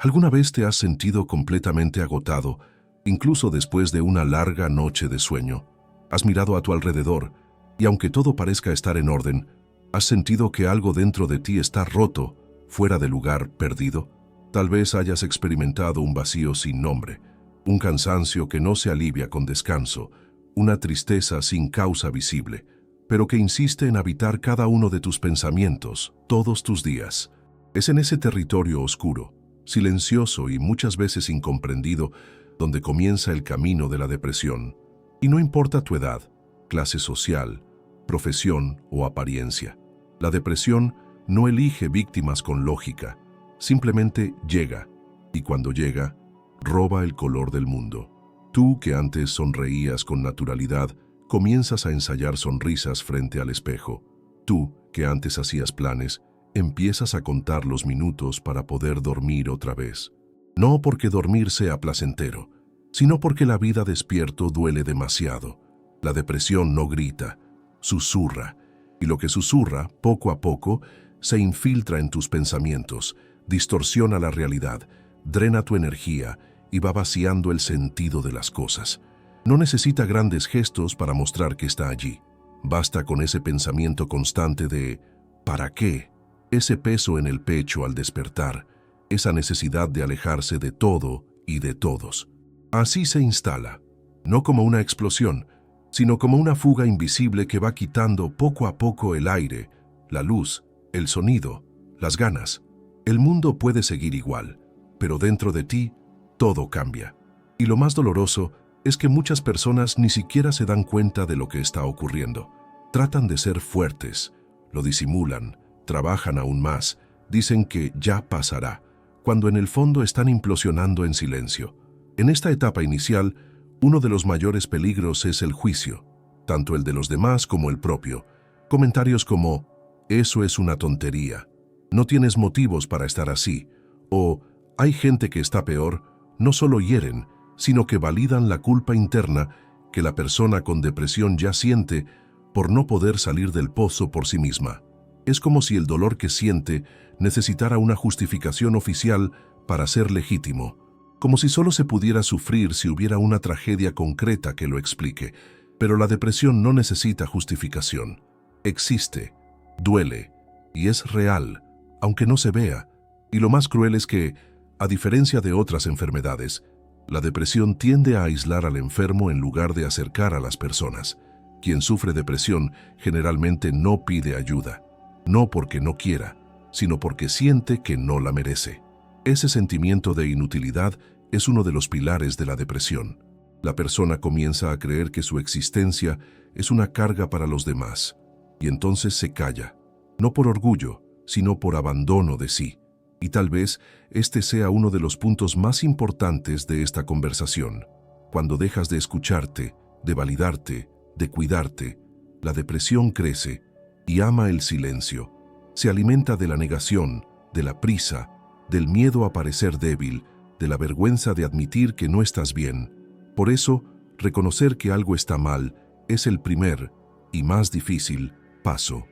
¿Alguna vez te has sentido completamente agotado, incluso después de una larga noche de sueño? Has mirado a tu alrededor y aunque todo parezca estar en orden, ¿has sentido que algo dentro de ti está roto, fuera de lugar, perdido? Tal vez hayas experimentado un vacío sin nombre, un cansancio que no se alivia con descanso, una tristeza sin causa visible, pero que insiste en habitar cada uno de tus pensamientos, todos tus días. Es en ese territorio oscuro, silencioso y muchas veces incomprendido, donde comienza el camino de la depresión. Y no importa tu edad, clase social, profesión o apariencia. La depresión no elige víctimas con lógica, simplemente llega, y cuando llega, roba el color del mundo. Tú, que antes sonreías con naturalidad, comienzas a ensayar sonrisas frente al espejo. Tú, que antes hacías planes, empiezas a contar los minutos para poder dormir otra vez. No porque dormir sea placentero, sino porque la vida despierto duele demasiado. La depresión no grita, susurra, y lo que susurra, poco a poco, se infiltra en tus pensamientos, distorsiona la realidad, drena tu energía y va vaciando el sentido de las cosas. No necesita grandes gestos para mostrar que está allí. Basta con ese pensamiento constante de ¿para qué? Ese peso en el pecho al despertar, esa necesidad de alejarse de todo y de todos. Así se instala, no como una explosión, sino como una fuga invisible que va quitando poco a poco el aire, la luz, el sonido, las ganas. El mundo puede seguir igual, pero dentro de ti todo cambia. Y lo más doloroso es que muchas personas ni siquiera se dan cuenta de lo que está ocurriendo. Tratan de ser fuertes, lo disimulan, trabajan aún más, dicen que ya pasará, cuando en el fondo están implosionando en silencio. En esta etapa inicial, uno de los mayores peligros es el juicio, tanto el de los demás como el propio. Comentarios como, eso es una tontería, no tienes motivos para estar así, o hay gente que está peor, no solo hieren, sino que validan la culpa interna que la persona con depresión ya siente por no poder salir del pozo por sí misma. Es como si el dolor que siente necesitara una justificación oficial para ser legítimo, como si solo se pudiera sufrir si hubiera una tragedia concreta que lo explique. Pero la depresión no necesita justificación. Existe, duele y es real, aunque no se vea. Y lo más cruel es que, a diferencia de otras enfermedades, la depresión tiende a aislar al enfermo en lugar de acercar a las personas. Quien sufre depresión generalmente no pide ayuda, no porque no quiera, sino porque siente que no la merece. Ese sentimiento de inutilidad es uno de los pilares de la depresión. La persona comienza a creer que su existencia es una carga para los demás, y entonces se calla, no por orgullo, sino por abandono de sí. Y tal vez este sea uno de los puntos más importantes de esta conversación. Cuando dejas de escucharte, de validarte, de cuidarte, la depresión crece y ama el silencio. Se alimenta de la negación, de la prisa, del miedo a parecer débil, de la vergüenza de admitir que no estás bien. Por eso, reconocer que algo está mal es el primer y más difícil paso.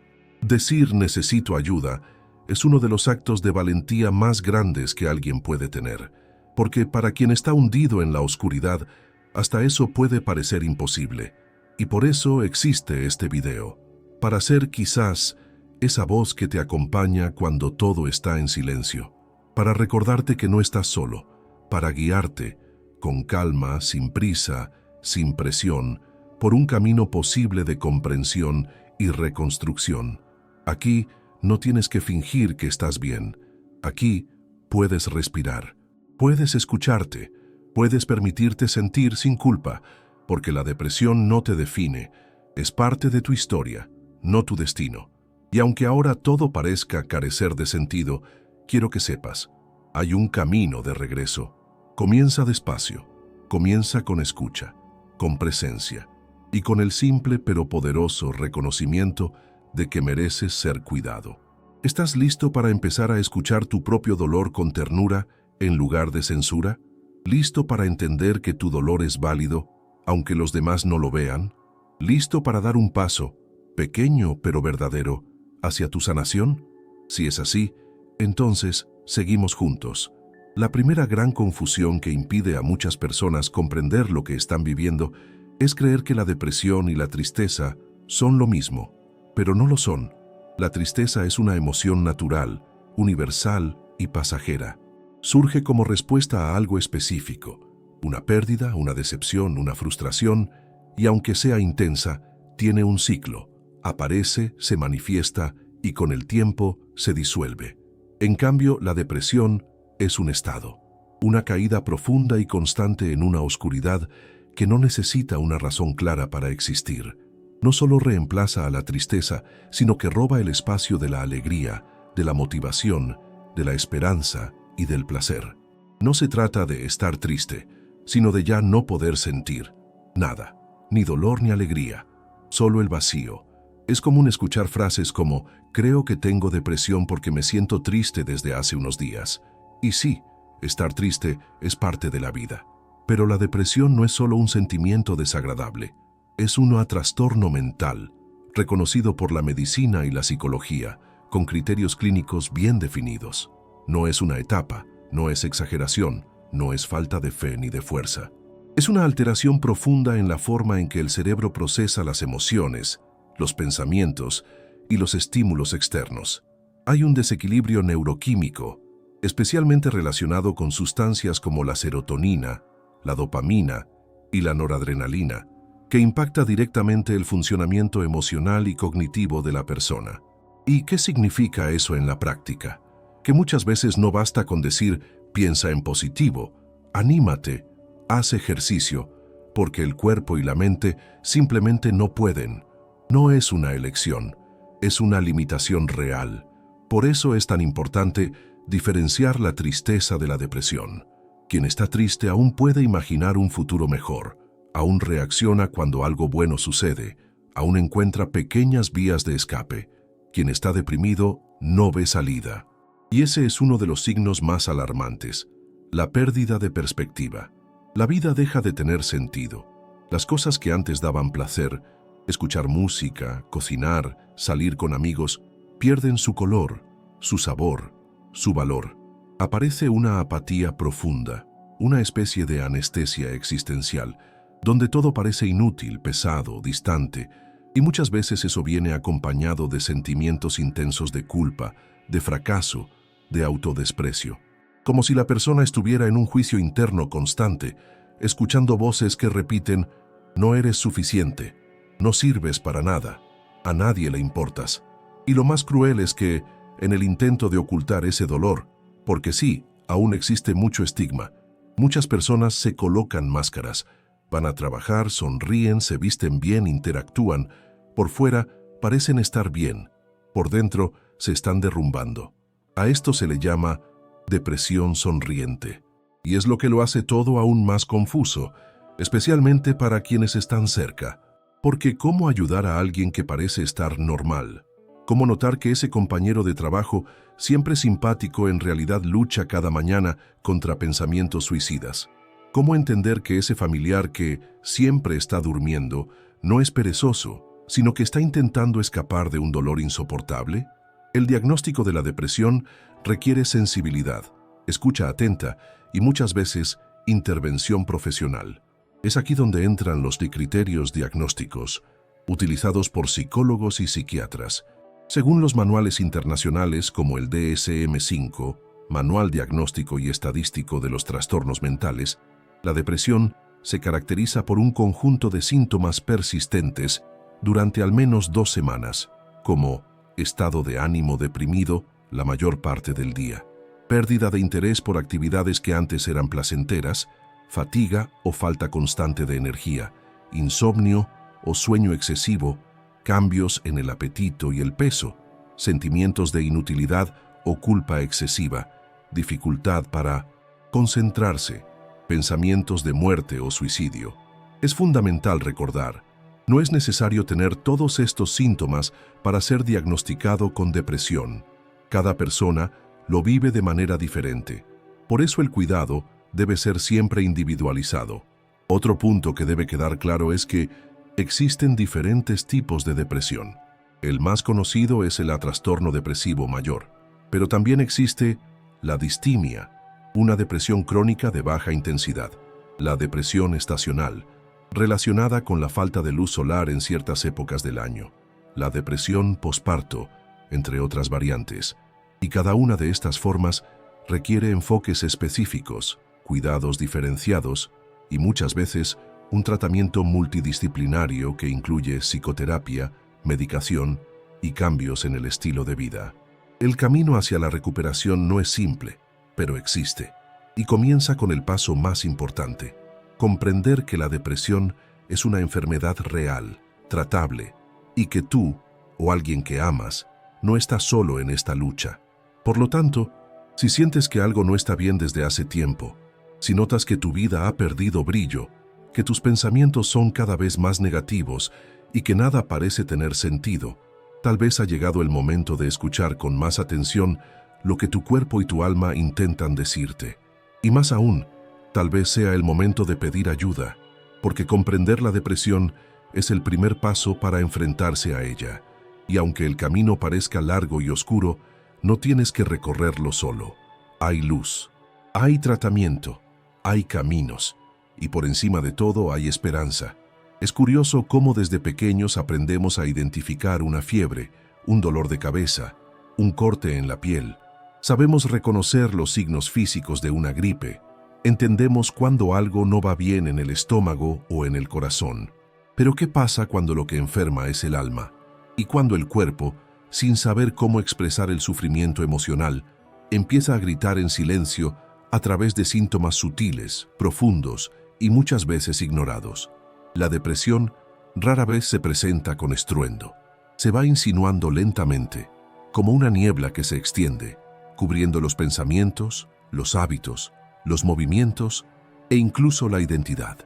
Decir necesito ayuda es uno de los actos de valentía más grandes que alguien puede tener, porque para quien está hundido en la oscuridad, hasta eso puede parecer imposible. Y por eso existe este video, para ser quizás esa voz que te acompaña cuando todo está en silencio, para recordarte que no estás solo, para guiarte, con calma, sin prisa, sin presión, por un camino posible de comprensión y reconstrucción. Aquí no tienes que fingir que estás bien. Aquí puedes respirar, puedes escucharte, puedes permitirte sentir sin culpa, porque la depresión no te define, es parte de tu historia, no tu destino. Y aunque ahora todo parezca carecer de sentido, quiero que sepas, hay un camino de regreso. Comienza despacio, comienza con escucha, con presencia y con el simple pero poderoso reconocimiento de que mereces ser cuidado. ¿Estás listo para empezar a escuchar tu propio dolor con ternura en lugar de censura? ¿Listo para entender que tu dolor es válido, aunque los demás no lo vean? ¿Listo para dar un paso, pequeño pero verdadero, hacia tu sanación? Si es así, entonces seguimos juntos. La primera gran confusión que impide a muchas personas comprender lo que están viviendo es creer que la depresión y la tristeza son lo mismo, pero no lo son. La tristeza es una emoción natural, universal y pasajera. Surge como respuesta a algo específico, una pérdida, una decepción, una frustración, y aunque sea intensa, tiene un ciclo. Aparece, se manifiesta y con el tiempo se disuelve. En cambio, la depresión es un estado, una caída profunda y constante en una oscuridad que no necesita una razón clara para existir. No solo reemplaza a la tristeza, sino que roba el espacio de la alegría, de la motivación, de la esperanza y del placer. No se trata de estar triste, sino de ya no poder sentir nada, ni dolor ni alegría, solo el vacío. Es común escuchar frases como, creo que tengo depresión porque me siento triste desde hace unos días. Y sí, estar triste es parte de la vida. Pero la depresión no es solo un sentimiento desagradable, es un trastorno mental, reconocido por la medicina y la psicología, con criterios clínicos bien definidos. No es una etapa, no es exageración, no es falta de fe ni de fuerza. Es una alteración profunda en la forma en que el cerebro procesa las emociones, los pensamientos y los estímulos externos. Hay un desequilibrio neuroquímico, especialmente relacionado con sustancias como la serotonina, la dopamina y la noradrenalina, que impacta directamente el funcionamiento emocional y cognitivo de la persona. ¿Y qué significa eso en la práctica? Que muchas veces no basta con decir, piensa en positivo, anímate, haz ejercicio, porque el cuerpo y la mente simplemente no pueden. No es una elección, es una limitación real. Por eso es tan importante diferenciar la tristeza de la depresión. Quien está triste aún puede imaginar un futuro mejor, aún reacciona cuando algo bueno sucede, aún encuentra pequeñas vías de escape. Quien está deprimido no ve salida. Y ese es uno de los signos más alarmantes, la pérdida de perspectiva. La vida deja de tener sentido. Las cosas que antes daban placer, escuchar música, cocinar, salir con amigos, pierden su color, su sabor, su valor. Aparece una apatía profunda, una especie de anestesia existencial, donde todo parece inútil, pesado, distante, y muchas veces eso viene acompañado de sentimientos intensos de culpa, de fracaso, de autodesprecio. Como si la persona estuviera en un juicio interno constante, escuchando voces que repiten, no eres suficiente, no sirves para nada, a nadie le importas. Y lo más cruel es que, en el intento de ocultar ese dolor, porque sí, aún existe mucho estigma, muchas personas se colocan máscaras, van a trabajar, sonríen, se visten bien, interactúan, por fuera parecen estar bien, por dentro se están derrumbando. A esto se le llama depresión sonriente, y es lo que lo hace todo aún más confuso, especialmente para quienes están cerca. Porque ¿cómo ayudar a alguien que parece estar normal? ¿Cómo notar que ese compañero de trabajo, siempre simpático, en realidad lucha cada mañana contra pensamientos suicidas? ¿Cómo entender que ese familiar que siempre está durmiendo no es perezoso, sino que está intentando escapar de un dolor insoportable? El diagnóstico de la depresión requiere sensibilidad, escucha atenta y muchas veces intervención profesional. Es aquí donde entran los criterios diagnósticos, utilizados por psicólogos y psiquiatras. Según los manuales internacionales como el DSM-5, Manual Diagnóstico y Estadístico de los Trastornos Mentales, la depresión se caracteriza por un conjunto de síntomas persistentes durante al menos 2 semanas, como estado de ánimo deprimido la mayor parte del día, pérdida de interés por actividades que antes eran placenteras, fatiga o falta constante de energía, insomnio o sueño excesivo, cambios en el apetito y el peso, sentimientos de inutilidad o culpa excesiva, dificultad para concentrarse, pensamientos de muerte o suicidio. Es fundamental recordar, no es necesario tener todos estos síntomas para ser diagnosticado con depresión. Cada persona lo vive de manera diferente. Por eso el cuidado debe ser siempre individualizado. Otro punto que debe quedar claro es que existen diferentes tipos de depresión. El más conocido es el trastorno depresivo mayor, pero también existe la distimia, Una depresión crónica de baja intensidad, la depresión estacional, relacionada con la falta de luz solar en ciertas épocas del año, la depresión posparto, entre otras variantes, y cada una de estas formas requiere enfoques específicos, cuidados diferenciados y muchas veces un tratamiento multidisciplinario que incluye psicoterapia, medicación y cambios en el estilo de vida. El camino hacia la recuperación no es simple, pero existe, y comienza con el paso más importante: comprender que la depresión es una enfermedad real, tratable, y que tú, o alguien que amas, no está solo en esta lucha. Por lo tanto, si sientes que algo no está bien desde hace tiempo, si notas que tu vida ha perdido brillo, que tus pensamientos son cada vez más negativos y que nada parece tener sentido, tal vez ha llegado el momento de escuchar con más atención lo que tu cuerpo y tu alma intentan decirte. Y más aún, tal vez sea el momento de pedir ayuda, porque comprender la depresión es el primer paso para enfrentarse a ella. Y aunque el camino parezca largo y oscuro, no tienes que recorrerlo solo. Hay luz, hay tratamiento, hay caminos, y por encima de todo hay esperanza. Es curioso cómo desde pequeños aprendemos a identificar una fiebre, un dolor de cabeza, un corte en la piel. Sabemos reconocer los signos físicos de una gripe. Entendemos cuando algo no va bien en el estómago o en el corazón. Pero ¿qué pasa cuando lo que enferma es el alma? Y cuando el cuerpo, sin saber cómo expresar el sufrimiento emocional, empieza a gritar en silencio a través de síntomas sutiles, profundos y muchas veces ignorados. La depresión rara vez se presenta con estruendo. Se va insinuando lentamente, como una niebla que se extiende, cubriendo los pensamientos, los hábitos, los movimientos e incluso la identidad.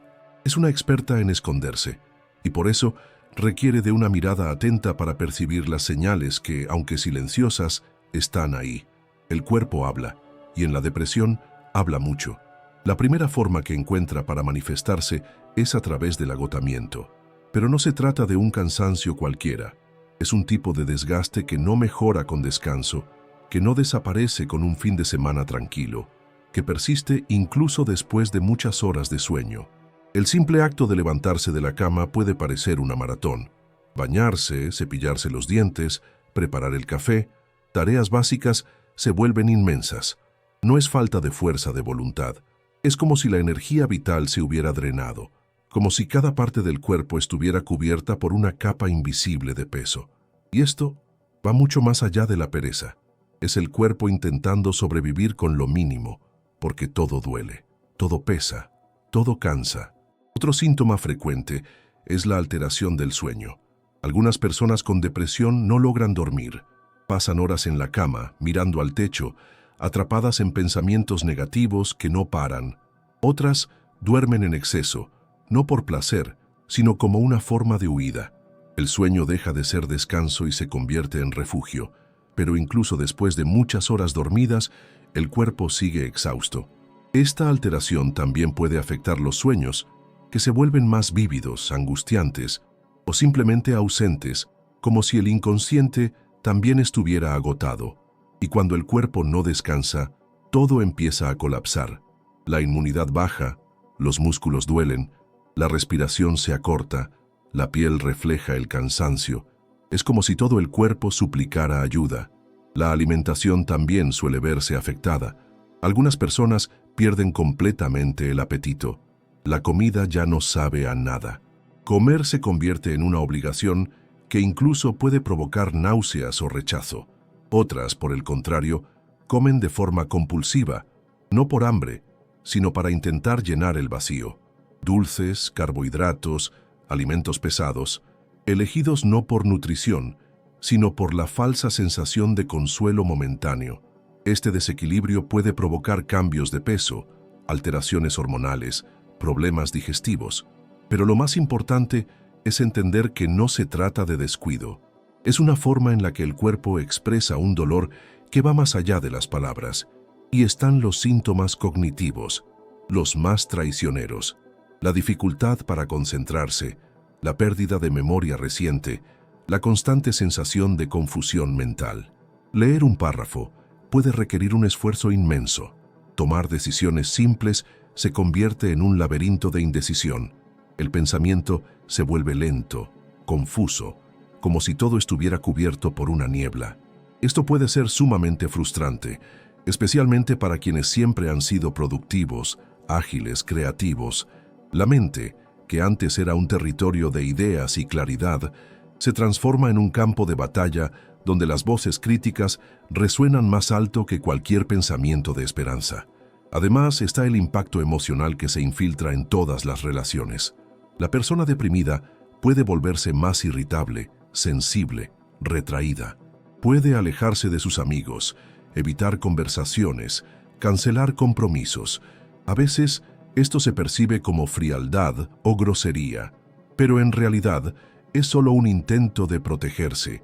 Es una experta en esconderse, y por eso requiere de una mirada atenta para percibir las señales que, aunque silenciosas, están ahí. El cuerpo habla, y en la depresión habla mucho. La primera forma que encuentra para manifestarse es a través del agotamiento. Pero no se trata de un cansancio cualquiera. Es un tipo de desgaste que no mejora con descanso, que no desaparece con un fin de semana tranquilo, que persiste incluso después de muchas horas de sueño. El simple acto de levantarse de la cama puede parecer una maratón. Bañarse, cepillarse los dientes, preparar el café, tareas básicas se vuelven inmensas. No es falta de fuerza de voluntad. Es como si la energía vital se hubiera drenado, como si cada parte del cuerpo estuviera cubierta por una capa invisible de peso. Y esto va mucho más allá de la pereza. Es el cuerpo intentando sobrevivir con lo mínimo, porque todo duele, todo pesa, todo cansa. Otro síntoma frecuente es la alteración del sueño. Algunas personas con depresión no logran dormir. Pasan horas en la cama, mirando al techo, atrapadas en pensamientos negativos que no paran. Otras duermen en exceso, no por placer, sino como una forma de huida. El sueño deja de ser descanso y se convierte en refugio, pero incluso después de muchas horas dormidas, el cuerpo sigue exhausto. Esta alteración también puede afectar los sueños, que se vuelven más vívidos, angustiantes o simplemente ausentes, como si el inconsciente también estuviera agotado. Y cuando el cuerpo no descansa, todo empieza a colapsar. La inmunidad baja, los músculos duelen, la respiración se acorta, la piel refleja el cansancio. Es como si todo el cuerpo suplicara ayuda. La alimentación también suele verse afectada. Algunas personas pierden completamente el apetito. La comida ya no sabe a nada. Comer se convierte en una obligación que incluso puede provocar náuseas o rechazo. Otras, por el contrario, comen de forma compulsiva, no por hambre, sino para intentar llenar el vacío. Dulces, carbohidratos, alimentos pesados, elegidos no por nutrición, sino por la falsa sensación de consuelo momentáneo. Este desequilibrio puede provocar cambios de peso, alteraciones hormonales, problemas digestivos, pero lo más importante es entender que no se trata de descuido. Es una forma en la que el cuerpo expresa un dolor que va más allá de las palabras, y están los síntomas cognitivos, los más traicioneros, la dificultad para concentrarse, la pérdida de memoria reciente, la constante sensación de confusión mental. Leer un párrafo puede requerir un esfuerzo inmenso. Tomar decisiones simples se convierte en un laberinto de indecisión. El pensamiento se vuelve lento, confuso, como si todo estuviera cubierto por una niebla. Esto puede ser sumamente frustrante, especialmente para quienes siempre han sido productivos, ágiles, creativos. La mente, que antes era un territorio de ideas y claridad, se transforma en un campo de batalla donde las voces críticas resuenan más alto que cualquier pensamiento de esperanza. Además, está el impacto emocional que se infiltra en todas las relaciones. La persona deprimida puede volverse más irritable, sensible, retraída. Puede alejarse de sus amigos, evitar conversaciones, cancelar compromisos. A veces, esto se percibe como frialdad o grosería, pero en realidad es solo un intento de protegerse,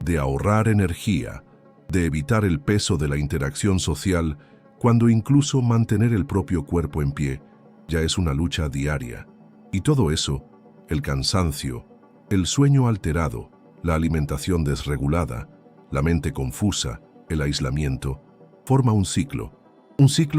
de ahorrar energía, de evitar el peso de la interacción social, cuando incluso mantener el propio cuerpo en pie ya es una lucha diaria. Y todo eso, el cansancio, el sueño alterado, la alimentación desregulada, la mente confusa, el aislamiento, forma un ciclo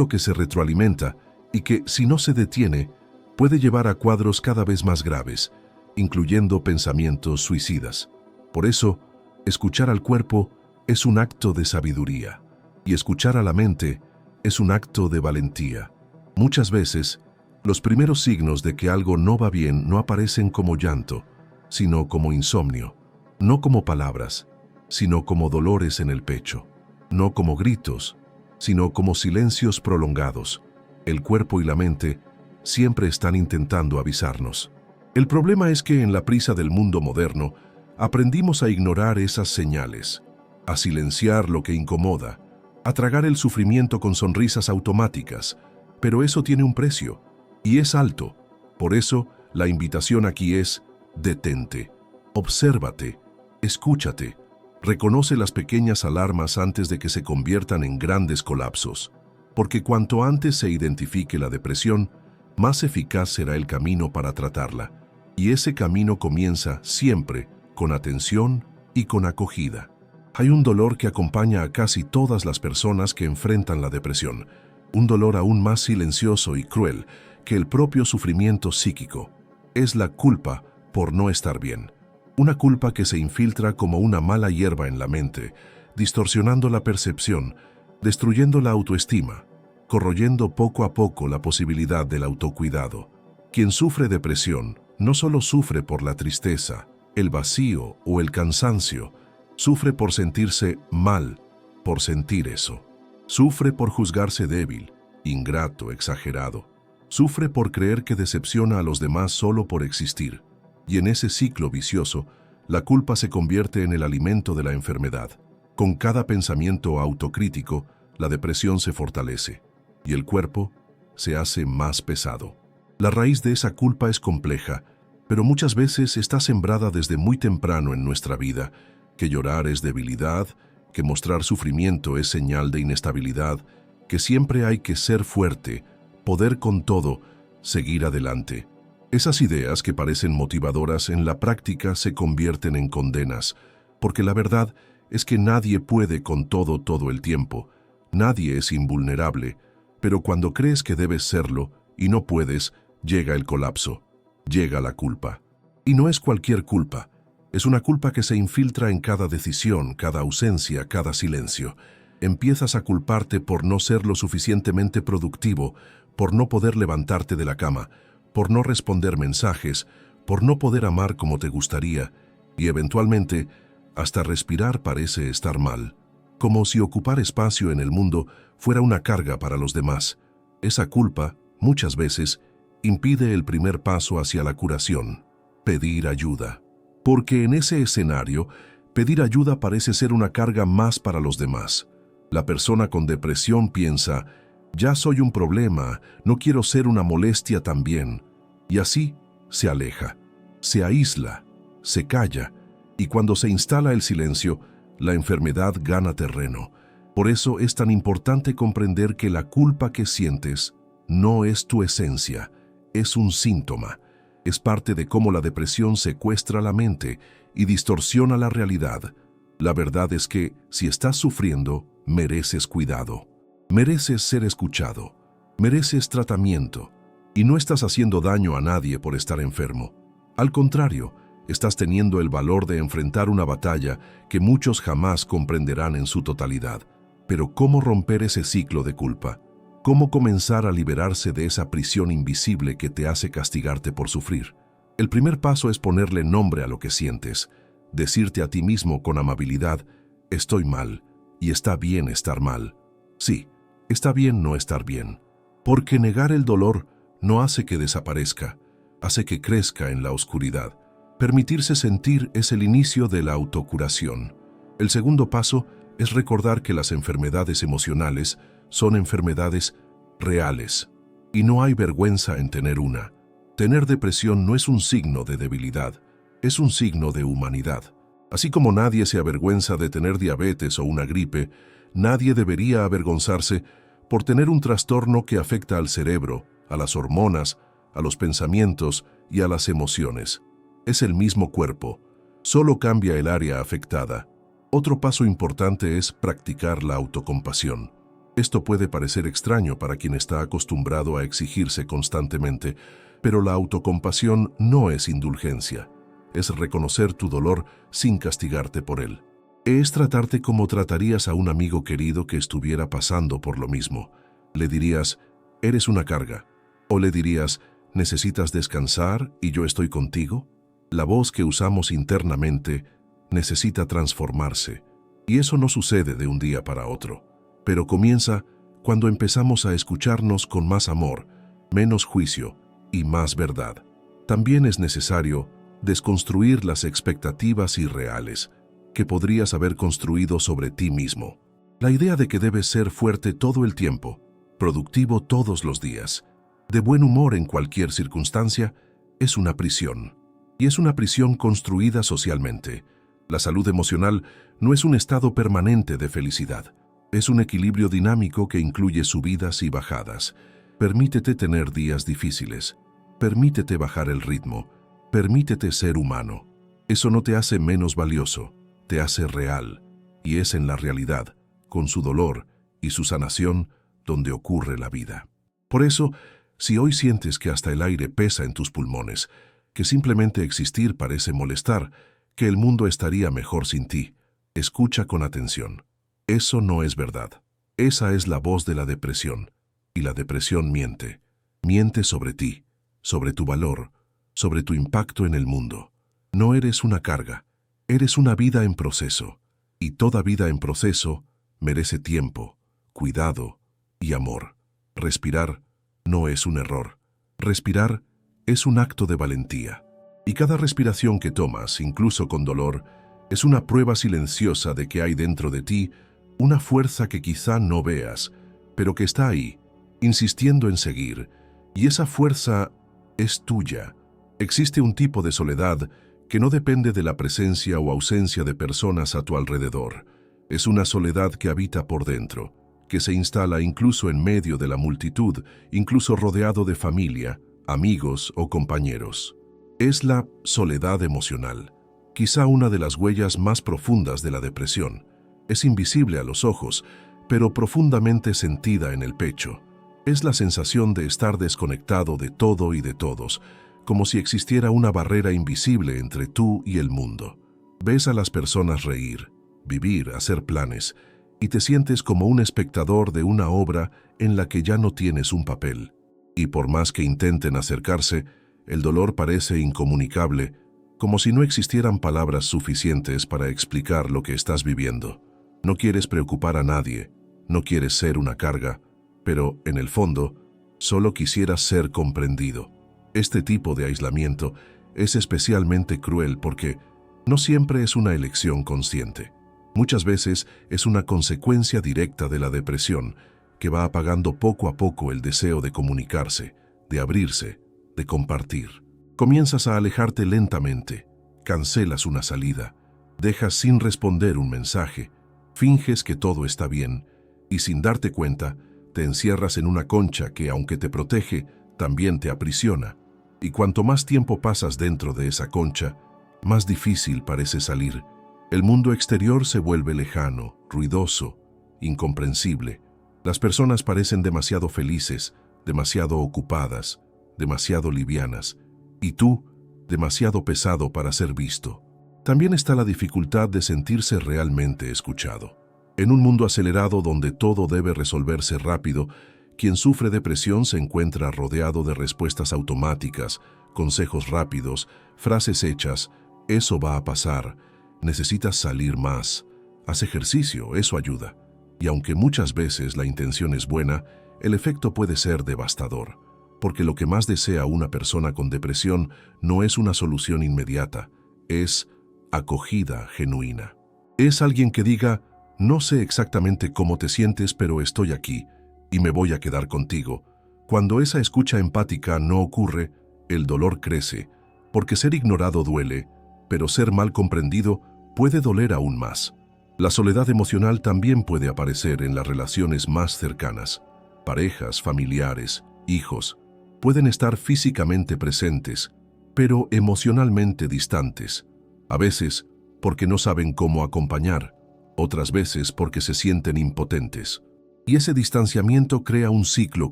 que se retroalimenta y que, si no se detiene, puede llevar a cuadros cada vez más graves, incluyendo pensamientos suicidas. Por eso, escuchar al cuerpo es un acto de sabiduría, y escuchar a la mente es un acto de valentía. Muchas veces, los primeros signos de que algo no va bien no aparecen como llanto, sino como insomnio, no como palabras, sino como dolores en el pecho, no como gritos, sino como silencios prolongados. El cuerpo y la mente siempre están intentando avisarnos. El problema es que en la prisa del mundo moderno, aprendimos a ignorar esas señales, a silenciar lo que incomoda, a tragar el sufrimiento con sonrisas automáticas, pero eso tiene un precio, y es alto. Por eso, la invitación aquí es: detente, obsérvate, escúchate, reconoce las pequeñas alarmas antes de que se conviertan en grandes colapsos, porque cuanto antes se identifique la depresión, más eficaz será el camino para tratarla, y ese camino comienza siempre con atención y con acogida. Hay un dolor que acompaña a casi todas las personas que enfrentan la depresión, un dolor aún más silencioso y cruel que el propio sufrimiento psíquico. Es la culpa por no estar bien. Una culpa que se infiltra como una mala hierba en la mente, distorsionando la percepción, destruyendo la autoestima, corroyendo poco a poco la posibilidad del autocuidado. Quien sufre depresión no solo sufre por la tristeza, el vacío o el cansancio, sufre por sentirse mal, por sentir eso. Sufre por juzgarse débil, ingrato, exagerado. Sufre por creer que decepciona a los demás solo por existir. Y en ese ciclo vicioso, la culpa se convierte en el alimento de la enfermedad. Con cada pensamiento autocrítico, la depresión se fortalece y el cuerpo se hace más pesado. La raíz de esa culpa es compleja, pero muchas veces está sembrada desde muy temprano en nuestra vida, que llorar es debilidad, que mostrar sufrimiento es señal de inestabilidad, que siempre hay que ser fuerte, poder con todo, seguir adelante. Esas ideas que parecen motivadoras en la práctica se convierten en condenas, porque la verdad es que nadie puede con todo el tiempo. Nadie es invulnerable, pero cuando crees que debes serlo y no puedes, llega el colapso, llega la culpa. Y no es cualquier culpa, es una culpa que se infiltra en cada decisión, cada ausencia, cada silencio. Empiezas a culparte por no ser lo suficientemente productivo, por no poder levantarte de la cama, por no responder mensajes, por no poder amar como te gustaría, y eventualmente, hasta respirar parece estar mal, como si ocupar espacio en el mundo fuera una carga para los demás. Esa culpa, muchas veces, impide el primer paso hacia la curación, pedir ayuda. Porque en ese escenario, pedir ayuda parece ser una carga más para los demás. La persona con depresión piensa: ya soy un problema, no quiero ser una molestia también. Y así se aleja, se aísla, se calla, y cuando se instala el silencio, la enfermedad gana terreno. Por eso es tan importante comprender que la culpa que sientes no es tu esencia, es un síntoma. Es parte de cómo la depresión secuestra la mente y distorsiona la realidad. La verdad es que, si estás sufriendo, mereces cuidado. Mereces ser escuchado, mereces tratamiento, y no estás haciendo daño a nadie por estar enfermo. Al contrario, estás teniendo el valor de enfrentar una batalla que muchos jamás comprenderán en su totalidad. Pero ¿cómo romper ese ciclo de culpa? ¿Cómo comenzar a liberarse de esa prisión invisible que te hace castigarte por sufrir? El primer paso es ponerle nombre a lo que sientes, decirte a ti mismo con amabilidad: estoy mal, y está bien estar mal. Sí, está bien no estar bien, porque negar el dolor no hace que desaparezca, hace que crezca en la oscuridad. Permitirse sentir es el inicio de la autocuración. El segundo paso es recordar que las enfermedades emocionales son enfermedades reales, y no hay vergüenza en tener una. Tener depresión no es un signo de debilidad, es un signo de humanidad. Así como nadie se avergüenza de tener diabetes o una gripe, nadie debería avergonzarse por tener un trastorno que afecta al cerebro, a las hormonas, a los pensamientos y a las emociones. Es el mismo cuerpo, solo cambia el área afectada. Otro paso importante es practicar la autocompasión. Esto puede parecer extraño para quien está acostumbrado a exigirse constantemente, pero la autocompasión no es indulgencia. Es reconocer tu dolor sin castigarte por él. Es tratarte como tratarías a un amigo querido que estuviera pasando por lo mismo. Le dirías: eres una carga. O le dirías: ¿necesitas descansar y yo estoy contigo? La voz que usamos internamente necesita transformarse, y eso no sucede de un día para otro, pero comienza cuando empezamos a escucharnos con más amor, menos juicio y más verdad. También es necesario desconstruir las expectativas irreales que podrías haber construido sobre ti mismo. La idea de que debes ser fuerte todo el tiempo, productivo todos los días, de buen humor en cualquier circunstancia, es una prisión. Y es una prisión construida socialmente. La salud emocional no es un estado permanente de felicidad. Es un equilibrio dinámico que incluye subidas y bajadas. Permítete tener días difíciles. Permítete bajar el ritmo. Permítete ser humano. Eso no te hace menos valioso, te hace real. Y es en la realidad, con su dolor y su sanación, donde ocurre la vida. Por eso, si hoy sientes que hasta el aire pesa en tus pulmones, que simplemente existir parece molestar, que el mundo estaría mejor sin ti, escucha con atención. Eso no es verdad. Esa es la voz de la depresión. Y la depresión miente. Miente sobre ti, sobre tu valor, sobre tu impacto en el mundo. No eres una carga, eres una vida en proceso. Y toda vida en proceso merece tiempo, cuidado y amor. Respirar no es un error. Respirar es un acto de valentía. Y cada respiración que tomas, incluso con dolor, es una prueba silenciosa de que hay dentro de ti una fuerza que quizá no veas, pero que está ahí, insistiendo en seguir. Y esa fuerza es tuya. Existe un tipo de soledad que no depende de la presencia o ausencia de personas a tu alrededor. Es una soledad que habita por dentro, que se instala incluso en medio de la multitud, incluso rodeado de familia, amigos o compañeros. Es la soledad emocional, quizá una de las huellas más profundas de la depresión. Es invisible a los ojos, pero profundamente sentida en el pecho. Es la sensación de estar desconectado de todo y de todos, como si existiera una barrera invisible entre tú y el mundo. Ves a las personas reír, vivir, hacer planes, y te sientes como un espectador de una obra en la que ya no tienes un papel. Y por más que intenten acercarse, el dolor parece incomunicable, como si no existieran palabras suficientes para explicar lo que estás viviendo. No quieres preocupar a nadie, no quieres ser una carga, pero, en el fondo, solo quisieras ser comprendido. Este tipo de aislamiento es especialmente cruel porque no siempre es una elección consciente. Muchas veces es una consecuencia directa de la depresión, que va apagando poco a poco el deseo de comunicarse, de abrirse, de compartir. Comienzas a alejarte lentamente, cancelas una salida, dejas sin responder un mensaje, finges que todo está bien y sin darte cuenta te encierras en una concha que, aunque te protege, también te aprisiona. Y cuanto más tiempo pasas dentro de esa concha, más difícil parece salir. El mundo exterior se vuelve lejano, ruidoso, incomprensible. Las personas parecen demasiado felices, demasiado ocupadas, demasiado livianas, y tú, demasiado pesado para ser visto. También está la dificultad de sentirse realmente escuchado. En un mundo acelerado donde todo debe resolverse rápido, quien sufre depresión se encuentra rodeado de respuestas automáticas, consejos rápidos, frases hechas: eso va a pasar, necesitas salir más, haz ejercicio, eso ayuda. Y aunque muchas veces la intención es buena, el efecto puede ser devastador, porque lo que más desea una persona con depresión no es una solución inmediata, es acogida genuina. Es alguien que diga: no sé exactamente cómo te sientes, pero estoy aquí y me voy a quedar contigo. Cuando esa escucha empática no ocurre, el dolor crece, porque ser ignorado duele, pero ser mal comprendido puede doler aún más. La soledad emocional también puede aparecer en las relaciones más cercanas. Parejas, familiares, hijos, pueden estar físicamente presentes, pero emocionalmente distantes. A veces porque no saben cómo acompañar, otras veces porque se sienten impotentes. Y ese distanciamiento crea un ciclo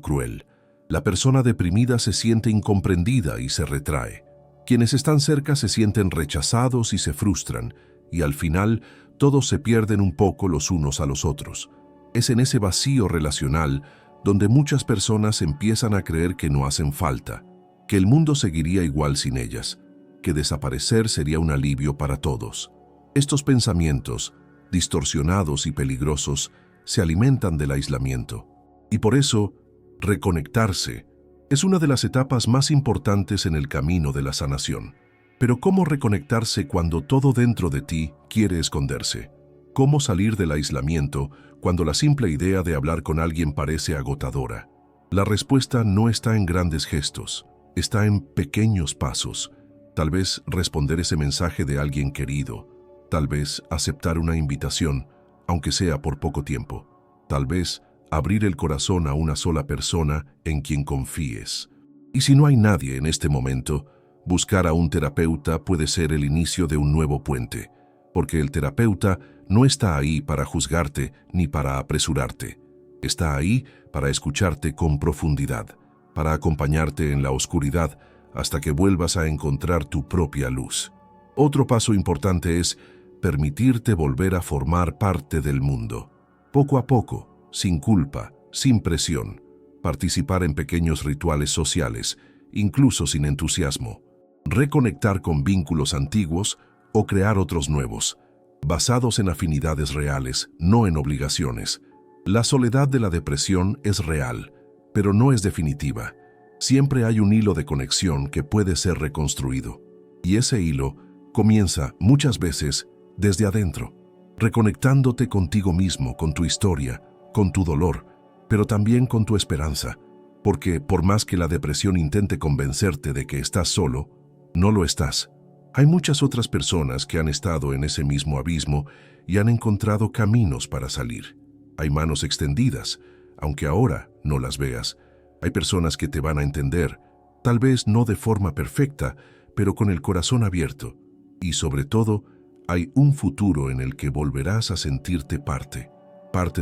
cruel. La persona deprimida se siente incomprendida y se retrae. Quienes están cerca se sienten rechazados y se frustran, y al final todos se pierden un poco los unos a los otros. Es en ese vacío relacional donde muchas personas empiezan a creer que no hacen falta, que el mundo seguiría igual sin ellas, que desaparecer sería un alivio para todos. Estos pensamientos, distorsionados y peligrosos, se alimentan del aislamiento. Y por eso, reconectarse es una de las etapas más importantes en el camino de la sanación. Pero ¿cómo reconectarse cuando todo dentro de ti quiere esconderse? ¿Cómo salir del aislamiento cuando la simple idea de hablar con alguien parece agotadora? La respuesta no está en grandes gestos, está en pequeños pasos. Tal vez responder ese mensaje de alguien querido, tal vez aceptar una invitación, aunque sea por poco tiempo, tal vez abrir el corazón a una sola persona en quien confíes. Y si no hay nadie en este momento, buscar a un terapeuta puede ser el inicio de un nuevo puente, porque el terapeuta no está ahí para juzgarte ni para apresurarte. Está ahí para escucharte con profundidad, para acompañarte en la oscuridad hasta que vuelvas a encontrar tu propia luz. Otro paso importante es permitirte volver a formar parte del mundo. Poco a poco, sin culpa, sin presión, participar en pequeños rituales sociales, incluso sin entusiasmo. Reconectar con vínculos antiguos o crear otros nuevos, basados en afinidades reales, no en obligaciones. La soledad de la depresión es real, pero no es definitiva. Siempre hay un hilo de conexión que puede ser reconstruido. Y ese hilo comienza muchas veces desde adentro, reconectándote contigo mismo, con tu historia, con tu dolor, pero también con tu esperanza. Porque por más que la depresión intente convencerte de que estás solo, no lo estás. Hay muchas otras personas que han estado en ese mismo abismo y han encontrado caminos para salir. Hay manos extendidas, aunque ahora no las veas. Hay personas que te van a entender, tal vez no de forma perfecta, pero con el corazón abierto. Y sobre todo, hay un futuro en el que volverás a sentirte parte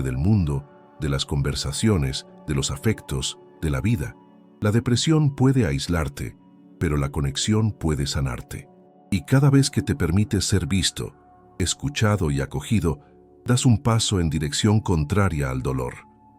del mundo, de las conversaciones, de los afectos, de la vida. La depresión puede aislarte, pero la conexión puede sanarte. Y cada vez que te permites ser visto, escuchado y acogido, das un paso en dirección contraria al dolor.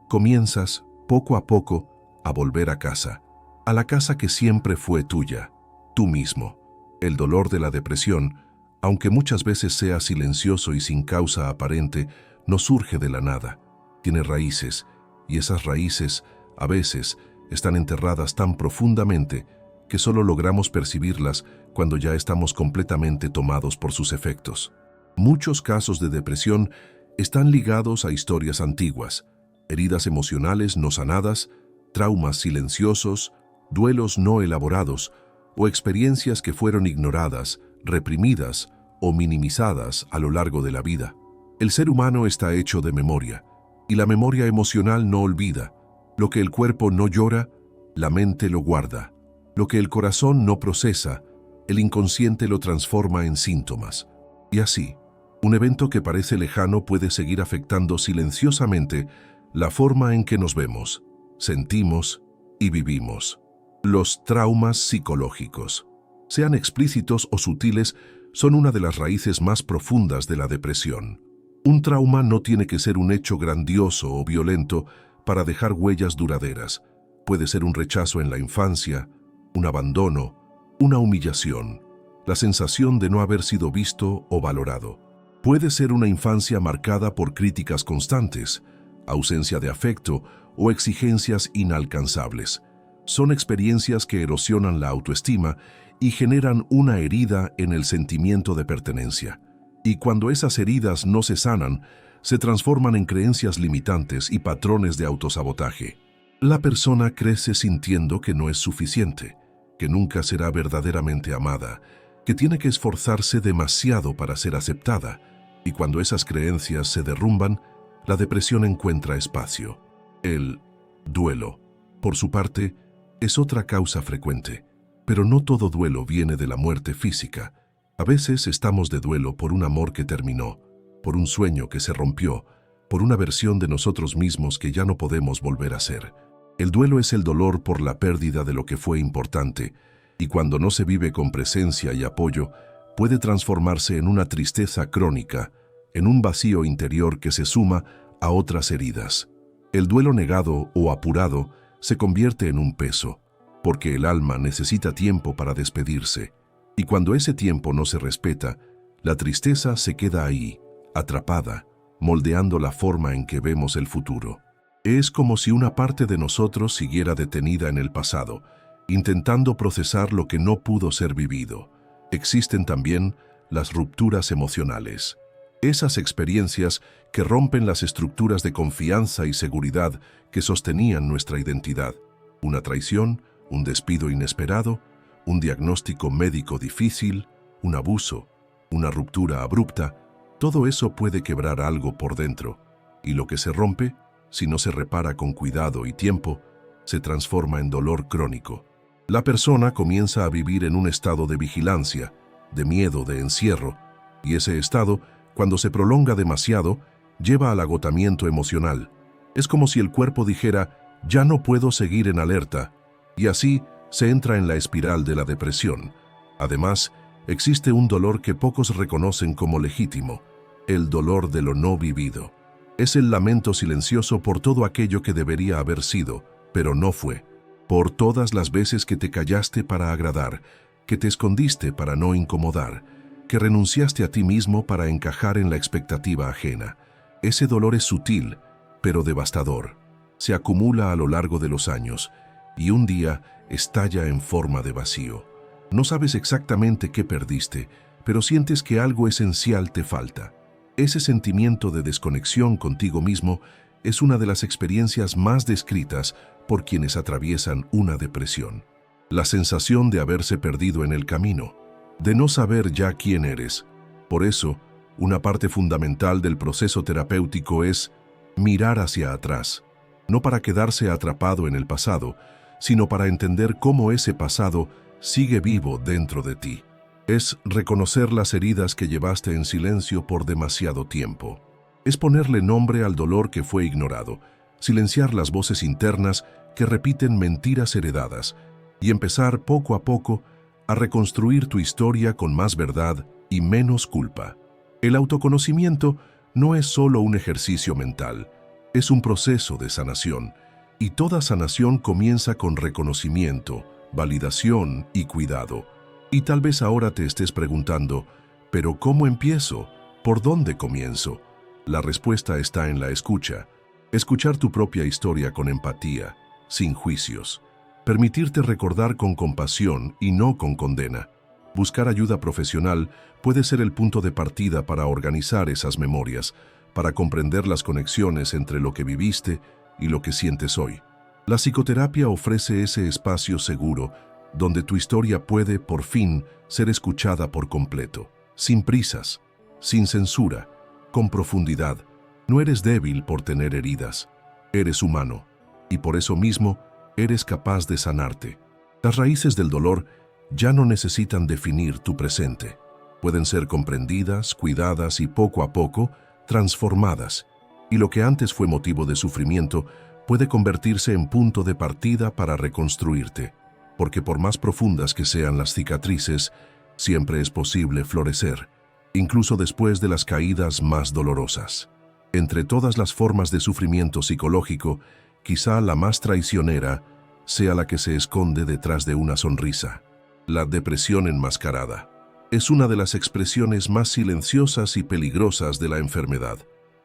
Comienzas, poco a poco, a volver a casa, a la casa que siempre fue tuya, tú mismo. El dolor de la depresión, aunque muchas veces sea silencioso y sin causa aparente, no surge de la nada. Tiene raíces, y esas raíces, a veces, están enterradas tan profundamente que solo logramos percibirlas cuando ya estamos completamente tomados por sus efectos. Muchos casos de depresión están ligados a historias antiguas, heridas emocionales no sanadas, traumas silenciosos, duelos no elaborados o experiencias que fueron ignoradas, reprimidas o minimizadas a lo largo de la vida. El ser humano está hecho de memoria, y la memoria emocional no olvida. Lo que el cuerpo no llora, la mente lo guarda. Lo que el corazón no procesa, el inconsciente lo transforma en síntomas. Y así, un evento que parece lejano puede seguir afectando silenciosamente la forma en que nos vemos, sentimos y vivimos. Los traumas psicológicos, sean explícitos o sutiles, son una de las raíces más profundas de la depresión. Un trauma no tiene que ser un hecho grandioso o violento para dejar huellas duraderas. Puede ser un rechazo en la infancia, un abandono, una humillación, la sensación de no haber sido visto o valorado. Puede ser una infancia marcada por críticas constantes, ausencia de afecto o exigencias inalcanzables. Son experiencias que erosionan la autoestima y generan una herida en el sentimiento de pertenencia. Y cuando esas heridas no se sanan, se transforman en creencias limitantes y patrones de autosabotaje. La persona crece sintiendo que no es suficiente, que nunca será verdaderamente amada, que tiene que esforzarse demasiado para ser aceptada, y cuando esas creencias se derrumban, la depresión encuentra espacio. El duelo, por su parte, es otra causa frecuente, pero no todo duelo viene de la muerte física. A veces estamos de duelo por un amor que terminó, por un sueño que se rompió, por una versión de nosotros mismos que ya no podemos volver a ser. El duelo es el dolor por la pérdida de lo que fue importante, y cuando no se vive con presencia y apoyo, puede transformarse en una tristeza crónica, en un vacío interior que se suma a otras heridas. El duelo negado o apurado se convierte en un peso, porque el alma necesita tiempo para despedirse, y cuando ese tiempo no se respeta, la tristeza se queda ahí, atrapada, moldeando la forma en que vemos el futuro. Es como si una parte de nosotros siguiera detenida en el pasado, intentando procesar lo que no pudo ser vivido. Existen también las rupturas emocionales. Esas experiencias que rompen las estructuras de confianza y seguridad que sostenían nuestra identidad. Una traición, un despido inesperado, un diagnóstico médico difícil, un abuso, una ruptura abrupta, todo eso puede quebrar algo por dentro, y lo que se rompe, si no se repara con cuidado y tiempo, se transforma en dolor crónico. La persona comienza a vivir en un estado de vigilancia, de miedo, de encierro, y ese estado, cuando se prolonga demasiado, lleva al agotamiento emocional. Es como si el cuerpo dijera, ya no puedo seguir en alerta, y así se entra en la espiral de la depresión. Además, existe un dolor que pocos reconocen como legítimo, el dolor de lo no vivido. Es el lamento silencioso por todo aquello que debería haber sido, pero no fue. Por todas las veces que te callaste para agradar, que te escondiste para no incomodar, que renunciaste a ti mismo para encajar en la expectativa ajena. Ese dolor es sutil, pero devastador. Se acumula a lo largo de los años, y un día estalla en forma de vacío. No sabes exactamente qué perdiste, pero sientes que algo esencial te falta. Ese sentimiento de desconexión contigo mismo es una de las experiencias más descritas por quienes atraviesan una depresión. La sensación de haberse perdido en el camino, de no saber ya quién eres. Por eso, una parte fundamental del proceso terapéutico es mirar hacia atrás, no para quedarse atrapado en el pasado, sino para entender cómo ese pasado sigue vivo dentro de ti. Es reconocer las heridas que llevaste en silencio por demasiado tiempo. Es ponerle nombre al dolor que fue ignorado, silenciar las voces internas que repiten mentiras heredadas y empezar poco a poco a reconstruir tu historia con más verdad y menos culpa. El autoconocimiento no es solo un ejercicio mental, es un proceso de sanación, y toda sanación comienza con reconocimiento, validación y cuidado. Y tal vez ahora te estés preguntando, ¿pero cómo empiezo? ¿Por dónde comienzo? La respuesta está en la escucha. Escuchar tu propia historia con empatía, sin juicios. Permitirte recordar con compasión y no con condena. Buscar ayuda profesional puede ser el punto de partida para organizar esas memorias, para comprender las conexiones entre lo que viviste y lo que sientes hoy. La psicoterapia ofrece ese espacio seguro donde tu historia puede, por fin, ser escuchada por completo, sin prisas, sin censura, con profundidad. No eres débil por tener heridas, eres humano, y por eso mismo eres capaz de sanarte. Las raíces del dolor ya no necesitan definir tu presente. Pueden ser comprendidas, cuidadas y poco a poco transformadas. Y lo que antes fue motivo de sufrimiento puede convertirse en punto de partida para reconstruirte, porque por más profundas que sean las cicatrices, siempre es posible florecer, incluso después de las caídas más dolorosas. Entre todas las formas de sufrimiento psicológico, quizá la más traicionera sea la que se esconde detrás de una sonrisa. La depresión enmascarada es una de las expresiones más silenciosas y peligrosas de la enfermedad.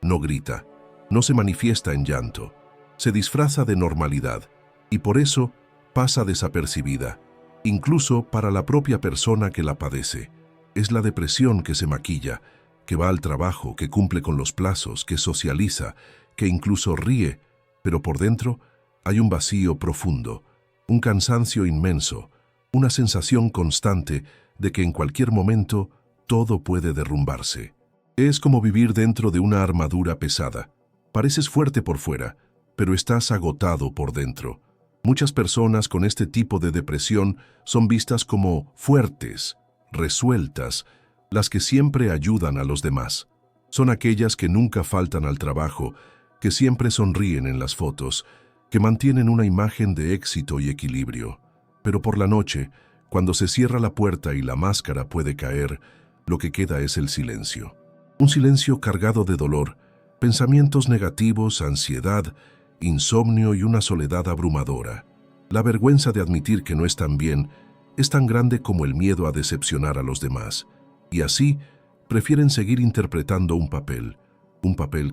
No grita, no se manifiesta en llanto, se disfraza de normalidad y por eso pasa desapercibida, incluso para la propia persona que la padece. Es la depresión que se maquilla, que va al trabajo, que cumple con los plazos, que socializa, que incluso ríe, pero por dentro hay un vacío profundo, un cansancio inmenso, una sensación constante de que en cualquier momento todo puede derrumbarse. Es como vivir dentro de una armadura pesada. Pareces fuerte por fuera, pero estás agotado por dentro. Muchas personas con este tipo de depresión son vistas como fuertes, resueltas, las que siempre ayudan a los demás. Son aquellas que nunca faltan al trabajo, que siempre sonríen en las fotos, que mantienen una imagen de éxito y equilibrio. Pero por la noche, cuando se cierra la puerta y la máscara puede caer, lo que queda es el silencio. Un silencio cargado de dolor, pensamientos negativos, ansiedad, insomnio y una soledad abrumadora. La vergüenza de admitir que no están bien es tan grande como el miedo a decepcionar a los demás. Y así, prefieren seguir interpretando un papel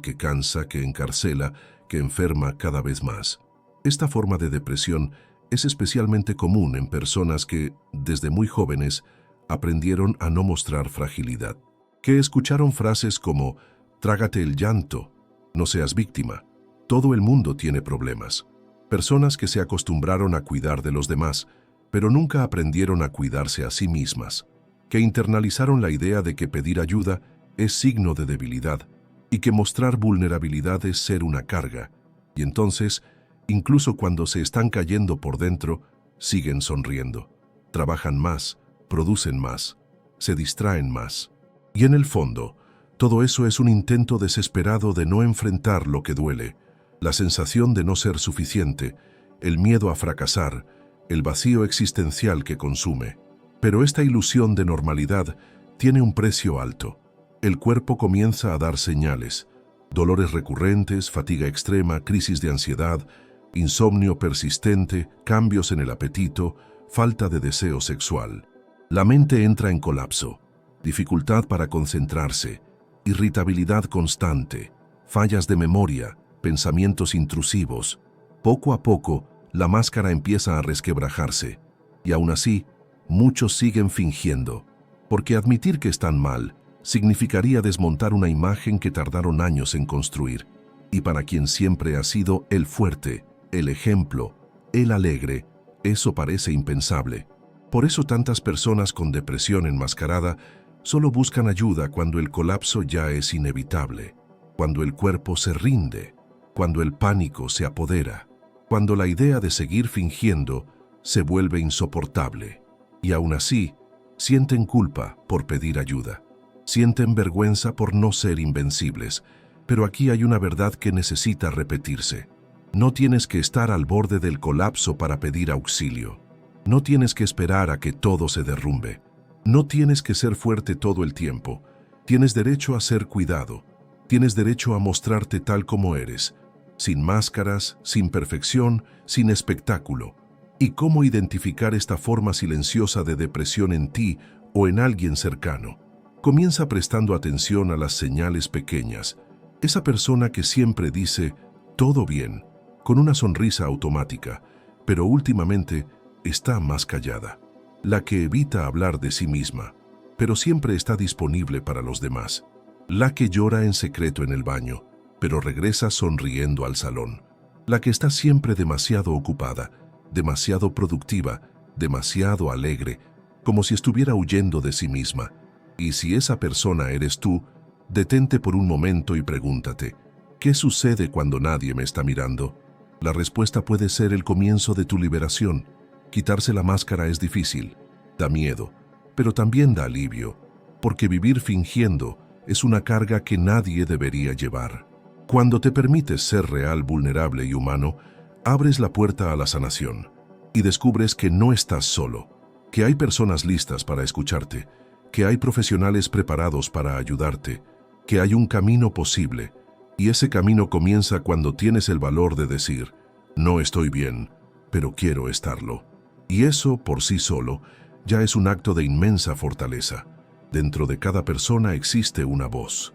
que cansa, que encarcela, que enferma cada vez más. Esta forma de depresión es especialmente común en personas que, desde muy jóvenes, aprendieron a no mostrar fragilidad, que escucharon frases como «trágate el llanto», «no seas víctima», «todo el mundo tiene problemas». Personas que se acostumbraron a cuidar de los demás, pero nunca aprendieron a cuidarse a sí mismas, que internalizaron la idea de que pedir ayuda es signo de debilidad y que mostrar vulnerabilidad es ser una carga, y entonces, incluso cuando se están cayendo por dentro, siguen sonriendo, trabajan más, producen más, se distraen más. Y en el fondo, todo eso es un intento desesperado de no enfrentar lo que duele, la sensación de no ser suficiente, el miedo a fracasar, el vacío existencial que consume. Pero esta ilusión de normalidad tiene un precio alto. El cuerpo comienza a dar señales, dolores recurrentes, fatiga extrema, crisis de ansiedad, insomnio persistente, cambios en el apetito, falta de deseo sexual. La mente entra en colapso, dificultad para concentrarse, irritabilidad constante, fallas de memoria, pensamientos intrusivos. Poco a poco, la máscara empieza a resquebrajarse, y aún así, muchos siguen fingiendo, porque admitir que están mal significaría desmontar una imagen que tardaron años en construir, y para quien siempre ha sido el fuerte, el ejemplo, el alegre, eso parece impensable. Por eso tantas personas con depresión enmascarada solo buscan ayuda cuando el colapso ya es inevitable, cuando el cuerpo se rinde, cuando el pánico se apodera, cuando la idea de seguir fingiendo se vuelve insoportable. Y aún así, sienten culpa por pedir ayuda. Sienten vergüenza por no ser invencibles. Pero aquí hay una verdad que necesita repetirse. No tienes que estar al borde del colapso para pedir auxilio. No tienes que esperar a que todo se derrumbe. No tienes que ser fuerte todo el tiempo. Tienes derecho a ser cuidado. Tienes derecho a mostrarte tal como eres, sin máscaras, sin perfección, sin espectáculo. ¿Y cómo identificar esta forma silenciosa de depresión en ti o en alguien cercano? Comienza prestando atención a las señales pequeñas. Esa persona que siempre dice, todo bien, con una sonrisa automática, pero últimamente está más callada. La que evita hablar de sí misma, pero siempre está disponible para los demás. La que llora en secreto en el baño, pero regresa sonriendo al salón. La que está siempre demasiado ocupada, demasiado productiva, demasiado alegre, como si estuviera huyendo de sí misma. Y si esa persona eres tú, detente por un momento y pregúntate, ¿qué sucede cuando nadie me está mirando? La respuesta puede ser el comienzo de tu liberación. Quitarse la máscara es difícil, da miedo, pero también da alivio, porque vivir fingiendo es una carga que nadie debería llevar. Cuando te permites ser real, vulnerable y humano, abres la puerta a la sanación y descubres que no estás solo, que hay personas listas para escucharte, que hay profesionales preparados para ayudarte, que hay un camino posible, y ese camino comienza cuando tienes el valor de decir, no estoy bien, pero quiero estarlo. Y eso, por sí solo, ya es un acto de inmensa fortaleza. Dentro de cada persona existe una voz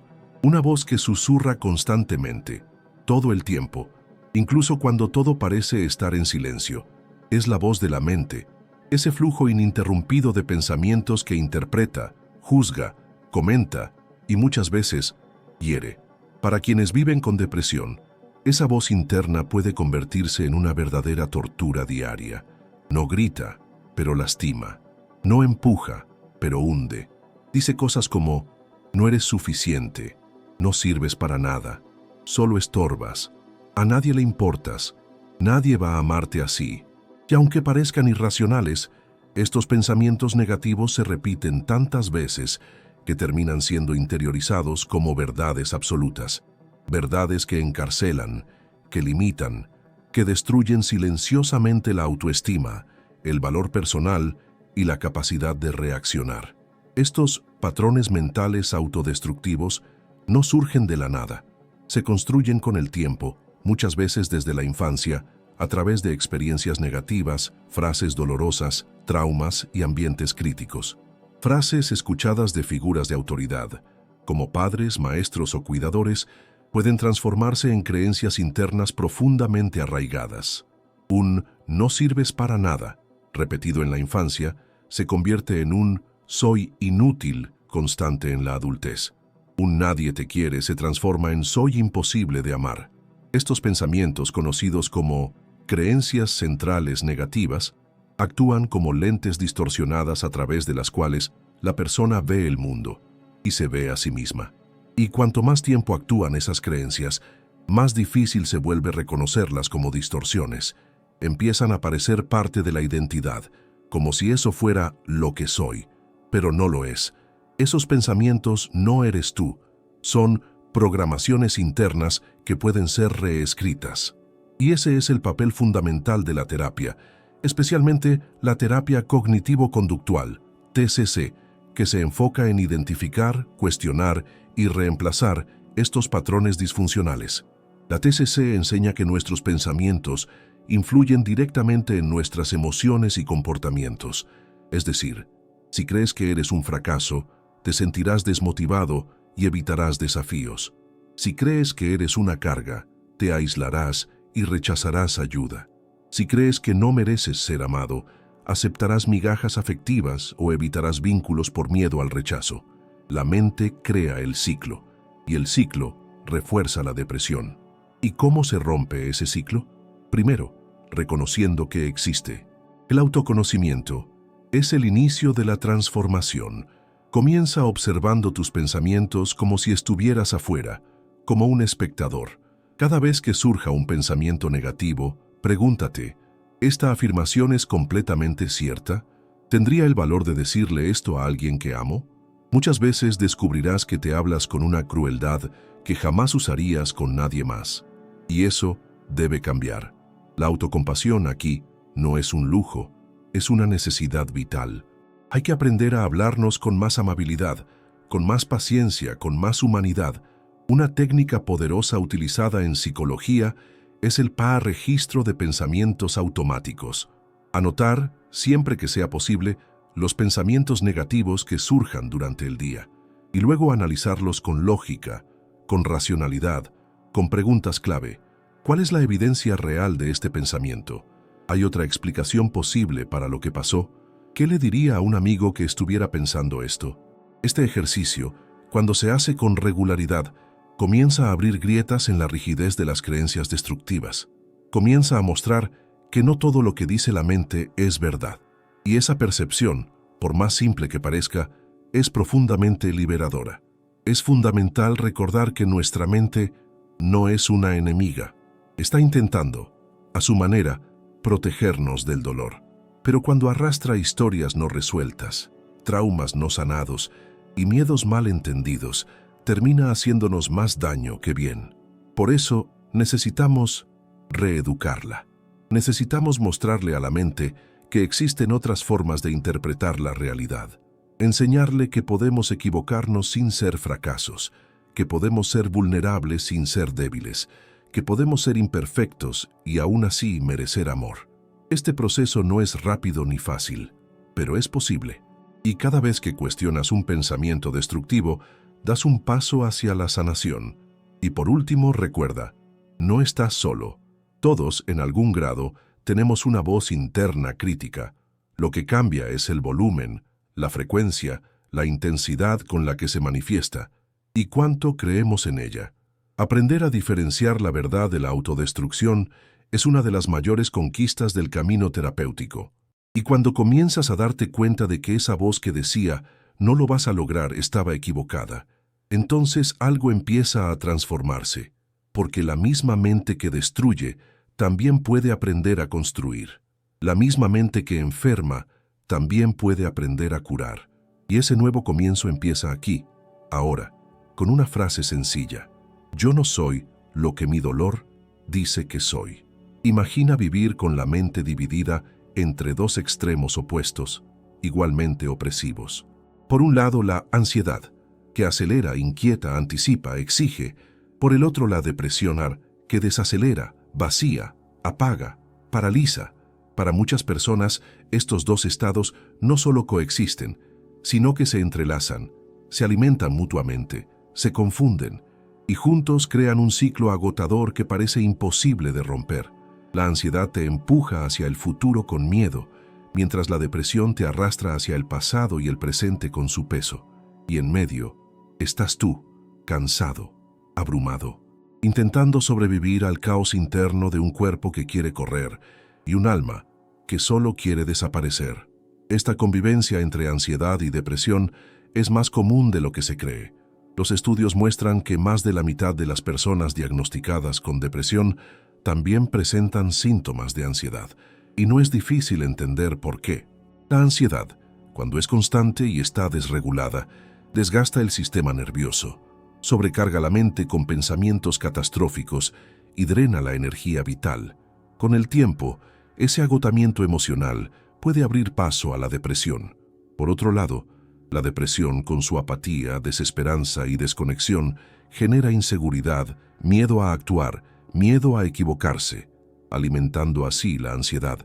que susurra constantemente, todo el tiempo, incluso cuando todo parece estar en silencio. Es la voz de la mente, ese flujo ininterrumpido de pensamientos que interpreta, juzga, comenta y muchas veces hiere. Para quienes viven con depresión, esa voz interna puede convertirse en una verdadera tortura diaria. No grita, pero lastima. No empuja, pero hunde. Dice cosas como, no eres suficiente, no sirves para nada, solo estorbas, a nadie le importas, nadie va a amarte así. Y aunque parezcan irracionales, estos pensamientos negativos se repiten tantas veces que terminan siendo interiorizados como verdades absolutas, verdades que encarcelan, que limitan, que destruyen silenciosamente la autoestima, el valor personal y la capacidad de reaccionar. Estos patrones mentales autodestructivos no surgen de la nada, se construyen con el tiempo, muchas veces desde la infancia, a través de experiencias negativas, frases dolorosas, traumas y ambientes críticos. Frases escuchadas de figuras de autoridad, como padres, maestros o cuidadores, pueden transformarse en creencias internas profundamente arraigadas. Un «no sirves para nada», repetido en la infancia, se convierte en un «soy inútil» constante en la adultez. Un «nadie te quiere» se transforma en «soy imposible de amar». Estos pensamientos, conocidos como creencias centrales negativas, actúan como lentes distorsionadas a través de las cuales la persona ve el mundo y se ve a sí misma. Y cuanto más tiempo actúan esas creencias, más difícil se vuelve reconocerlas como distorsiones. Empiezan a parecer parte de la identidad, como si eso fuera lo que soy, pero no lo es. Esos pensamientos no eres tú, son programaciones internas que pueden ser reescritas. Y ese es el papel fundamental de la terapia, especialmente la terapia cognitivo-conductual, TCC, que se enfoca en identificar, cuestionar y reemplazar estos patrones disfuncionales. La TCC enseña que nuestros pensamientos influyen directamente en nuestras emociones y comportamientos. Es decir, si crees que eres un fracaso, te sentirás desmotivado y evitarás desafíos. Si crees que eres una carga, te aislarás y rechazarás ayuda. Si crees que no mereces ser amado, aceptarás migajas afectivas o evitarás vínculos por miedo al rechazo. La mente crea el ciclo, y el ciclo refuerza la depresión. ¿Y cómo se rompe ese ciclo? Primero, reconociendo que existe. El autoconocimiento es el inicio de la transformación. Comienza observando tus pensamientos como si estuvieras afuera, como un espectador. Cada vez que surja un pensamiento negativo, pregúntate, ¿esta afirmación es completamente cierta? ¿Tendría el valor de decirle esto a alguien que amo? Muchas veces descubrirás que te hablas con una crueldad que jamás usarías con nadie más. Y eso debe cambiar. La autocompasión aquí no es un lujo, es una necesidad vital. Hay que aprender a hablarnos con más amabilidad, con más paciencia, con más humanidad. Una técnica poderosa utilizada en psicología es el PA-registro de pensamientos automáticos. Anotar, siempre que sea posible, los pensamientos negativos que surjan durante el día, y luego analizarlos con lógica, con racionalidad, con preguntas clave. ¿Cuál es la evidencia real de este pensamiento? ¿Hay otra explicación posible para lo que pasó? ¿Qué le diría a un amigo que estuviera pensando esto? Este ejercicio, cuando se hace con regularidad, comienza a abrir grietas en la rigidez de las creencias destructivas. Comienza a mostrar que no todo lo que dice la mente es verdad. Y esa percepción, por más simple que parezca, es profundamente liberadora. Es fundamental recordar que nuestra mente no es una enemiga. Está intentando, a su manera, protegernos del dolor. Pero cuando arrastra historias no resueltas, traumas no sanados y miedos mal entendidos, termina haciéndonos más daño que bien. Por eso, necesitamos reeducarla. Necesitamos mostrarle a la mente que existen otras formas de interpretar la realidad. Enseñarle que podemos equivocarnos sin ser fracasos, que podemos ser vulnerables sin ser débiles, que podemos ser imperfectos y aún así merecer amor. Este proceso no es rápido ni fácil, pero es posible. Y cada vez que cuestionas un pensamiento destructivo, das un paso hacia la sanación. Y por último, recuerda, no estás solo. Todos, en algún grado, tenemos una voz interna crítica. Lo que cambia es el volumen, la frecuencia, la intensidad con la que se manifiesta, y cuánto creemos en ella. Aprender a diferenciar la verdad de la autodestrucción es una de las mayores conquistas del camino terapéutico. Y cuando comienzas a darte cuenta de que esa voz que decía «no lo vas a lograr» estaba equivocada, entonces algo empieza a transformarse, porque la misma mente que destruye también puede aprender a construir. La misma mente que enferma también puede aprender a curar. Y ese nuevo comienzo empieza aquí, ahora, con una frase sencilla. Yo no soy lo que mi dolor dice que soy. Imagina vivir con la mente dividida entre dos extremos opuestos, igualmente opresivos. Por un lado, la ansiedad, que acelera, inquieta, anticipa, exige. Por el otro, la depresión, que desacelera, vacía, apaga, paraliza. Para muchas personas, estos dos estados no solo coexisten, sino que se entrelazan, se alimentan mutuamente, se confunden, y juntos crean un ciclo agotador que parece imposible de romper. La ansiedad te empuja hacia el futuro con miedo, mientras la depresión te arrastra hacia el pasado y el presente con su peso. Y en medio, estás tú, cansado, abrumado, intentando sobrevivir al caos interno de un cuerpo que quiere correr y un alma que solo quiere desaparecer. Esta convivencia entre ansiedad y depresión es más común de lo que se cree. Los estudios muestran que más de la mitad de las personas diagnosticadas con depresión también presentan síntomas de ansiedad, y no es difícil entender por qué. La ansiedad, cuando es constante y está desregulada, desgasta el sistema nervioso, sobrecarga la mente con pensamientos catastróficos y drena la energía vital. Con el tiempo, ese agotamiento emocional puede abrir paso a la depresión. Por otro lado, la depresión, con su apatía, desesperanza y desconexión, genera inseguridad, miedo a actuar, miedo a equivocarse, alimentando así la ansiedad.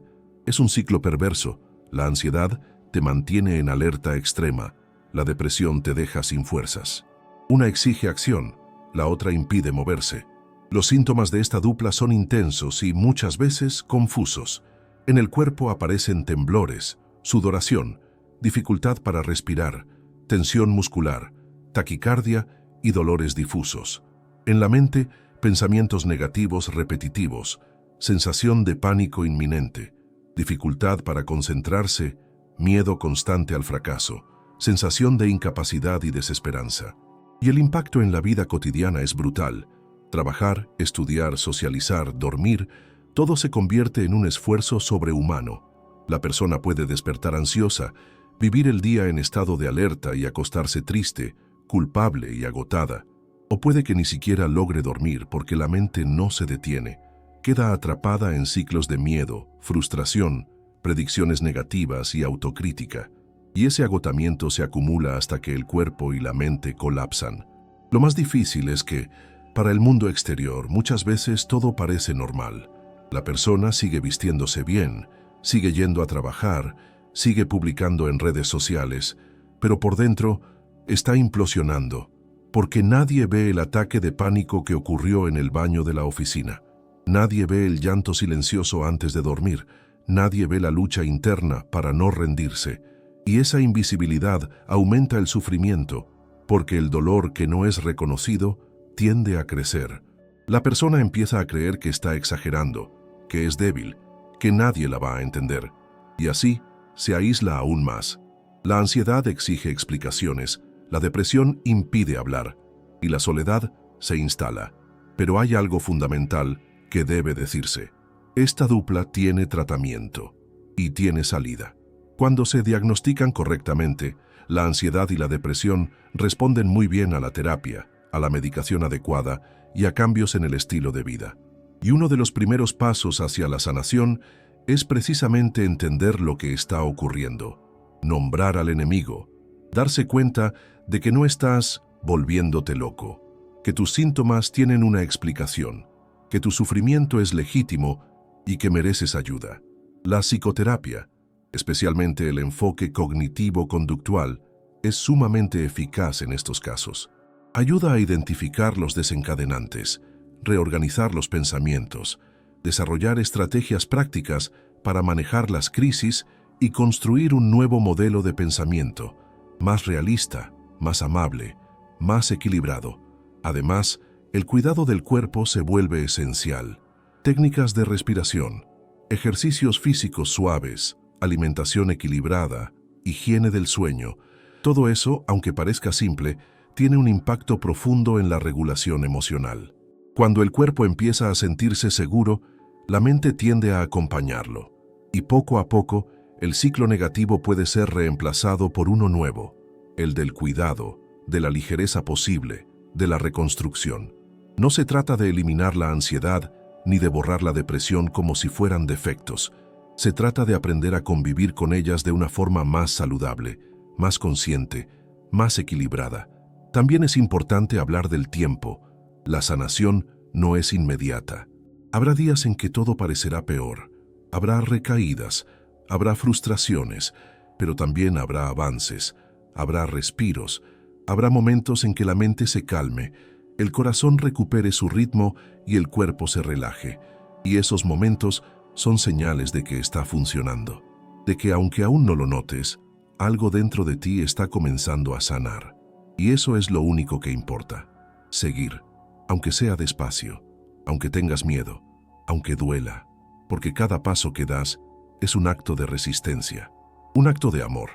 Es un ciclo perverso. La ansiedad te mantiene en alerta extrema, la depresión te deja sin fuerzas. Una exige acción, la otra impide moverse. Los síntomas de esta dupla son intensos y muchas veces confusos. En el cuerpo aparecen temblores, sudoración, dificultad para respirar, tensión muscular, taquicardia y dolores difusos. En la mente, pensamientos negativos repetitivos, sensación de pánico inminente, dificultad para concentrarse, miedo constante al fracaso, sensación de incapacidad y desesperanza. Y el impacto en la vida cotidiana es brutal. Trabajar, estudiar, socializar, dormir, todo se convierte en un esfuerzo sobrehumano. La persona puede despertar ansiosa, vivir el día en estado de alerta y acostarse triste, culpable y agotada. O puede que ni siquiera logre dormir porque la mente no se detiene. Queda atrapada en ciclos de miedo, frustración, predicciones negativas y autocrítica. Y ese agotamiento se acumula hasta que el cuerpo y la mente colapsan. Lo más difícil es que, para el mundo exterior, muchas veces todo parece normal. La persona sigue vistiéndose bien, sigue yendo a trabajar, sigue publicando en redes sociales, pero por dentro está implosionando, porque nadie ve el ataque de pánico que ocurrió en el baño de la oficina. Nadie ve el llanto silencioso antes de dormir, nadie ve la lucha interna para no rendirse. Y esa invisibilidad aumenta el sufrimiento, porque el dolor que no es reconocido tiende a crecer. La persona empieza a creer que está exagerando, que es débil, que nadie la va a entender, y así se aísla aún más. La ansiedad exige explicaciones, la depresión impide hablar, y la soledad se instala. Pero hay algo fundamental que debe decirse. Esta dupla tiene tratamiento y tiene salida. Cuando se diagnostican correctamente, la ansiedad y la depresión responden muy bien a la terapia, a la medicación adecuada y a cambios en el estilo de vida. Y uno de los primeros pasos hacia la sanación es precisamente entender lo que está ocurriendo, nombrar al enemigo, darse cuenta de que no estás volviéndote loco, que tus síntomas tienen una explicación, que tu sufrimiento es legítimo y que mereces ayuda. La psicoterapia, especialmente el enfoque cognitivo-conductual, es sumamente eficaz en estos casos. Ayuda a identificar los desencadenantes, reorganizar los pensamientos, desarrollar estrategias prácticas para manejar las crisis y construir un nuevo modelo de pensamiento, más realista, más amable, más equilibrado. Además, el cuidado del cuerpo se vuelve esencial. Técnicas de respiración, ejercicios físicos suaves, alimentación equilibrada, higiene del sueño. Todo eso, aunque parezca simple, tiene un impacto profundo en la regulación emocional. Cuando el cuerpo empieza a sentirse seguro, la mente tiende a acompañarlo. Y poco a poco, el ciclo negativo puede ser reemplazado por uno nuevo, el del cuidado, de la ligereza posible, de la reconstrucción. No se trata de eliminar la ansiedad ni de borrar la depresión como si fueran defectos. Se trata de aprender a convivir con ellas de una forma más saludable, más consciente, más equilibrada. También es importante hablar del tiempo. La sanación no es inmediata. Habrá días en que todo parecerá peor. Habrá recaídas, habrá frustraciones, pero también habrá avances, habrá respiros, habrá momentos en que la mente se calme, el corazón recupere su ritmo y el cuerpo se relaje. Y esos momentos son señales de que está funcionando, de que aunque aún no lo notes, algo dentro de ti está comenzando a sanar. Y eso es lo único que importa. Seguir, aunque sea despacio, aunque tengas miedo, aunque duela, porque cada paso que das es un acto de resistencia, un acto de amor,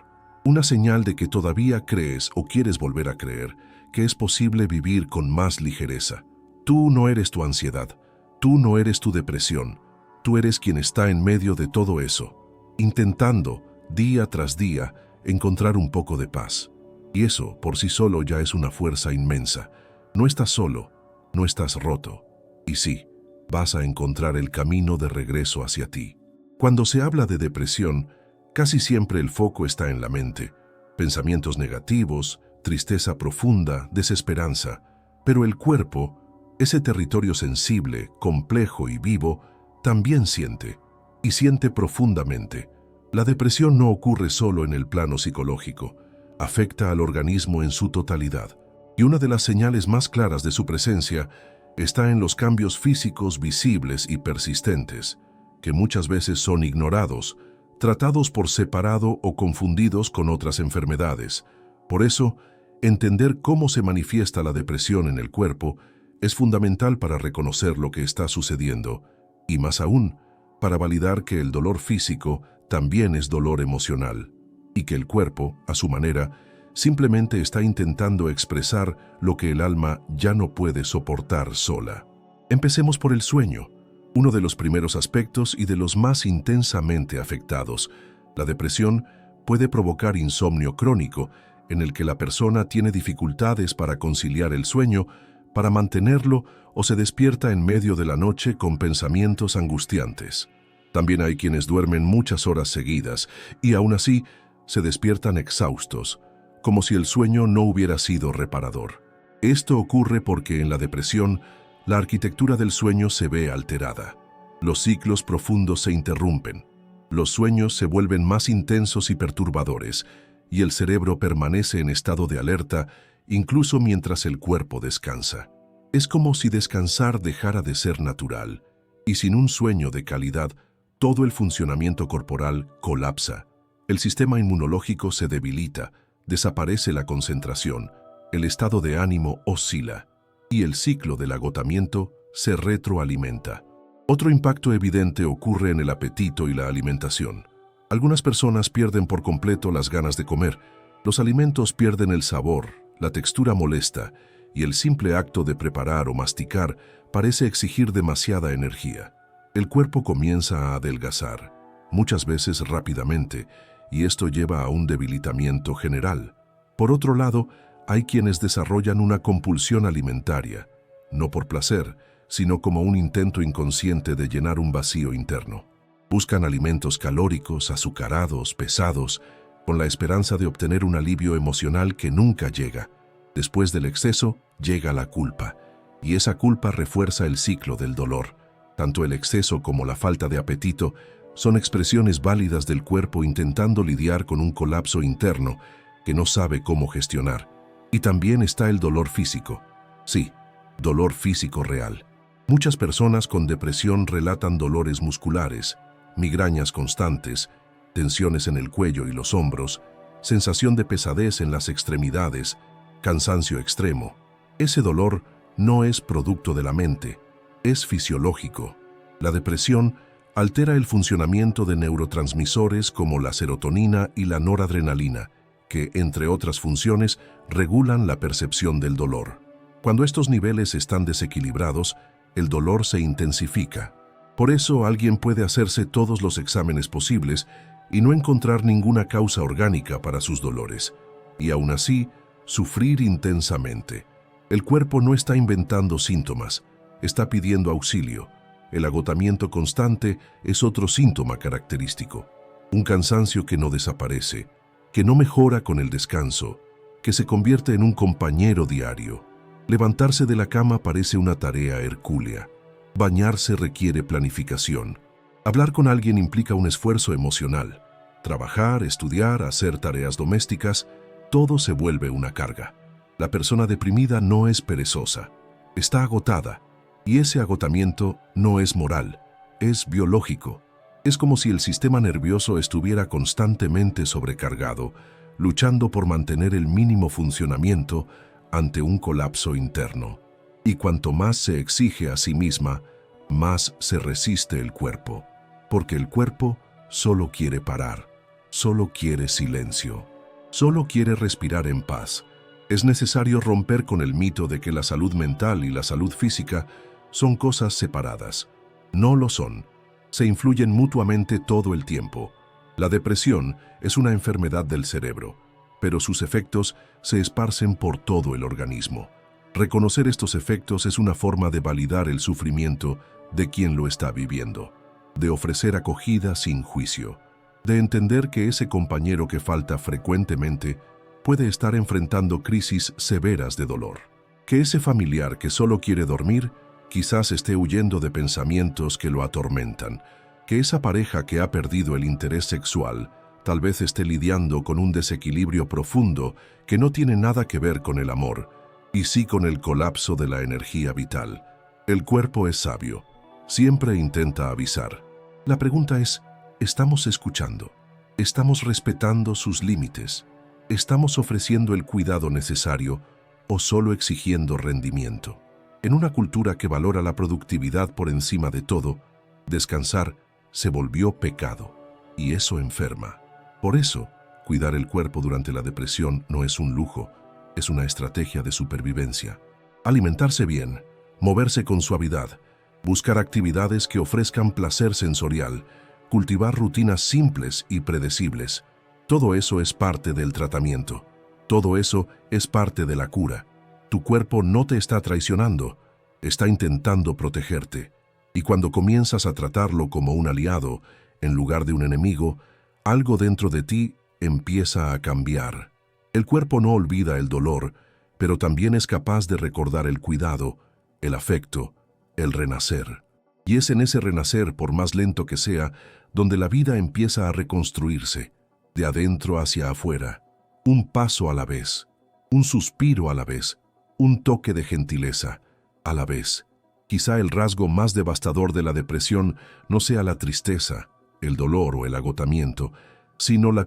una señal de que todavía crees o quieres volver a creer que es posible vivir con más ligereza. Tú no eres tu ansiedad, tú no eres tu depresión, tú eres quien está en medio de todo eso, intentando, día tras día, encontrar un poco de paz. Y eso, por sí solo, ya es una fuerza inmensa. No estás solo, no estás roto. Y sí, vas a encontrar el camino de regreso hacia ti. Cuando se habla de depresión, casi siempre el foco está en la mente. Pensamientos negativos, tristeza profunda, desesperanza. Pero el cuerpo, ese territorio sensible, complejo y vivo, también siente, y siente profundamente. La depresión no ocurre solo en el plano psicológico, afecta al organismo en su totalidad. Y una de las señales más claras de su presencia está en los cambios físicos visibles y persistentes, que muchas veces son ignorados, tratados por separado o confundidos con otras enfermedades. Por eso, entender cómo se manifiesta la depresión en el cuerpo es fundamental para reconocer lo que está sucediendo, y más aún, para validar que el dolor físico también es dolor emocional, y que el cuerpo, a su manera, simplemente está intentando expresar lo que el alma ya no puede soportar sola. Empecemos por el sueño, uno de los primeros aspectos y de los más intensamente afectados. La depresión puede provocar insomnio crónico, en el que la persona tiene dificultades para conciliar el sueño, para mantenerlo, o se despierta en medio de la noche con pensamientos angustiantes. También hay quienes duermen muchas horas seguidas y aún así se despiertan exhaustos, como si el sueño no hubiera sido reparador. Esto ocurre porque en la depresión la arquitectura del sueño se ve alterada. Los ciclos profundos se interrumpen, los sueños se vuelven más intensos y perturbadores, y el cerebro permanece en estado de alerta incluso mientras el cuerpo descansa. Es como si descansar dejara de ser natural, y sin un sueño de calidad, todo el funcionamiento corporal colapsa. El sistema inmunológico se debilita, desaparece la concentración, el estado de ánimo oscila, y el ciclo del agotamiento se retroalimenta. Otro impacto evidente ocurre en el apetito y la alimentación. Algunas personas pierden por completo las ganas de comer, los alimentos pierden el sabor, la textura molesta, y el simple acto de preparar o masticar parece exigir demasiada energía. El cuerpo comienza a adelgazar, muchas veces rápidamente, y esto lleva a un debilitamiento general. Por otro lado, hay quienes desarrollan una compulsión alimentaria. no por placer, sino como un intento inconsciente de llenar un vacío interno. Buscan alimentos calóricos, azucarados, pesados, con la esperanza de obtener un alivio emocional que nunca llega. Después del exceso, llega la culpa, y esa culpa refuerza el ciclo del dolor. Tanto el exceso como la falta de apetito son expresiones válidas del cuerpo intentando lidiar con un colapso interno que no sabe cómo gestionar. Y también está el dolor físico. Sí, dolor físico real. Muchas personas con depresión relatan dolores musculares, migrañas constantes, tensiones en el cuello y los hombros, sensación de pesadez en las extremidades, cansancio extremo. Ese dolor no es producto de la mente, es fisiológico. La depresión altera el funcionamiento de neurotransmisores como la serotonina y la noradrenalina, que, entre otras funciones, regulan la percepción del dolor. Cuando estos niveles están desequilibrados, el dolor se intensifica. Por eso alguien puede hacerse todos los exámenes posibles y no encontrar ninguna causa orgánica para sus dolores, y aún así, sufrir intensamente. El cuerpo no está inventando síntomas, está pidiendo auxilio. El agotamiento constante es otro síntoma característico. Un cansancio que no desaparece, que no mejora con el descanso, que se convierte en un compañero diario. Levantarse de la cama parece una tarea hercúlea. Bañarse requiere planificación. Hablar con alguien implica un esfuerzo emocional. Trabajar, estudiar, hacer tareas domésticas, todo se vuelve una carga. La persona deprimida no es perezosa, está agotada. Y ese agotamiento no es moral, es biológico. Es como si el sistema nervioso estuviera constantemente sobrecargado, luchando por mantener el mínimo funcionamiento ante un colapso interno. Y cuanto más se exige a sí misma, más se resiste el cuerpo, porque el cuerpo solo quiere parar, solo quiere silencio, solo quiere respirar en paz. Es necesario romper con el mito de que la salud mental y la salud física son cosas separadas. No lo son. Se influyen mutuamente todo el tiempo. La depresión es una enfermedad del cerebro, pero sus efectos se esparcen por todo el organismo. Reconocer estos efectos es una forma de validar el sufrimiento de quien lo está viviendo, de ofrecer acogida sin juicio, de entender que ese compañero que falta frecuentemente puede estar enfrentando crisis severas de dolor, que ese familiar que solo quiere dormir quizás esté huyendo de pensamientos que lo atormentan, que esa pareja que ha perdido el interés sexual tal vez esté lidiando con un desequilibrio profundo que no tiene nada que ver con el amor, y sí con el colapso de la energía vital. El cuerpo es sabio, siempre intenta avisar. La pregunta es, ¿estamos escuchando? ¿Estamos respetando sus límites? ¿Estamos ofreciendo el cuidado necesario o solo exigiendo rendimiento? En una cultura que valora la productividad por encima de todo, descansar se volvió pecado, y eso enferma. Por eso, cuidar el cuerpo durante la depresión no es un lujo, es una estrategia de supervivencia. Alimentarse bien, moverse con suavidad, buscar actividades que ofrezcan placer sensorial, cultivar rutinas simples y predecibles. Todo eso es parte del tratamiento. Todo eso es parte de la cura. Tu cuerpo no te está traicionando, está intentando protegerte. Y cuando comienzas a tratarlo como un aliado, en lugar de un enemigo, algo dentro de ti empieza a cambiar. El cuerpo no olvida el dolor, pero también es capaz de recordar el cuidado, el afecto, el renacer. Y es en ese renacer, por más lento que sea, donde la vida empieza a reconstruirse, de adentro hacia afuera, un paso a la vez, un suspiro a la vez, un toque de gentileza a la vez. Quizá el rasgo más devastador de la depresión no sea la tristeza, el dolor o el agotamiento, sino la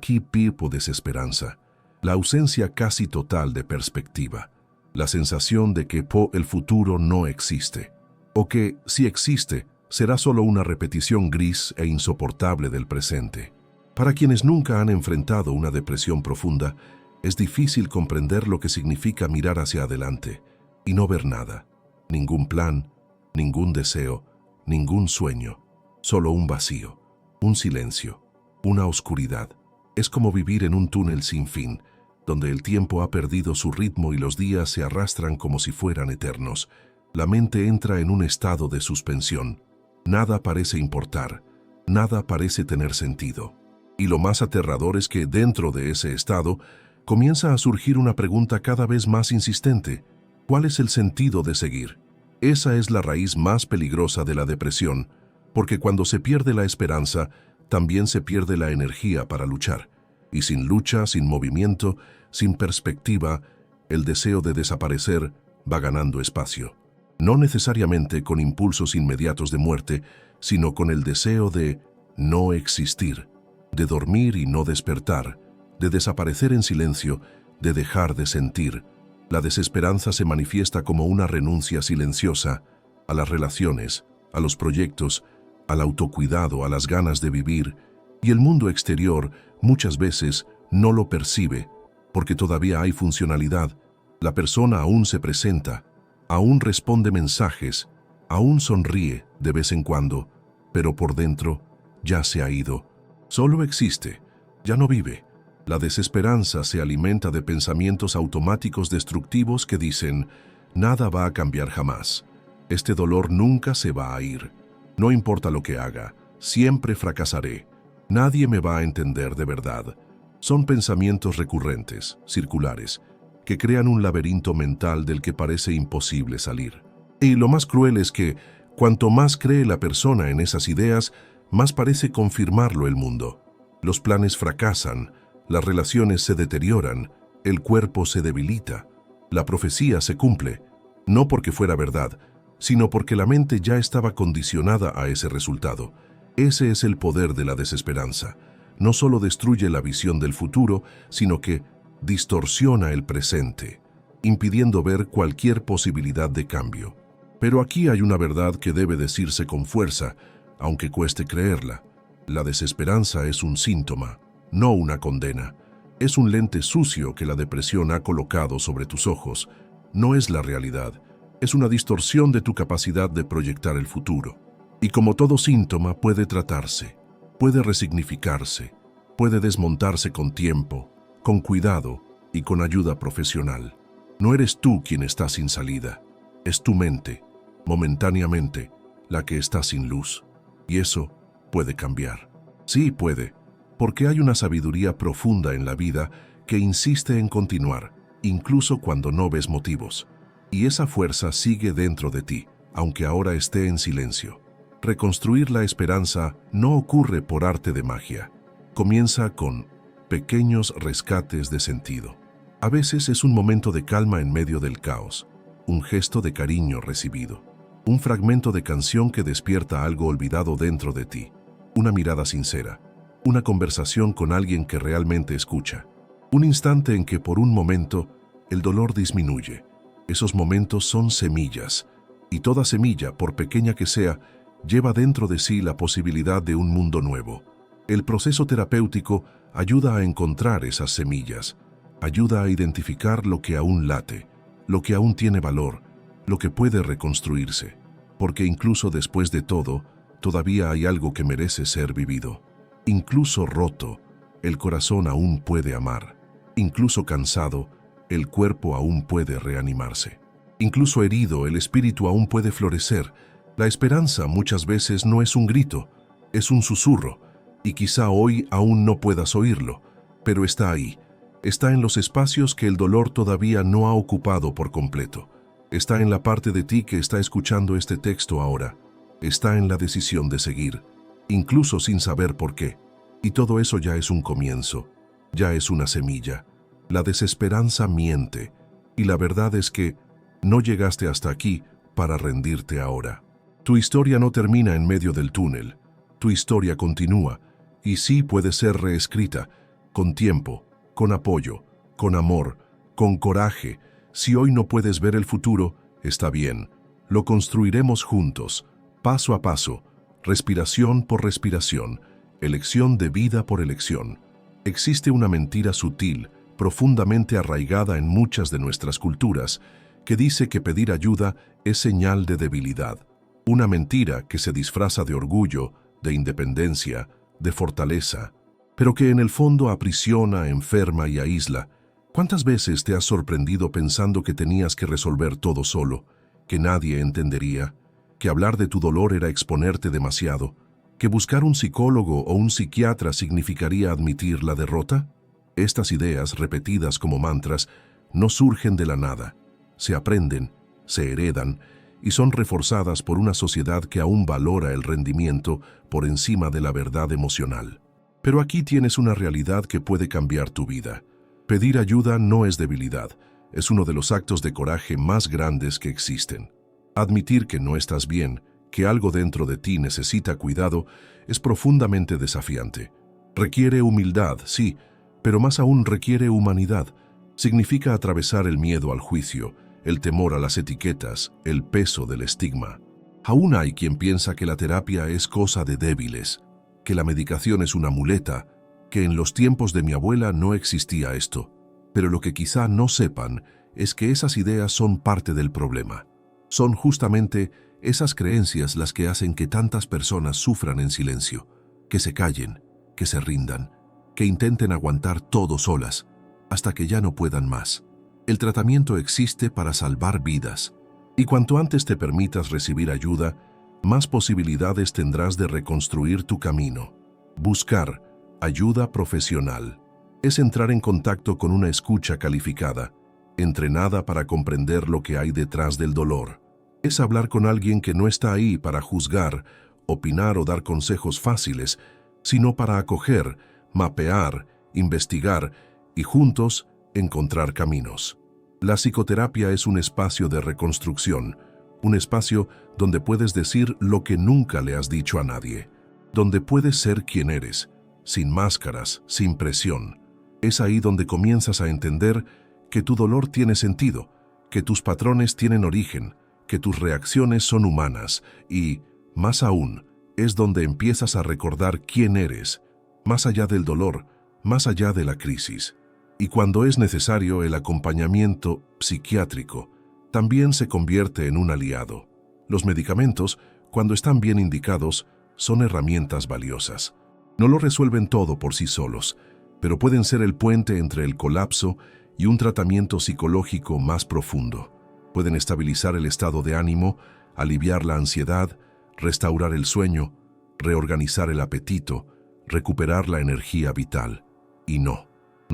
o desesperanza, la ausencia casi total de perspectiva, la sensación de que el futuro no existe, o que, si existe, será solo una repetición gris e insoportable del presente. Para quienes nunca han enfrentado una depresión profunda, es difícil comprender lo que significa mirar hacia adelante y no ver nada, ningún plan, ningún deseo, ningún sueño, solo un vacío, un silencio, una oscuridad. Es como vivir en un túnel sin fin, donde el tiempo ha perdido su ritmo y los días se arrastran como si fueran eternos. La mente entra en un estado de suspensión. Nada parece importar, nada parece tener sentido. Y lo más aterrador es que dentro de ese estado comienza a surgir una pregunta cada vez más insistente. ¿Cuál es el sentido de seguir? Esa es la raíz más peligrosa de la depresión, porque cuando se pierde la esperanza, también se pierde la energía para luchar. Y sin lucha, sin movimiento, sin perspectiva, el deseo de desaparecer va ganando espacio. No necesariamente con impulsos inmediatos de muerte, sino con el deseo de no existir, de dormir y no despertar, de desaparecer en silencio, de dejar de sentir. La desesperanza se manifiesta como una renuncia silenciosa a las relaciones, a los proyectos, al autocuidado, a las ganas de vivir, y el mundo exterior muchas veces no lo percibe, porque todavía hay funcionalidad. La persona aún se presenta, aún responde mensajes, aún sonríe de vez en cuando, pero por dentro ya se ha ido. Solo existe, ya no vive. La desesperanza se alimenta de pensamientos automáticos destructivos que dicen, nada va a cambiar jamás. Este dolor nunca se va a ir. No importa lo que haga, siempre fracasaré. Nadie me va a entender de verdad. Son pensamientos recurrentes, circulares, que crean un laberinto mental del que parece imposible salir. Y lo más cruel es que, cuanto más cree la persona en esas ideas, más parece confirmarlo el mundo. Los planes fracasan, las relaciones se deterioran, el cuerpo se debilita, la profecía se cumple, no porque fuera verdad, sino porque la mente ya estaba condicionada a ese resultado. Ese es el poder de la desesperanza. No solo destruye la visión del futuro, sino que distorsiona el presente, impidiendo ver cualquier posibilidad de cambio. Pero aquí hay una verdad que debe decirse con fuerza, aunque cueste creerla. La desesperanza es un síntoma, no una condena. Es un lente sucio que la depresión ha colocado sobre tus ojos. No es la realidad. Es una distorsión de tu capacidad de proyectar el futuro. Y como todo síntoma puede tratarse, puede resignificarse, puede desmontarse con tiempo, con cuidado y con ayuda profesional. No eres tú quien está sin salida, es tu mente, momentáneamente, la que está sin luz. Y eso puede cambiar. Sí, puede, porque hay una sabiduría profunda en la vida que insiste en continuar, incluso cuando no ves motivos. Y esa fuerza sigue dentro de ti, aunque ahora esté en silencio. Reconstruir la esperanza no ocurre por arte de magia. Comienza con pequeños rescates de sentido. A veces es un momento de calma en medio del caos, un gesto de cariño recibido, un fragmento de canción que despierta algo olvidado dentro de ti, una mirada sincera, una conversación con alguien que realmente escucha, un instante en que por un momento el dolor disminuye. Esos momentos son semillas, y toda semilla, por pequeña que sea, lleva dentro de sí la posibilidad de un mundo nuevo. El proceso terapéutico ayuda a encontrar esas semillas, ayuda a identificar lo que aún late, lo que aún tiene valor, lo que puede reconstruirse, porque incluso después de todo, todavía hay algo que merece ser vivido. Incluso roto, el corazón aún puede amar. Incluso cansado, el cuerpo aún puede reanimarse. Incluso herido, el espíritu aún puede florecer. La esperanza muchas veces no es un grito, es un susurro, y quizá hoy aún no puedas oírlo, pero está ahí. Está en los espacios que el dolor todavía no ha ocupado por completo. Está en la parte de ti que está escuchando este texto ahora. Está en la decisión de seguir, incluso sin saber por qué. Y todo eso ya es un comienzo, ya es una semilla. La desesperanza miente, y la verdad es que no llegaste hasta aquí para rendirte ahora. Tu historia no termina en medio del túnel. Tu historia continúa, y sí puede ser reescrita, con tiempo, con apoyo, con amor, con coraje. Si hoy no puedes ver el futuro, está bien. Lo construiremos juntos, paso a paso, respiración por respiración, elección de vida por elección. Existe una mentira sutil, profundamente arraigada en muchas de nuestras culturas, que dice que pedir ayuda es señal de debilidad. Una mentira que se disfraza de orgullo, de independencia, de fortaleza, pero que en el fondo aprisiona, enferma y aísla. ¿Cuántas veces te has sorprendido pensando que tenías que resolver todo solo? que nadie entendería, que hablar de tu dolor era exponerte demasiado, que buscar un psicólogo o un psiquiatra significaría admitir la derrota? Estas ideas, repetidas como mantras, no surgen de la nada, se aprenden, se heredan y son reforzadas por una sociedad que aún valora el rendimiento por encima de la verdad emocional. Pero aquí tienes una realidad que puede cambiar tu vida. Pedir ayuda no es debilidad, es uno de los actos de coraje más grandes que existen. Admitir que no estás bien, que algo dentro de ti necesita cuidado, es profundamente desafiante. Requiere humildad, sí, pero más aún requiere humanidad. Significa atravesar el miedo al juicio, el temor a las etiquetas, el peso del estigma. Aún hay quien piensa que la terapia es cosa de débiles, que la medicación es una muleta, que en los tiempos de mi abuela no existía esto. Pero lo que quizá no sepan es que esas ideas son parte del problema. Son justamente esas creencias las que hacen que tantas personas sufran en silencio, que se callen, que se rindan, que intenten aguantar todo solas, hasta que ya no puedan más. El tratamiento existe para salvar vidas, y cuanto antes te permitas recibir ayuda, más posibilidades tendrás de reconstruir tu camino. Buscar ayuda profesional es entrar en contacto con una escucha calificada, entrenada para comprender lo que hay detrás del dolor. Es hablar con alguien que no está ahí para juzgar, opinar o dar consejos fáciles, sino para acoger, mapear, investigar y juntos encontrar caminos. La psicoterapia es un espacio de reconstrucción, un espacio donde puedes decir lo que nunca le has dicho a nadie, donde puedes ser quien eres, sin máscaras, sin presión. Es ahí donde comienzas a entender que tu dolor tiene sentido, que tus patrones tienen origen, que tus reacciones son humanas y, más aún, es donde empiezas a recordar quién eres, más allá del dolor, más allá de la crisis. Y cuando es necesario, el acompañamiento psiquiátrico también se convierte en un aliado. Los medicamentos, cuando están bien indicados, son herramientas valiosas. No lo resuelven todo por sí solos, pero pueden ser el puente entre el colapso y un tratamiento psicológico más profundo. Pueden estabilizar el estado de ánimo, aliviar la ansiedad, restaurar el sueño, reorganizar el apetito, recuperar la energía vital. Y no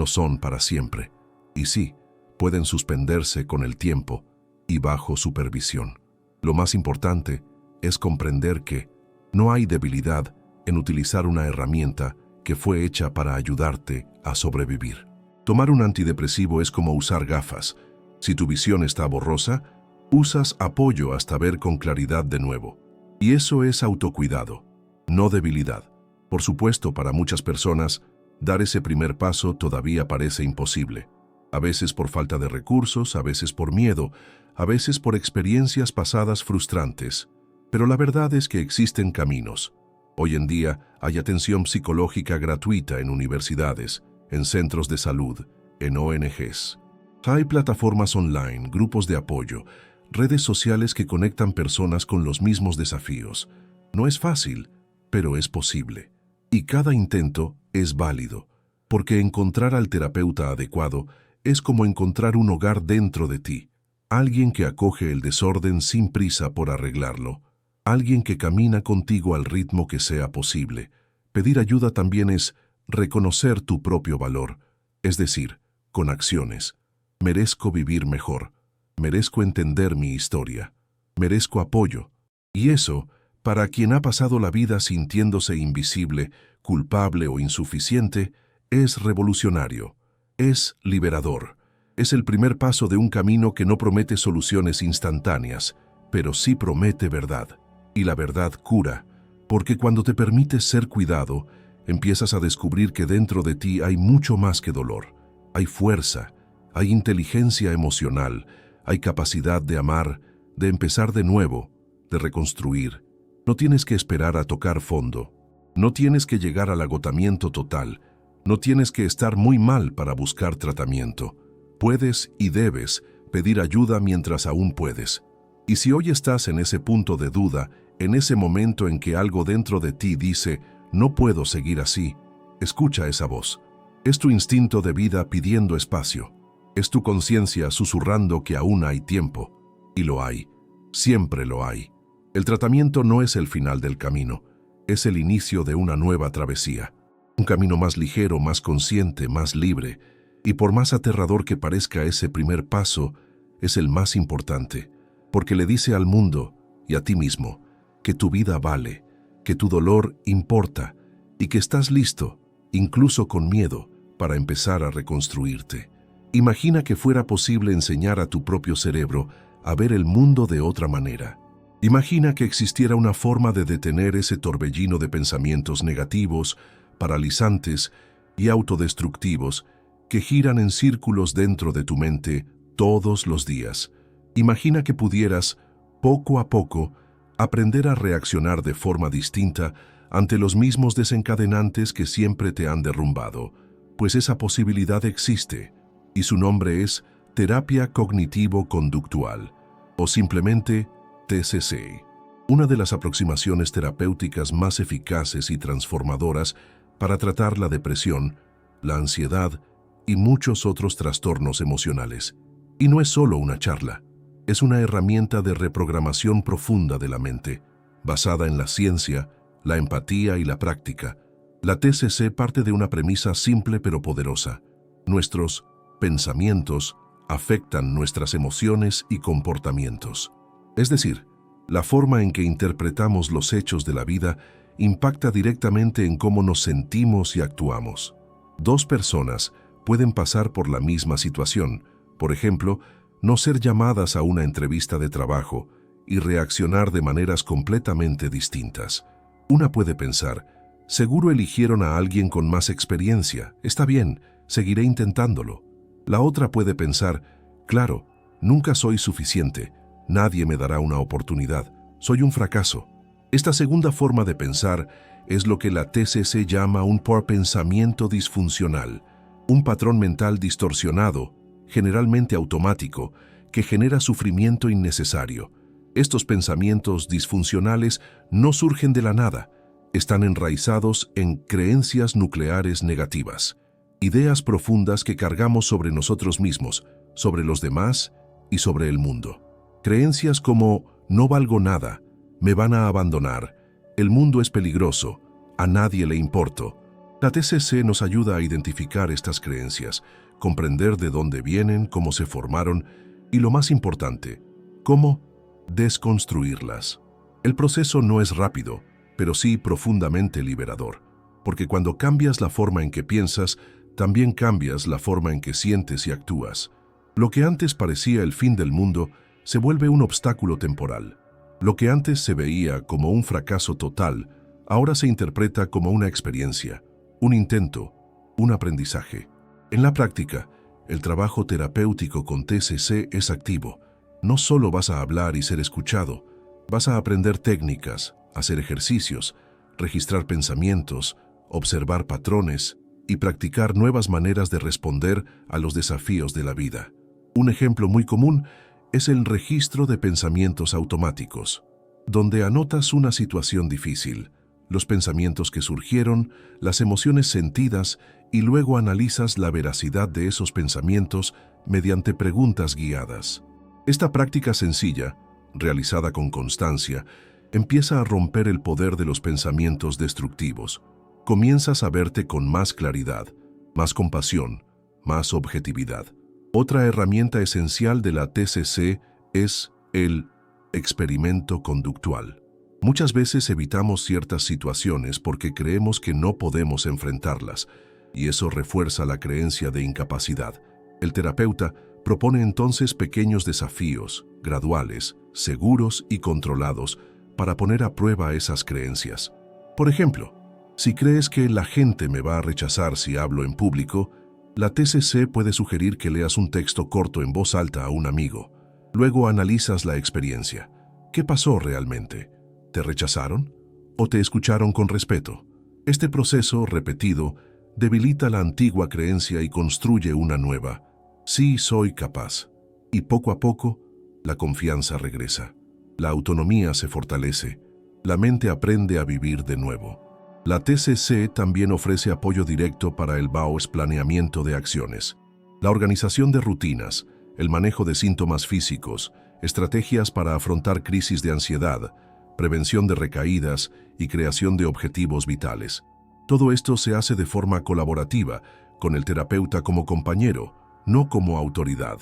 son para siempre. Y sí, pueden suspenderse con el tiempo y bajo supervisión. Lo más importante es comprender que no hay debilidad en utilizar una herramienta que fue hecha para ayudarte a sobrevivir. Tomar un antidepresivo es como usar gafas. Si tu visión está borrosa, usas apoyo hasta ver con claridad de nuevo. Y eso es autocuidado, no debilidad. Por supuesto, para muchas personas, dar ese primer paso todavía parece imposible. A veces por falta de recursos, a veces por miedo, a veces por experiencias pasadas frustrantes. Pero la verdad es que existen caminos. Hoy en día hay atención psicológica gratuita en universidades, en centros de salud, en ONGs. Hay plataformas online, grupos de apoyo, redes sociales que conectan personas con los mismos desafíos. No es fácil, pero es posible. Y cada intento es válido, porque encontrar al terapeuta adecuado es como encontrar un hogar dentro de ti, alguien que acoge el desorden sin prisa por arreglarlo, alguien que camina contigo al ritmo que sea posible. Pedir ayuda también es reconocer tu propio valor, es decir, con acciones. Merezco vivir mejor, merezco entender mi historia, merezco apoyo. Y eso, para quien ha pasado la vida sintiéndose invisible, culpable o insuficiente, es revolucionario, es liberador. Es el primer paso de un camino que no promete soluciones instantáneas, pero sí promete verdad. Y la verdad cura, porque cuando te permites ser cuidado, empiezas a descubrir que dentro de ti hay mucho más que dolor. Hay fuerza, hay inteligencia emocional, hay capacidad de amar, de empezar de nuevo, de reconstruir. No tienes que esperar a tocar fondo. No tienes que llegar al agotamiento total. No tienes que estar muy mal para buscar tratamiento. Puedes y debes pedir ayuda mientras aún puedes. Y si hoy estás en ese punto de duda, en ese momento en que algo dentro de ti dice, no puedo seguir así, escucha esa voz. Es tu instinto de vida pidiendo espacio. Es tu conciencia susurrando que aún hay tiempo. Y lo hay. Siempre lo hay. El tratamiento no es el final del camino, es el inicio de una nueva travesía. Un camino más ligero, más consciente, más libre. Y por más aterrador que parezca ese primer paso, es el más importante, porque le dice al mundo y a ti mismo que tu vida vale, que tu dolor importa y que estás listo, incluso con miedo, para empezar a reconstruirte. Imagina que fuera posible enseñar a tu propio cerebro a ver el mundo de otra manera. Imagina que existiera una forma de detener ese torbellino de pensamientos negativos, paralizantes y autodestructivos que giran en círculos dentro de tu mente todos los días. Imagina que pudieras, poco a poco, aprender a reaccionar de forma distinta ante los mismos desencadenantes que siempre te han derrumbado, pues esa posibilidad existe, y su nombre es terapia cognitivo-conductual, o simplemente TCC, una de las aproximaciones terapéuticas más eficaces y transformadoras para tratar la depresión, la ansiedad y muchos otros trastornos emocionales. Y no es solo una charla, es una herramienta de reprogramación profunda de la mente, basada en la ciencia, la empatía y la práctica. La TCC parte de una premisa simple pero poderosa. Nuestros pensamientos afectan nuestras emociones y comportamientos. Es decir, la forma en que interpretamos los hechos de la vida impacta directamente en cómo nos sentimos y actuamos. Dos personas pueden pasar por la misma situación, por ejemplo, no ser llamadas a una entrevista de trabajo y reaccionar de maneras completamente distintas. Una puede pensar, seguro eligieron a alguien con más experiencia, está bien, seguiré intentándolo. La otra puede pensar, claro, nunca soy suficiente, nadie me dará una oportunidad, soy un fracaso. Esta segunda forma de pensar es lo que la TCC llama un pensamiento disfuncional, un patrón mental distorsionado, generalmente automático, que genera sufrimiento innecesario. Estos pensamientos disfuncionales no surgen de la nada, están enraizados en creencias nucleares negativas, ideas profundas que cargamos sobre nosotros mismos, sobre los demás y sobre el mundo. Creencias como no valgo nada, me van a abandonar, el mundo es peligroso, a nadie le importo. La TCC nos ayuda a identificar estas creencias, comprender de dónde vienen, cómo se formaron y, lo más importante, cómo desconstruirlas. El proceso no es rápido, pero sí profundamente liberador, porque cuando cambias la forma en que piensas, también cambias la forma en que sientes y actúas. Lo que antes parecía el fin del mundo se vuelve un obstáculo temporal. Lo que antes se veía como un fracaso total, ahora se interpreta como una experiencia, un intento, un aprendizaje. En la práctica, el trabajo terapéutico con TCC es activo. No solo vas a hablar y ser escuchado, vas a aprender técnicas, hacer ejercicios, registrar pensamientos, observar patrones y practicar nuevas maneras de responder a los desafíos de la vida. Un ejemplo muy común es el registro de pensamientos automáticos, donde anotas una situación difícil, los pensamientos que surgieron, las emociones sentidas y luego analizas la veracidad de esos pensamientos mediante preguntas guiadas. Esta práctica sencilla, realizada con constancia, empieza a romper el poder de los pensamientos destructivos. Comienzas a verte con más claridad, más compasión, más objetividad. Otra herramienta esencial de la TCC es el experimento conductual. Muchas veces evitamos ciertas situaciones porque creemos que no podemos enfrentarlas, y eso refuerza la creencia de incapacidad. El terapeuta propone entonces pequeños desafíos, graduales, seguros y controlados, para poner a prueba esas creencias. Por ejemplo, si crees que la gente me va a rechazar si hablo en público, la TCC puede sugerir que leas un texto corto en voz alta a un amigo. Luego analizas la experiencia. ¿Qué pasó realmente? ¿Te rechazaron? ¿O te escucharon con respeto? Este proceso, repetido, debilita la antigua creencia y construye una nueva. Sí, soy capaz. Y poco a poco, la confianza regresa. La autonomía se fortalece. La mente aprende a vivir de nuevo. La TCC también ofrece apoyo directo para el planeamiento de acciones. La organización de rutinas, el manejo de síntomas físicos, estrategias para afrontar crisis de ansiedad, prevención de recaídas y creación de objetivos vitales. Todo esto se hace de forma colaborativa, con el terapeuta como compañero, no como autoridad.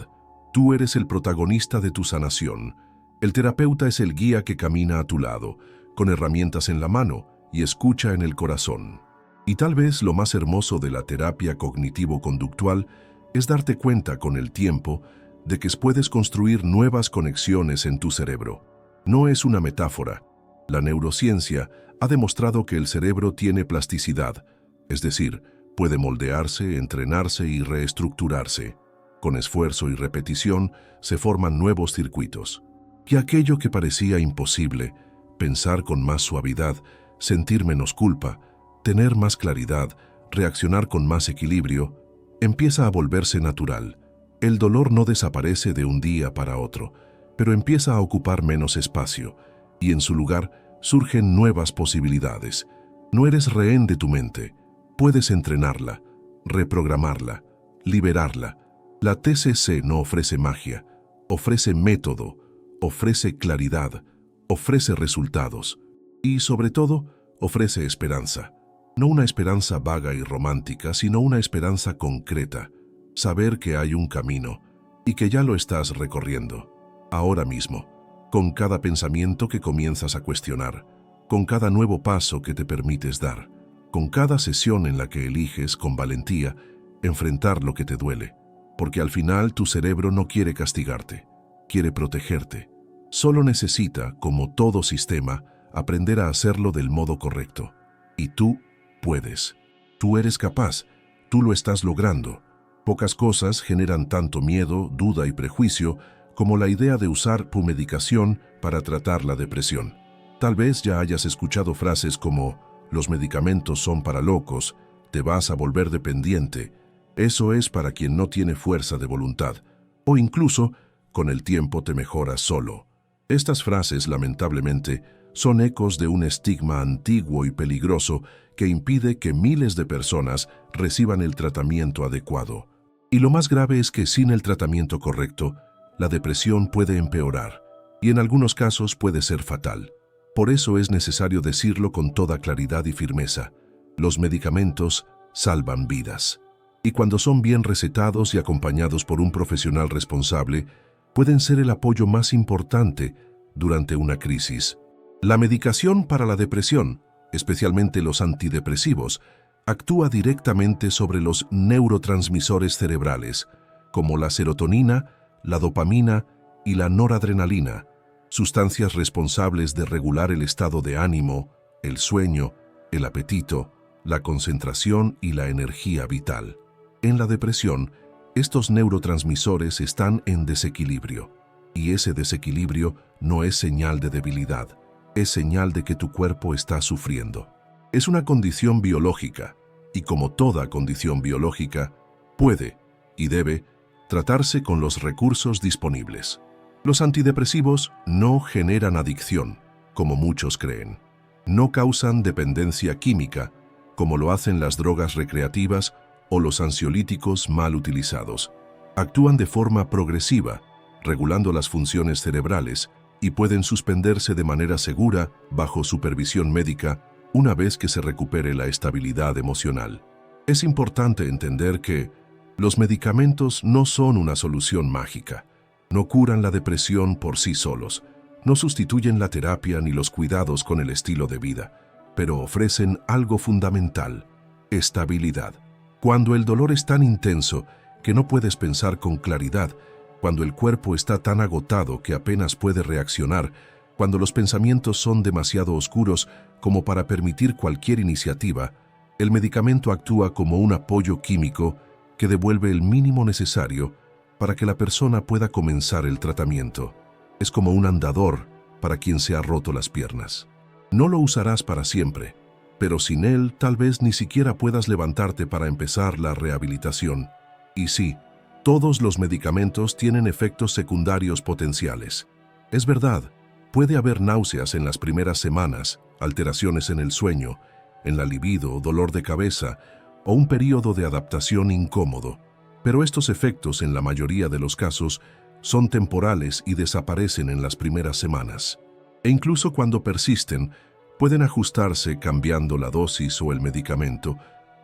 Tú eres el protagonista de tu sanación. El terapeuta es el guía que camina a tu lado, con herramientas en la mano y escucha en el corazón. Y tal vez lo más hermoso de la terapia cognitivo-conductual es darte cuenta con el tiempo de que puedes construir nuevas conexiones en tu cerebro. No es una metáfora. La neurociencia ha demostrado que el cerebro tiene plasticidad, es decir, puede moldearse, entrenarse y reestructurarse. Con esfuerzo y repetición se forman nuevos circuitos. Y aquello que parecía imposible, pensar con más suavidad, sentir menos culpa, tener más claridad, reaccionar con más equilibrio, empieza a volverse natural. El dolor no desaparece de un día para otro, pero empieza a ocupar menos espacio, y en su lugar surgen nuevas posibilidades. No eres rehén de tu mente, puedes entrenarla, reprogramarla, liberarla. La TCC no ofrece magia, ofrece método, ofrece claridad, ofrece resultados y, sobre todo, ofrece esperanza. No una esperanza vaga y romántica, sino una esperanza concreta. Saber que hay un camino y que ya lo estás recorriendo, ahora mismo, con cada pensamiento que comienzas a cuestionar, con cada nuevo paso que te permites dar, con cada sesión en la que eliges con valentía enfrentar lo que te duele, porque al final tu cerebro no quiere castigarte, quiere protegerte. Solo necesita, como todo sistema, aprender a hacerlo del modo correcto. Y tú puedes. Tú eres capaz. Tú lo estás logrando. Pocas cosas generan tanto miedo, duda y prejuicio como la idea de usar tu medicación para tratar la depresión. Tal vez ya hayas escuchado frases como «los medicamentos son para locos», «te vas a volver dependiente», «eso es para quien no tiene fuerza de voluntad», o incluso «con el tiempo te mejoras solo». Estas frases, lamentablemente, son ecos de un estigma antiguo y peligroso que impide que miles de personas reciban el tratamiento adecuado. Y lo más grave es que sin el tratamiento correcto, la depresión puede empeorar y en algunos casos puede ser fatal. Por eso es necesario decirlo con toda claridad y firmeza. Los medicamentos salvan vidas. Y cuando son bien recetados y acompañados por un profesional responsable, pueden ser el apoyo más importante durante una crisis. La medicación para la depresión, especialmente los antidepresivos, actúa directamente sobre los neurotransmisores cerebrales, como la serotonina, la dopamina y la noradrenalina, sustancias responsables de regular el estado de ánimo, el sueño, el apetito, la concentración y la energía vital. En la depresión, estos neurotransmisores están en desequilibrio, y ese desequilibrio no es señal de debilidad, es señal de que tu cuerpo está sufriendo. Es una condición biológica, y como toda condición biológica, puede y debe tratarse con los recursos disponibles. Los antidepresivos no generan adicción, como muchos creen. No causan dependencia química, como lo hacen las drogas recreativas o los ansiolíticos mal utilizados. Actúan de forma progresiva, regulando las funciones cerebrales, y pueden suspenderse de manera segura bajo supervisión médica una vez que se recupere la estabilidad emocional. Es importante entender que los medicamentos no son una solución mágica. No curan la depresión por sí solos, no sustituyen la terapia ni los cuidados con el estilo de vida, pero ofrecen algo fundamental: estabilidad. Cuando el dolor es tan intenso que no puedes pensar con claridad, cuando el cuerpo está tan agotado que apenas puede reaccionar, cuando los pensamientos son demasiado oscuros como para permitir cualquier iniciativa, el medicamento actúa como un apoyo químico que devuelve el mínimo necesario para que la persona pueda comenzar el tratamiento. Es como un andador para quien se ha roto las piernas. No lo usarás para siempre, pero sin él tal vez ni siquiera puedas levantarte para empezar la rehabilitación. Y sí, todos los medicamentos tienen efectos secundarios potenciales. Es verdad, puede haber náuseas en las primeras semanas, alteraciones en el sueño, en la libido, dolor de cabeza o un periodo de adaptación incómodo. Pero estos efectos, en la mayoría de los casos, son temporales y desaparecen en las primeras semanas. E incluso cuando persisten, pueden ajustarse cambiando la dosis o el medicamento,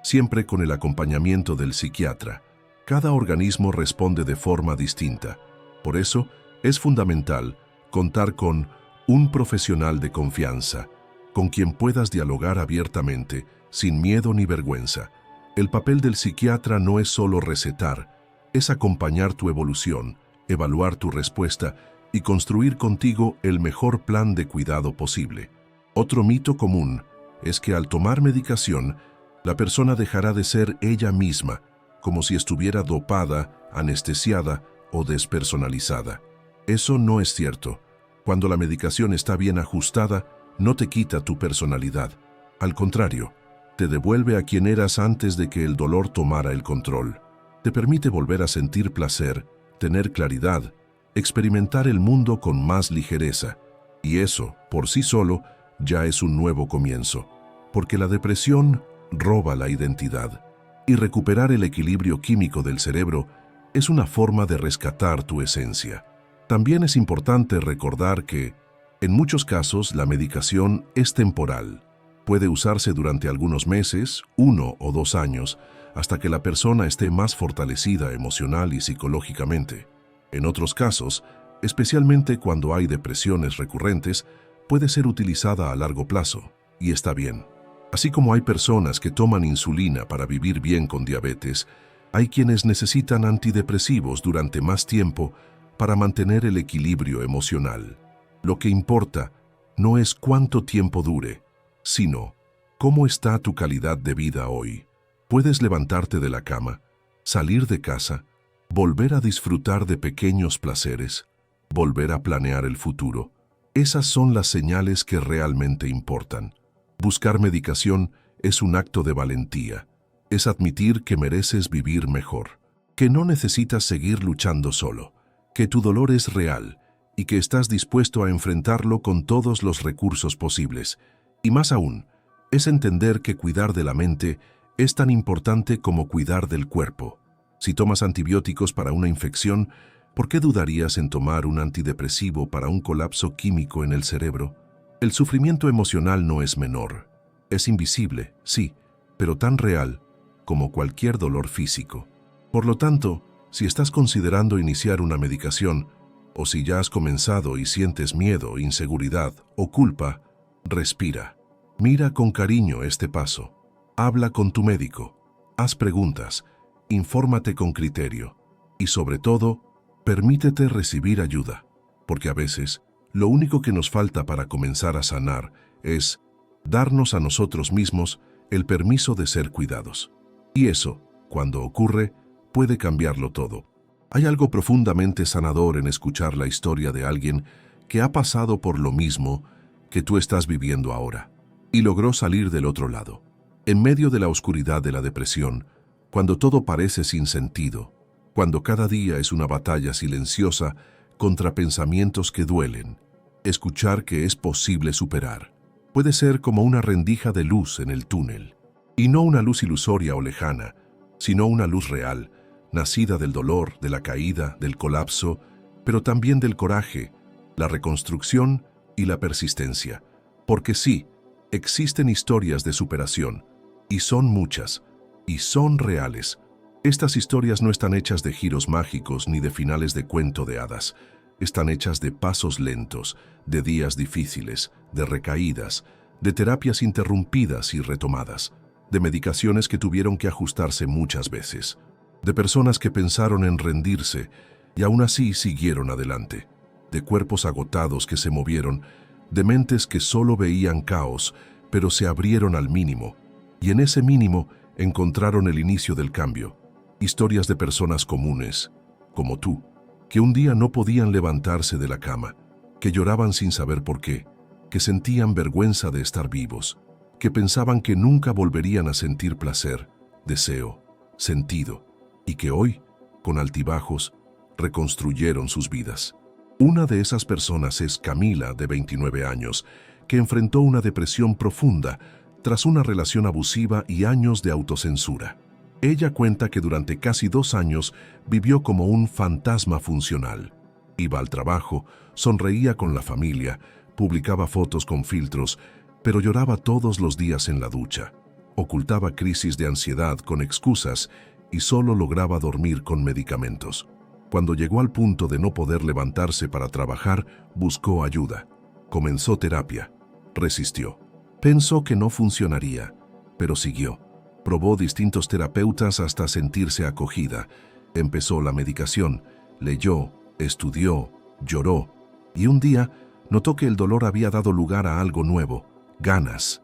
siempre con el acompañamiento del psiquiatra. Cada organismo responde de forma distinta. Por eso, es fundamental contar con un profesional de confianza, con quien puedas dialogar abiertamente, sin miedo ni vergüenza. El papel del psiquiatra no es solo recetar, es acompañar tu evolución, evaluar tu respuesta y construir contigo el mejor plan de cuidado posible. Otro mito común es que al tomar medicación, la persona dejará de ser ella misma, como si estuviera dopada, anestesiada o despersonalizada. Eso no es cierto. Cuando la medicación está bien ajustada, no te quita tu personalidad. Al contrario, te devuelve a quien eras antes de que el dolor tomara el control. Te permite volver a sentir placer, tener claridad, experimentar el mundo con más ligereza. Y eso, por sí solo, ya es un nuevo comienzo. Porque la depresión roba la identidad. Y recuperar el equilibrio químico del cerebro es una forma de rescatar tu esencia. También es importante recordar que, en muchos casos, la medicación es temporal. Puede usarse durante algunos meses, 1 o 2 años, hasta que la persona esté más fortalecida emocional y psicológicamente. En otros casos, especialmente cuando hay depresiones recurrentes, puede ser utilizada a largo plazo, y está bien. Así como hay personas que toman insulina para vivir bien con diabetes, hay quienes necesitan antidepresivos durante más tiempo para mantener el equilibrio emocional. Lo que importa no es cuánto tiempo dure, sino cómo está tu calidad de vida hoy. Puedes levantarte de la cama, salir de casa, volver a disfrutar de pequeños placeres, volver a planear el futuro. Esas son las señales que realmente importan. Buscar medicación es un acto de valentía. Es admitir que mereces vivir mejor, que no necesitas seguir luchando solo, que tu dolor es real y que estás dispuesto a enfrentarlo con todos los recursos posibles. Y más aún, es entender que cuidar de la mente es tan importante como cuidar del cuerpo. Si tomas antibióticos para una infección, ¿por qué dudarías en tomar un antidepresivo para un colapso químico en el cerebro? El sufrimiento emocional no es menor. Es invisible, sí, pero tan real como cualquier dolor físico. Por lo tanto, si estás considerando iniciar una medicación, o si ya has comenzado y sientes miedo, inseguridad o culpa, respira. Mira con cariño este paso. Habla con tu médico. Haz preguntas. Infórmate con criterio. Y sobre todo, permítete recibir ayuda. Porque a veces, lo único que nos falta para comenzar a sanar es darnos a nosotros mismos el permiso de ser cuidados. Y eso, cuando ocurre, puede cambiarlo todo. Hay algo profundamente sanador en escuchar la historia de alguien que ha pasado por lo mismo que tú estás viviendo ahora y logró salir del otro lado. En medio de la oscuridad de la depresión, cuando todo parece sin sentido, cuando cada día es una batalla silenciosa contra pensamientos que duelen, escuchar que es posible superar puede ser como una rendija de luz en el túnel, y no una luz ilusoria o lejana, sino una luz real, nacida del dolor, de la caída, del colapso, pero también del coraje, la reconstrucción y la persistencia. Porque sí, existen historias de superación, y son muchas, y son reales. Estas historias no están hechas de giros mágicos ni de finales de cuento de hadas. Están hechas de pasos lentos, de días difíciles, de recaídas, de terapias interrumpidas y retomadas, de medicaciones que tuvieron que ajustarse muchas veces, de personas que pensaron en rendirse y aún así siguieron adelante, de cuerpos agotados que se movieron, de mentes que solo veían caos, pero se abrieron al mínimo, y en ese mínimo encontraron el inicio del cambio. Historias de personas comunes, como tú, que un día no podían levantarse de la cama, que lloraban sin saber por qué, que sentían vergüenza de estar vivos, que pensaban que nunca volverían a sentir placer, deseo, sentido, y que hoy, con altibajos, reconstruyeron sus vidas. Una de esas personas es Camila, de 29 años, que enfrentó una depresión profunda tras una relación abusiva y años de autocensura. Ella cuenta que durante casi 2 años vivió como un fantasma funcional. Iba al trabajo, sonreía con la familia, publicaba fotos con filtros, pero lloraba todos los días en la ducha. Ocultaba crisis de ansiedad con excusas y solo lograba dormir con medicamentos. Cuando llegó al punto de no poder levantarse para trabajar, buscó ayuda. Comenzó terapia. Resistió. Pensó que no funcionaría, pero siguió. Probó distintos terapeutas hasta sentirse acogida. Empezó la medicación, leyó, estudió, lloró, y un día notó que el dolor había dado lugar a algo nuevo, ganas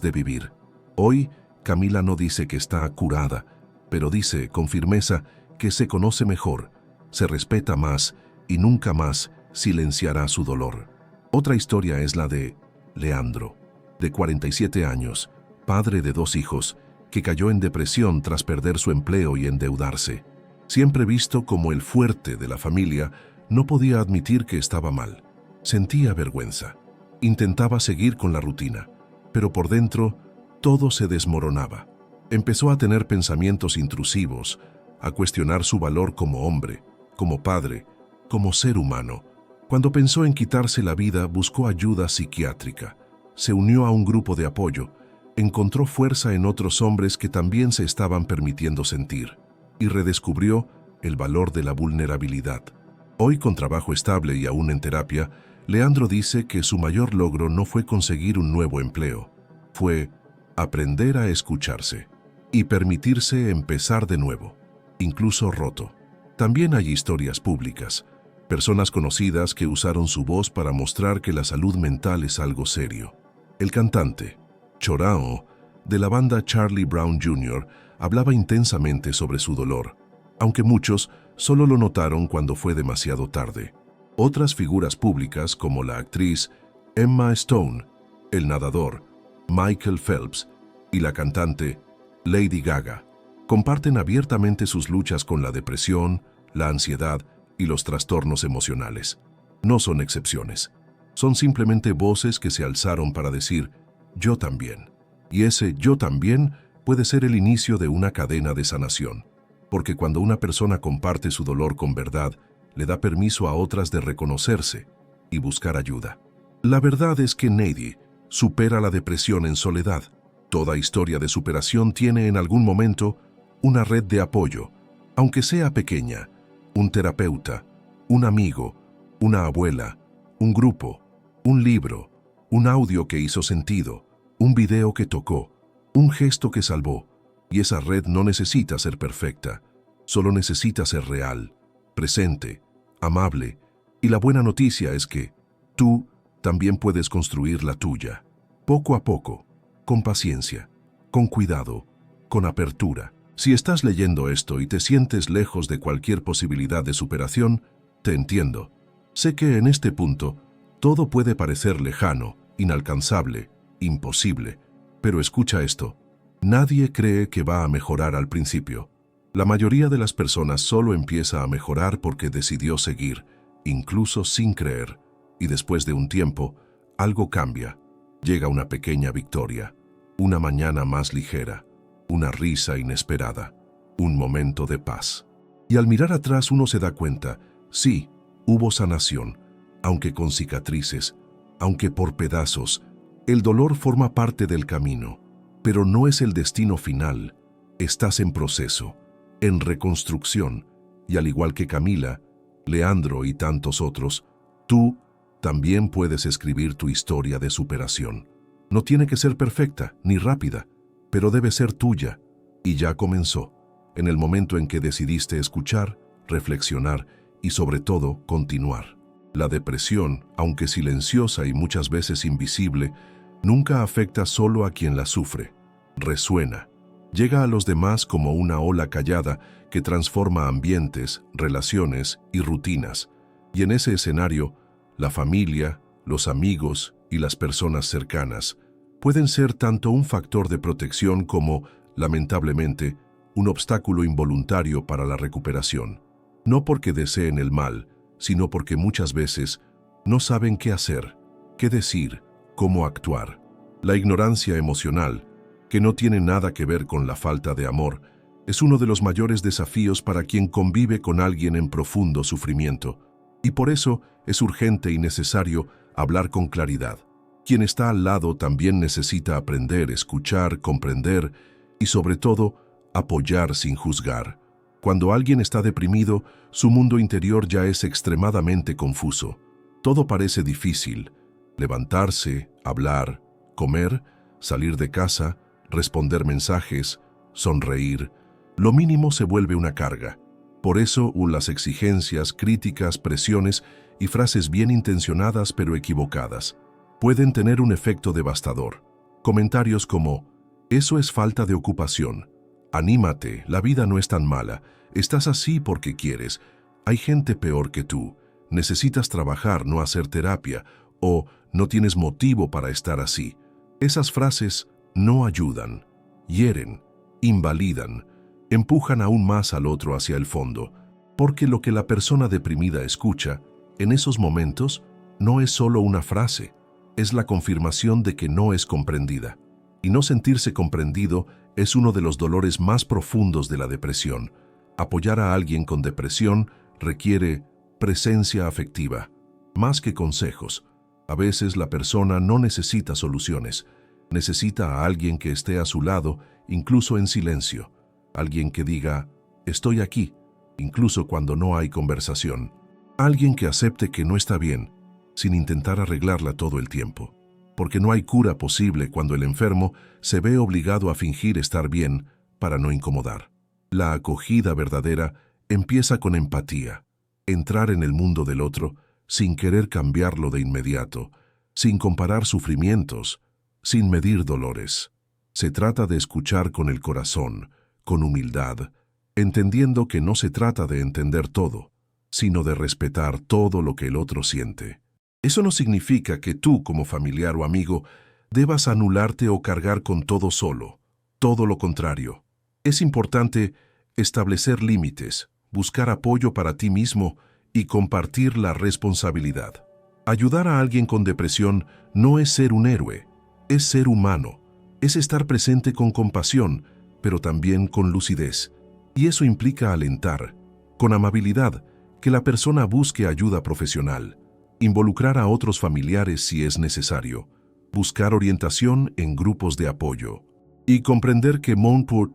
de vivir. Hoy, Camila no dice que está curada, pero dice con firmeza que se conoce mejor, se respeta más y nunca más silenciará su dolor. Otra historia es la de Leandro, de 47 años, padre de 2 hijos, que cayó en depresión tras perder su empleo y endeudarse. Siempre visto como el fuerte de la familia, no podía admitir que estaba mal. Sentía vergüenza. Intentaba seguir con la rutina, pero por dentro todo se desmoronaba. Empezó a tener pensamientos intrusivos, a cuestionar su valor como hombre, como padre, como ser humano. Cuando pensó en quitarse la vida, buscó ayuda psiquiátrica. Se unió a un grupo de apoyo. Encontró fuerza en otros hombres que también se estaban permitiendo sentir y redescubrió el valor de la vulnerabilidad. Hoy, con trabajo estable y aún en terapia, Leandro dice que su mayor logro no fue conseguir un nuevo empleo, fue aprender a escucharse y permitirse empezar de nuevo, incluso roto. También hay historias públicas, personas conocidas que usaron su voz para mostrar que la salud mental es algo serio. El cantante Chorão, de la banda Charlie Brown Jr., hablaba intensamente sobre su dolor, aunque muchos solo lo notaron cuando fue demasiado tarde. Otras figuras públicas, como la actriz Emma Stone, el nadador Michael Phelps y la cantante Lady Gaga, comparten abiertamente sus luchas con la depresión, la ansiedad y los trastornos emocionales. No son excepciones. Son simplemente voces que se alzaron para decir «yo también». Y ese «yo también» puede ser el inicio de una cadena de sanación, porque cuando una persona comparte su dolor con verdad, le da permiso a otras de reconocerse y buscar ayuda. La verdad es que nadie supera la depresión en soledad. Toda historia de superación tiene en algún momento una red de apoyo, aunque sea pequeña, un terapeuta, un amigo, una abuela, un grupo, un libro, un audio que hizo sentido, un video que tocó, un gesto que salvó, y esa red no necesita ser perfecta, solo necesita ser real, presente, amable, y la buena noticia es que tú también puedes construir la tuya, poco a poco, con paciencia, con cuidado, con apertura. Si estás leyendo esto y te sientes lejos de cualquier posibilidad de superación, te entiendo. Sé que en este punto todo puede parecer lejano, inalcanzable, imposible, pero escucha esto. Nadie cree que va a mejorar al principio. La mayoría de las personas solo empieza a mejorar porque decidió seguir, incluso sin creer, y después de un tiempo, algo cambia. Llega una pequeña victoria, una mañana más ligera, una risa inesperada, un momento de paz. Y al mirar atrás uno se da cuenta, sí, hubo sanación, aunque con cicatrices, aunque por pedazos. El dolor forma parte del camino, pero no es el destino final. Estás en proceso, en reconstrucción, y al igual que Camila, Leandro y tantos otros, tú también puedes escribir tu historia de superación. No tiene que ser perfecta ni rápida, pero debe ser tuya, y ya comenzó, en el momento en que decidiste escuchar, reflexionar y sobre todo continuar. La depresión, aunque silenciosa y muchas veces invisible, nunca afecta solo a quien la sufre. Resuena. Llega a los demás como una ola callada que transforma ambientes, relaciones y rutinas. Y en ese escenario, la familia, los amigos y las personas cercanas pueden ser tanto un factor de protección como, lamentablemente, un obstáculo involuntario para la recuperación. No porque deseen el mal, sino porque muchas veces no saben qué hacer, qué decir, cómo actuar. La ignorancia emocional, que no tiene nada que ver con la falta de amor, es uno de los mayores desafíos para quien convive con alguien en profundo sufrimiento. Y por eso es urgente y necesario hablar con claridad. Quien está al lado también necesita aprender, escuchar, comprender y sobre todo, apoyar sin juzgar. Cuando alguien está deprimido, su mundo interior ya es extremadamente confuso. Todo parece difícil. Levantarse, hablar, comer, salir de casa, responder mensajes, sonreír. Lo mínimo se vuelve una carga. Por eso, las exigencias, críticas, presiones y frases bien intencionadas pero equivocadas pueden tener un efecto devastador. Comentarios como, eso es falta de ocupación, anímate, la vida no es tan mala, estás así porque quieres, hay gente peor que tú, necesitas trabajar, no hacer terapia, o no tienes motivo para estar así. Esas frases no ayudan, hieren, invalidan, empujan aún más al otro hacia el fondo, porque lo que la persona deprimida escucha en esos momentos no es solo una frase, es la confirmación de que no es comprendida. Y no sentirse comprendido es uno de los dolores más profundos de la depresión. Apoyar a alguien con depresión requiere presencia afectiva, más que consejos. A veces la persona no necesita soluciones, necesita a alguien que esté a su lado, incluso en silencio. Alguien que diga, estoy aquí, incluso cuando no hay conversación. Alguien que acepte que no está bien, sin intentar arreglarla todo el tiempo. Porque no hay cura posible cuando el enfermo se ve obligado a fingir estar bien para no incomodar. La acogida verdadera empieza con empatía, entrar en el mundo del otro sin querer cambiarlo de inmediato, sin comparar sufrimientos, sin medir dolores. Se trata de escuchar con el corazón, con humildad, entendiendo que no se trata de entender todo, sino de respetar todo lo que el otro siente. Eso no significa que tú, como familiar o amigo, debas anularte o cargar con todo solo. Todo lo contrario. Es importante establecer límites, buscar apoyo para ti mismo y compartir la responsabilidad. Ayudar a alguien con depresión no es ser un héroe, es ser humano, es estar presente con compasión, pero también con lucidez. Y eso implica alentar, con amabilidad, que la persona busque ayuda profesional, involucrar a otros familiares si es necesario, buscar orientación en grupos de apoyo y comprender que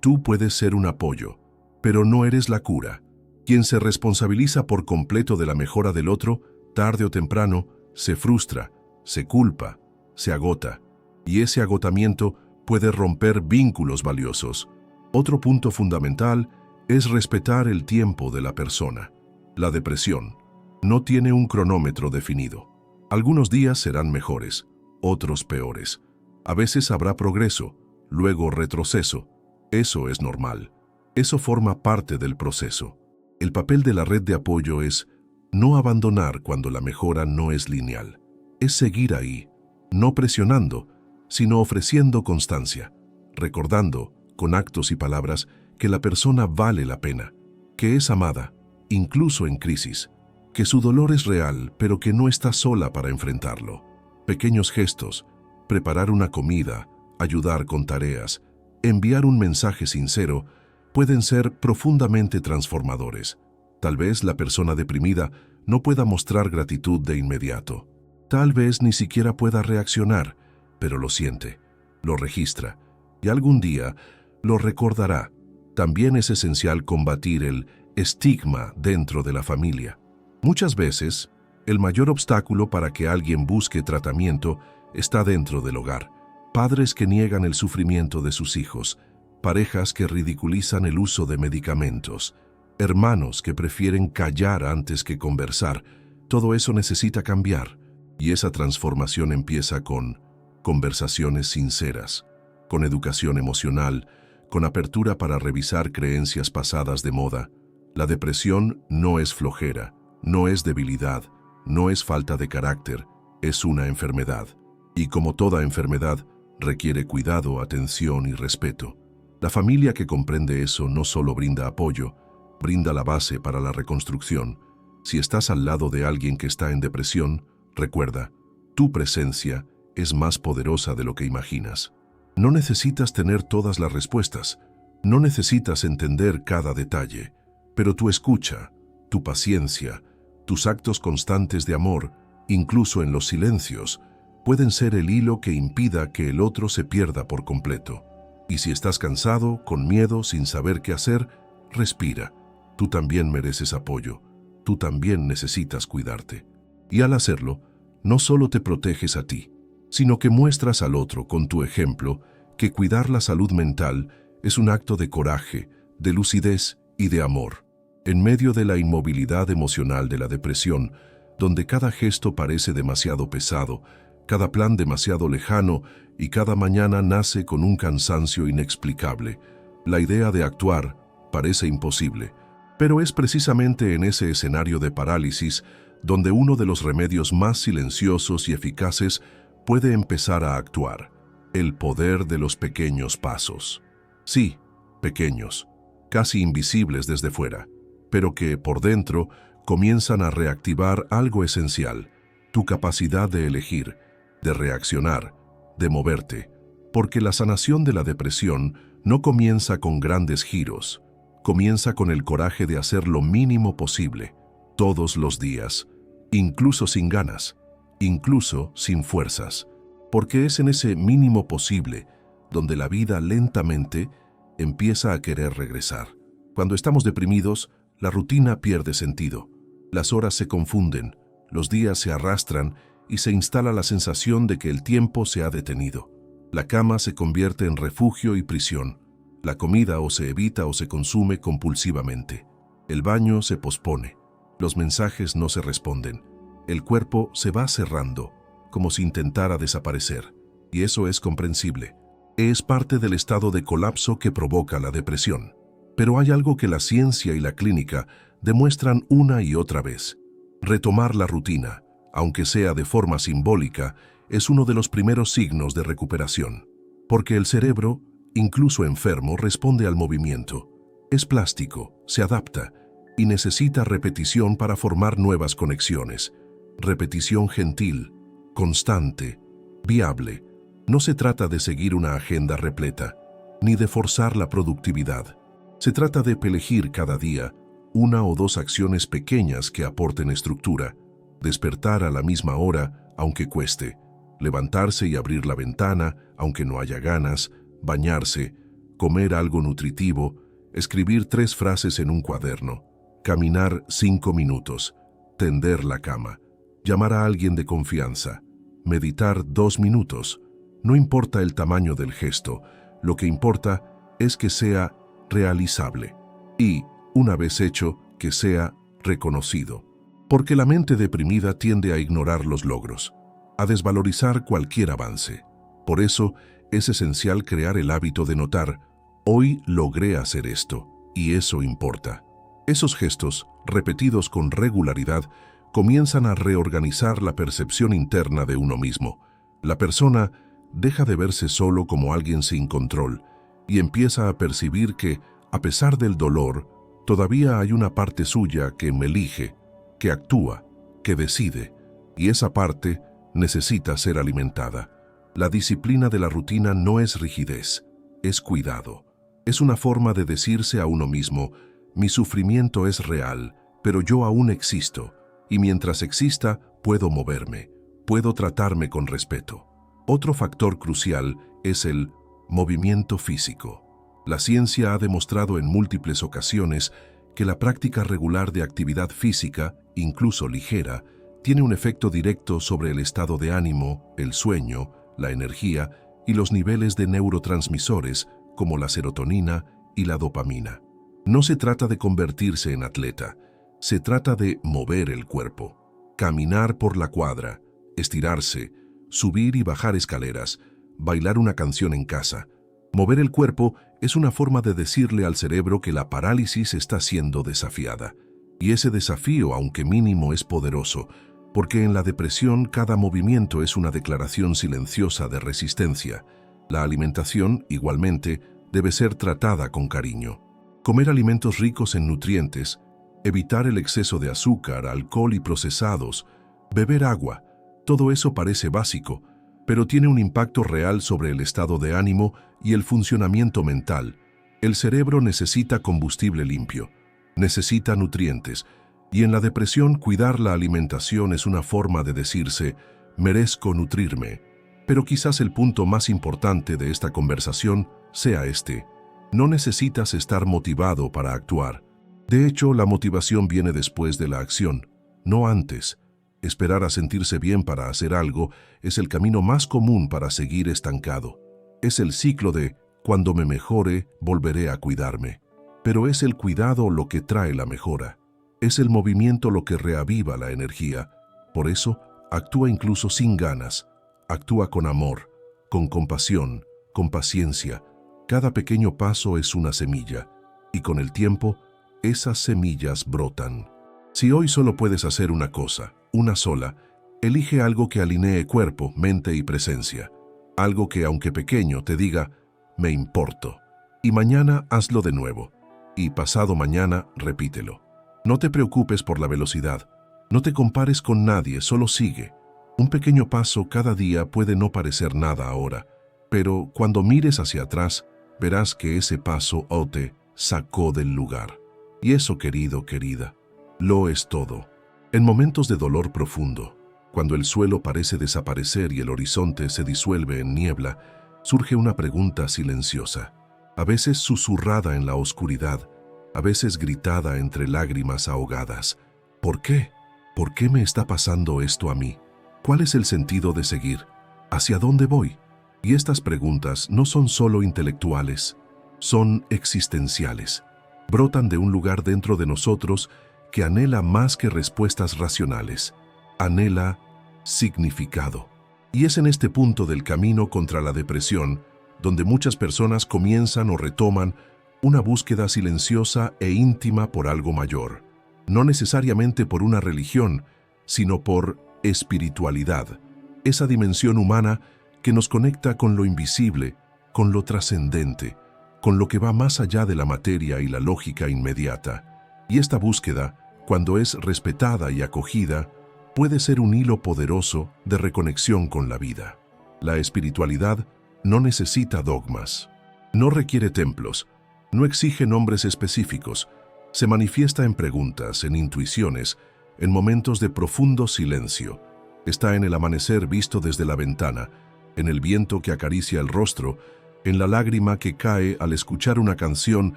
tú puedes ser un apoyo, pero no eres la cura. Quien se responsabiliza por completo de la mejora del otro, tarde o temprano, se frustra, se culpa, se agota, y ese agotamiento puede romper vínculos valiosos. Otro punto fundamental es respetar el tiempo de la persona. La depresión no tiene un cronómetro definido. Algunos días serán mejores, otros peores. A veces habrá progreso, luego retroceso. Eso es normal. Eso forma parte del proceso. El papel de la red de apoyo es no abandonar cuando la mejora no es lineal. Es seguir ahí, no presionando, sino ofreciendo constancia, recordando, con actos y palabras, que la persona vale la pena, que es amada, incluso en crisis, que su dolor es real, pero que no está sola para enfrentarlo. Pequeños gestos, preparar una comida, ayudar con tareas, enviar un mensaje sincero, pueden ser profundamente transformadores. Tal vez la persona deprimida no pueda mostrar gratitud de inmediato. Tal vez ni siquiera pueda reaccionar, pero lo siente, lo registra, y algún día lo recordará. También es esencial combatir el estigma dentro de la familia. Muchas veces, el mayor obstáculo para que alguien busque tratamiento está dentro del hogar. Padres que niegan el sufrimiento de sus hijos, parejas que ridiculizan el uso de medicamentos, hermanos que prefieren callar antes que conversar. Todo eso necesita cambiar, y esa transformación empieza con conversaciones sinceras, con educación emocional, con apertura para revisar creencias pasadas de moda. La depresión no es flojera, no es debilidad, no es falta de carácter, es una enfermedad. Y como toda enfermedad, requiere cuidado, atención y respeto. La familia que comprende eso no solo brinda apoyo, brinda la base para la reconstrucción. Si estás al lado de alguien que está en depresión, recuerda, tu presencia es más poderosa de lo que imaginas. No necesitas tener todas las respuestas, no necesitas entender cada detalle, pero tu escucha, tu paciencia, Tus actos constantes de amor, incluso en los silencios, pueden ser el hilo que impida que el otro se pierda por completo. Y si estás cansado, con miedo, sin saber qué hacer, respira. Tú también mereces apoyo. Tú también necesitas cuidarte. Y al hacerlo, no solo te proteges a ti, sino que muestras al otro con tu ejemplo que cuidar la salud mental es un acto de coraje, de lucidez y de amor. En medio de la inmovilidad emocional de la depresión, donde cada gesto parece demasiado pesado, cada plan demasiado lejano y cada mañana nace con un cansancio inexplicable, la idea de actuar parece imposible. Pero es precisamente en ese escenario de parálisis donde uno de los remedios más silenciosos y eficaces puede empezar a actuar: el poder de los pequeños pasos. Sí, pequeños, casi invisibles desde fuera, pero que por dentro comienzan a reactivar algo esencial: tu capacidad de elegir, de reaccionar, de moverte. Porque la sanación de la depresión no comienza con grandes giros, comienza con el coraje de hacer lo mínimo posible, todos los días, incluso sin ganas, incluso sin fuerzas. Porque es en ese mínimo posible donde la vida lentamente empieza a querer regresar. Cuando estamos deprimidos, la rutina pierde sentido. Las horas se confunden, los días se arrastran y se instala la sensación de que el tiempo se ha detenido. La cama se convierte en refugio y prisión. La comida o se evita o se consume compulsivamente. El baño se pospone. Los mensajes no se responden. El cuerpo se va cerrando, como si intentara desaparecer. Y eso es comprensible. Es parte del estado de colapso que provoca la depresión. Pero hay algo que la ciencia y la clínica demuestran una y otra vez. Retomar la rutina, aunque sea de forma simbólica, es uno de los primeros signos de recuperación. Porque el cerebro, incluso enfermo, responde al movimiento. Es plástico, se adapta y necesita repetición para formar nuevas conexiones. Repetición gentil, constante, viable. No se trata de seguir una agenda repleta, ni de forzar la productividad. Se trata de elegir cada día una o dos acciones pequeñas que aporten estructura: despertar a la misma hora, aunque cueste; levantarse y abrir la ventana, aunque no haya ganas; bañarse; comer algo nutritivo; escribir 3 frases en un cuaderno; caminar 5 minutos; tender la cama; llamar a alguien de confianza; meditar 2 minutos. No importa el tamaño del gesto, lo que importa es que sea realizable y, una vez hecho, que sea reconocido. Porque la mente deprimida tiende a ignorar los logros, a desvalorizar cualquier avance. Por eso es esencial crear el hábito de notar: hoy logré hacer esto, y eso importa. Esos gestos, repetidos con regularidad, comienzan a reorganizar la percepción interna de uno mismo. La persona deja de verse solo como alguien sin control y empieza a percibir que, a pesar del dolor, todavía hay una parte suya que elige, que actúa, que decide, y esa parte necesita ser alimentada. La disciplina de la rutina no es rigidez, es cuidado. Es una forma de decirse a uno mismo: mi sufrimiento es real, pero yo aún existo, y mientras exista puedo moverme, puedo tratarme con respeto. Otro factor crucial es el movimiento físico. La ciencia ha demostrado en múltiples ocasiones que la práctica regular de actividad física, incluso ligera, tiene un efecto directo sobre el estado de ánimo, el sueño, la energía y los niveles de neurotransmisores como la serotonina y la dopamina. No se trata de convertirse en atleta, se trata de mover el cuerpo, caminar por la cuadra, estirarse, subir y bajar escaleras, bailar una canción en casa. Mover el cuerpo es una forma de decirle al cerebro que la parálisis está siendo desafiada. Y ese desafío, aunque mínimo, es poderoso, porque en la depresión cada movimiento es una declaración silenciosa de resistencia. La alimentación, igualmente, debe ser tratada con cariño. Comer alimentos ricos en nutrientes, evitar el exceso de azúcar, alcohol y procesados, beber agua, todo eso parece básico, pero tiene un impacto real sobre el estado de ánimo y el funcionamiento mental. El cerebro necesita combustible limpio, necesita nutrientes, Y en la depresión, cuidar la alimentación es una forma de decirse, merezco nutrirme. Pero quizás el punto más importante de esta conversación sea este. No necesitas estar motivado para actuar. De hecho, la motivación viene después de la acción, no antes. Esperar a sentirse bien para hacer algo es el camino más común para seguir estancado. Es el ciclo de, cuando me mejore, volveré a cuidarme. Pero es el cuidado lo que trae la mejora. Es el movimiento lo que reaviva la energía. Por eso, actúa incluso sin ganas. Actúa con amor, con compasión, con paciencia. Cada pequeño paso es una semilla, y con el tiempo, esas semillas brotan. Si hoy solo puedes hacer una cosa, una sola, elige algo que alinee cuerpo, mente y presencia. Algo que, aunque pequeño, te diga, me importo. Y mañana hazlo de nuevo. Y pasado mañana, repítelo. No te preocupes por la velocidad. No te compares con nadie, solo sigue. Un pequeño paso cada día puede no parecer nada ahora, pero cuando mires hacia atrás, verás que ese paso te sacó del lugar. Y eso, querido, querida, lo es todo. En momentos de dolor profundo, cuando el suelo parece desaparecer y el horizonte se disuelve en niebla, surge una pregunta silenciosa, a veces susurrada en la oscuridad, a veces gritada entre lágrimas ahogadas. ¿Por qué? ¿Por qué me está pasando esto a mí? ¿Cuál es el sentido de seguir? ¿Hacia dónde voy? Y estas preguntas no son solo intelectuales, son existenciales. Brotan de un lugar dentro de nosotros que anhela más que respuestas racionales. Anhela significado. Y es en este punto del camino contra la depresión donde muchas personas comienzan o retoman una búsqueda silenciosa e íntima por algo mayor. No necesariamente por una religión, sino por espiritualidad, esa dimensión humana que nos conecta con lo invisible, con lo trascendente, con lo que va más allá de la materia y la lógica inmediata. Y esta búsqueda, cuando es respetada y acogida, puede ser un hilo poderoso de reconexión con la vida. La espiritualidad no necesita dogmas, no requiere templos, no exige nombres específicos, se manifiesta en preguntas, en intuiciones, en momentos de profundo silencio. Está en el amanecer visto desde la ventana, en el viento que acaricia el rostro, en la lágrima que cae al escuchar una canción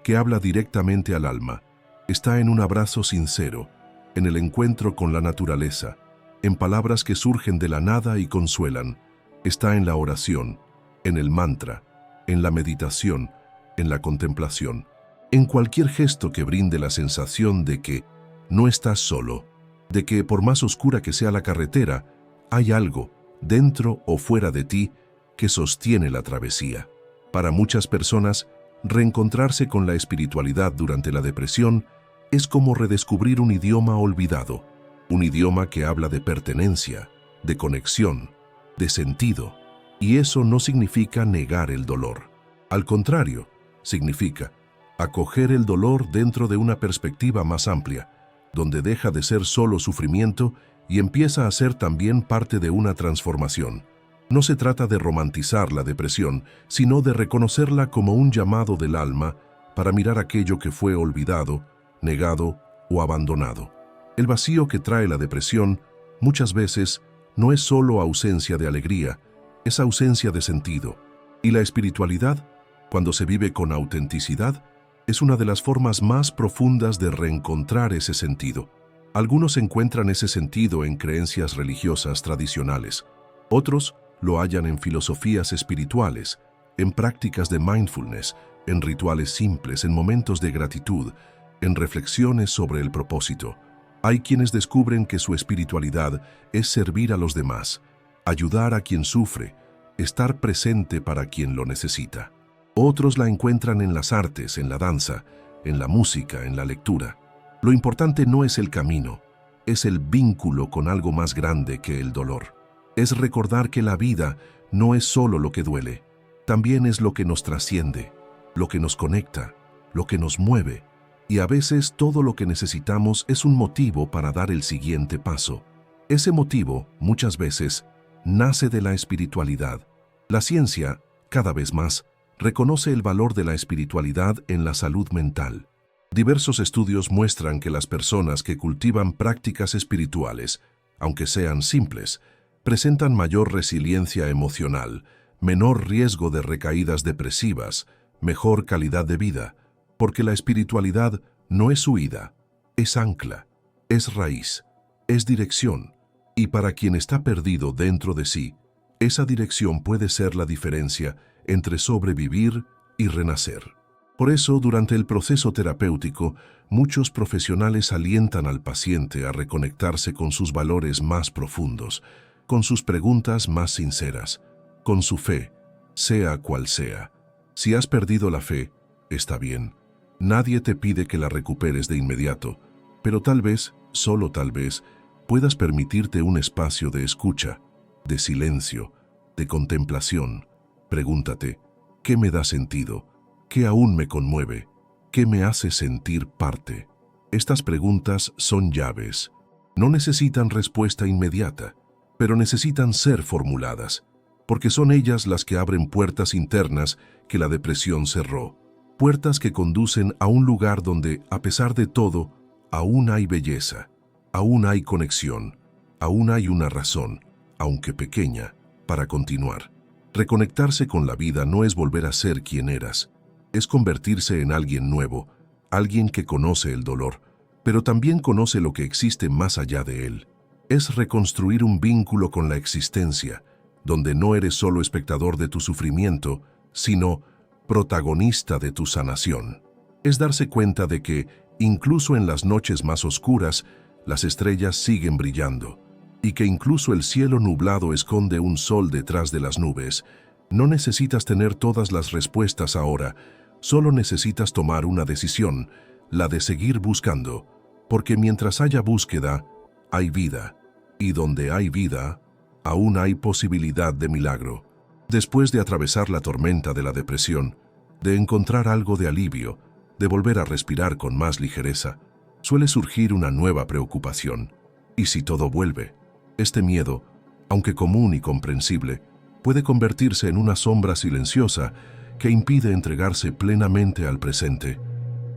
que habla directamente al alma. Está en un abrazo sincero, en el encuentro con la naturaleza, en palabras que surgen de la nada y consuelan. Está en la oración, en el mantra, en la meditación, en la contemplación, en cualquier gesto que brinde la sensación de que no estás solo, de que por más oscura que sea la carretera, hay algo, dentro o fuera de ti, que sostiene la travesía. Para muchas personas, reencontrarse con la espiritualidad durante la depresión es como redescubrir un idioma olvidado, un idioma que habla de pertenencia, de conexión, de sentido. Y eso no significa negar el dolor. Al contrario, significa acoger el dolor dentro de una perspectiva más amplia, donde deja de ser solo sufrimiento y empieza a ser también parte de una transformación. No se trata de romantizar la depresión, sino de reconocerla como un llamado del alma para mirar aquello que fue olvidado, negado o abandonado. El vacío que trae la depresión muchas veces no es solo ausencia de alegría, es ausencia de sentido. Y la espiritualidad, cuando se vive con autenticidad, es una de las formas más profundas de reencontrar ese sentido. Algunos encuentran ese sentido en creencias religiosas tradicionales. Otros lo hallan en filosofías espirituales, en prácticas de mindfulness, en rituales simples, en momentos de gratitud, en reflexiones sobre el propósito. Hay quienes descubren que su espiritualidad es servir a los demás, ayudar a quien sufre, estar presente para quien lo necesita. Otros la encuentran en las artes, en la danza, en la música, en la lectura. Lo importante no es el camino, es el vínculo con algo más grande que el dolor. Es recordar que la vida no es solo lo que duele, también es lo que nos trasciende, lo que nos conecta, lo que nos mueve. Y a veces todo lo que necesitamos es un motivo para dar el siguiente paso. Ese motivo, muchas veces, nace de la espiritualidad. La ciencia, cada vez más, reconoce el valor de la espiritualidad en la salud mental. Diversos estudios muestran que las personas que cultivan prácticas espirituales, aunque sean simples, presentan mayor resiliencia emocional, menor riesgo de recaídas depresivas, mejor calidad de vida, porque la espiritualidad no es huida, es ancla, es raíz, es dirección, y para quien está perdido dentro de sí, esa dirección puede ser la diferencia entre sobrevivir y renacer. Por eso, durante el proceso terapéutico, muchos profesionales alientan al paciente a reconectarse con sus valores más profundos, con sus preguntas más sinceras, con su fe, sea cual sea. Si has perdido la fe, está bien. Nadie te pide que la recuperes de inmediato, pero tal vez, solo tal vez, puedas permitirte un espacio de escucha, de silencio, de contemplación. Pregúntate, ¿qué me da sentido? ¿Qué aún me conmueve? ¿Qué me hace sentir parte? Estas preguntas son llaves. No necesitan respuesta inmediata, pero necesitan ser formuladas, porque son ellas las que abren puertas internas que la depresión cerró. Puertas que conducen a un lugar donde, a pesar de todo, aún hay belleza, aún hay conexión, aún hay una razón, aunque pequeña, para continuar. Reconectarse con la vida no es volver a ser quien eras, es convertirse en alguien nuevo, alguien que conoce el dolor, pero también conoce lo que existe más allá de él. Es reconstruir un vínculo con la existencia, donde no eres solo espectador de tu sufrimiento, sino protagonista de tu sanación. Es darse cuenta de que, incluso en las noches más oscuras, las estrellas siguen brillando, y que incluso el cielo nublado esconde un sol detrás de las nubes. No necesitas tener todas las respuestas ahora, solo necesitas tomar una decisión, la de seguir buscando, porque mientras haya búsqueda, hay vida, y donde hay vida, aún hay posibilidad de milagro. Después de atravesar la tormenta de la depresión, de encontrar algo de alivio, de volver a respirar con más ligereza, suele surgir una nueva preocupación. ¿Y si todo vuelve? Este miedo, aunque común y comprensible, puede convertirse en una sombra silenciosa que impide entregarse plenamente al presente.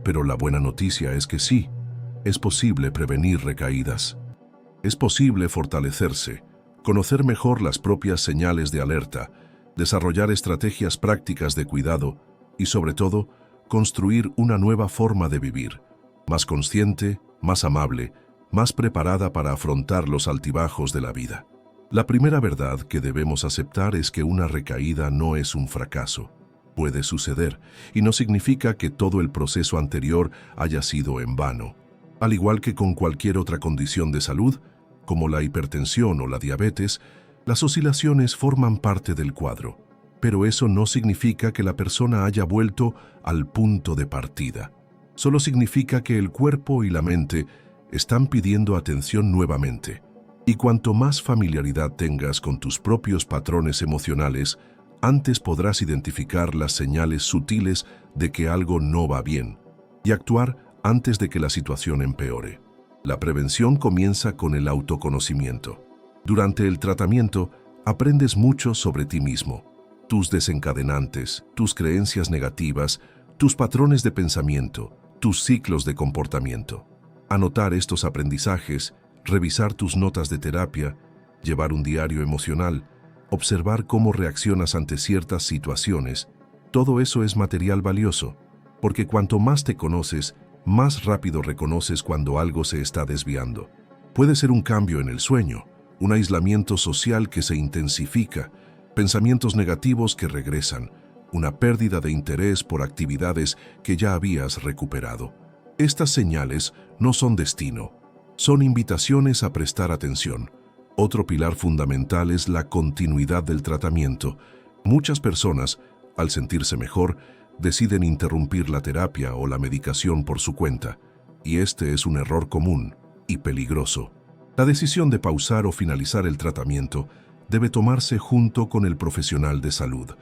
Pero la buena noticia es que sí, es posible prevenir recaídas. Es posible fortalecerse, conocer mejor las propias señales de alerta, desarrollar estrategias prácticas de cuidado y, sobre todo, construir una nueva forma de vivir, más consciente, más amable, más preparada para afrontar los altibajos de la vida. La primera verdad que debemos aceptar es que una recaída no es un fracaso. Puede suceder, y no significa que todo el proceso anterior haya sido en vano. Al igual que con cualquier otra condición de salud, como la hipertensión o la diabetes, las oscilaciones forman parte del cuadro. Pero eso no significa que la persona haya vuelto al punto de partida. Solo significa que el cuerpo y la mente están pidiendo atención nuevamente. Y cuanto más familiaridad tengas con tus propios patrones emocionales, antes podrás identificar las señales sutiles de que algo no va bien y actuar antes de que la situación empeore. La prevención comienza con el autoconocimiento. Durante el tratamiento, aprendes mucho sobre ti mismo, tus desencadenantes, tus creencias negativas, tus patrones de pensamiento, tus ciclos de comportamiento. Anotar estos aprendizajes, revisar tus notas de terapia, llevar un diario emocional, observar cómo reaccionas ante ciertas situaciones, todo eso es material valioso, porque cuanto más te conoces, más rápido reconoces cuando algo se está desviando. Puede ser un cambio en el sueño, un aislamiento social que se intensifica, pensamientos negativos que regresan, una pérdida de interés por actividades que ya habías recuperado. Estas señales no son destino, son invitaciones a prestar atención. Otro pilar fundamental es la continuidad del tratamiento. Muchas personas, al sentirse mejor, deciden interrumpir la terapia o la medicación por su cuenta, y este es un error común y peligroso. La decisión de pausar o finalizar el tratamiento debe tomarse junto con el profesional de salud,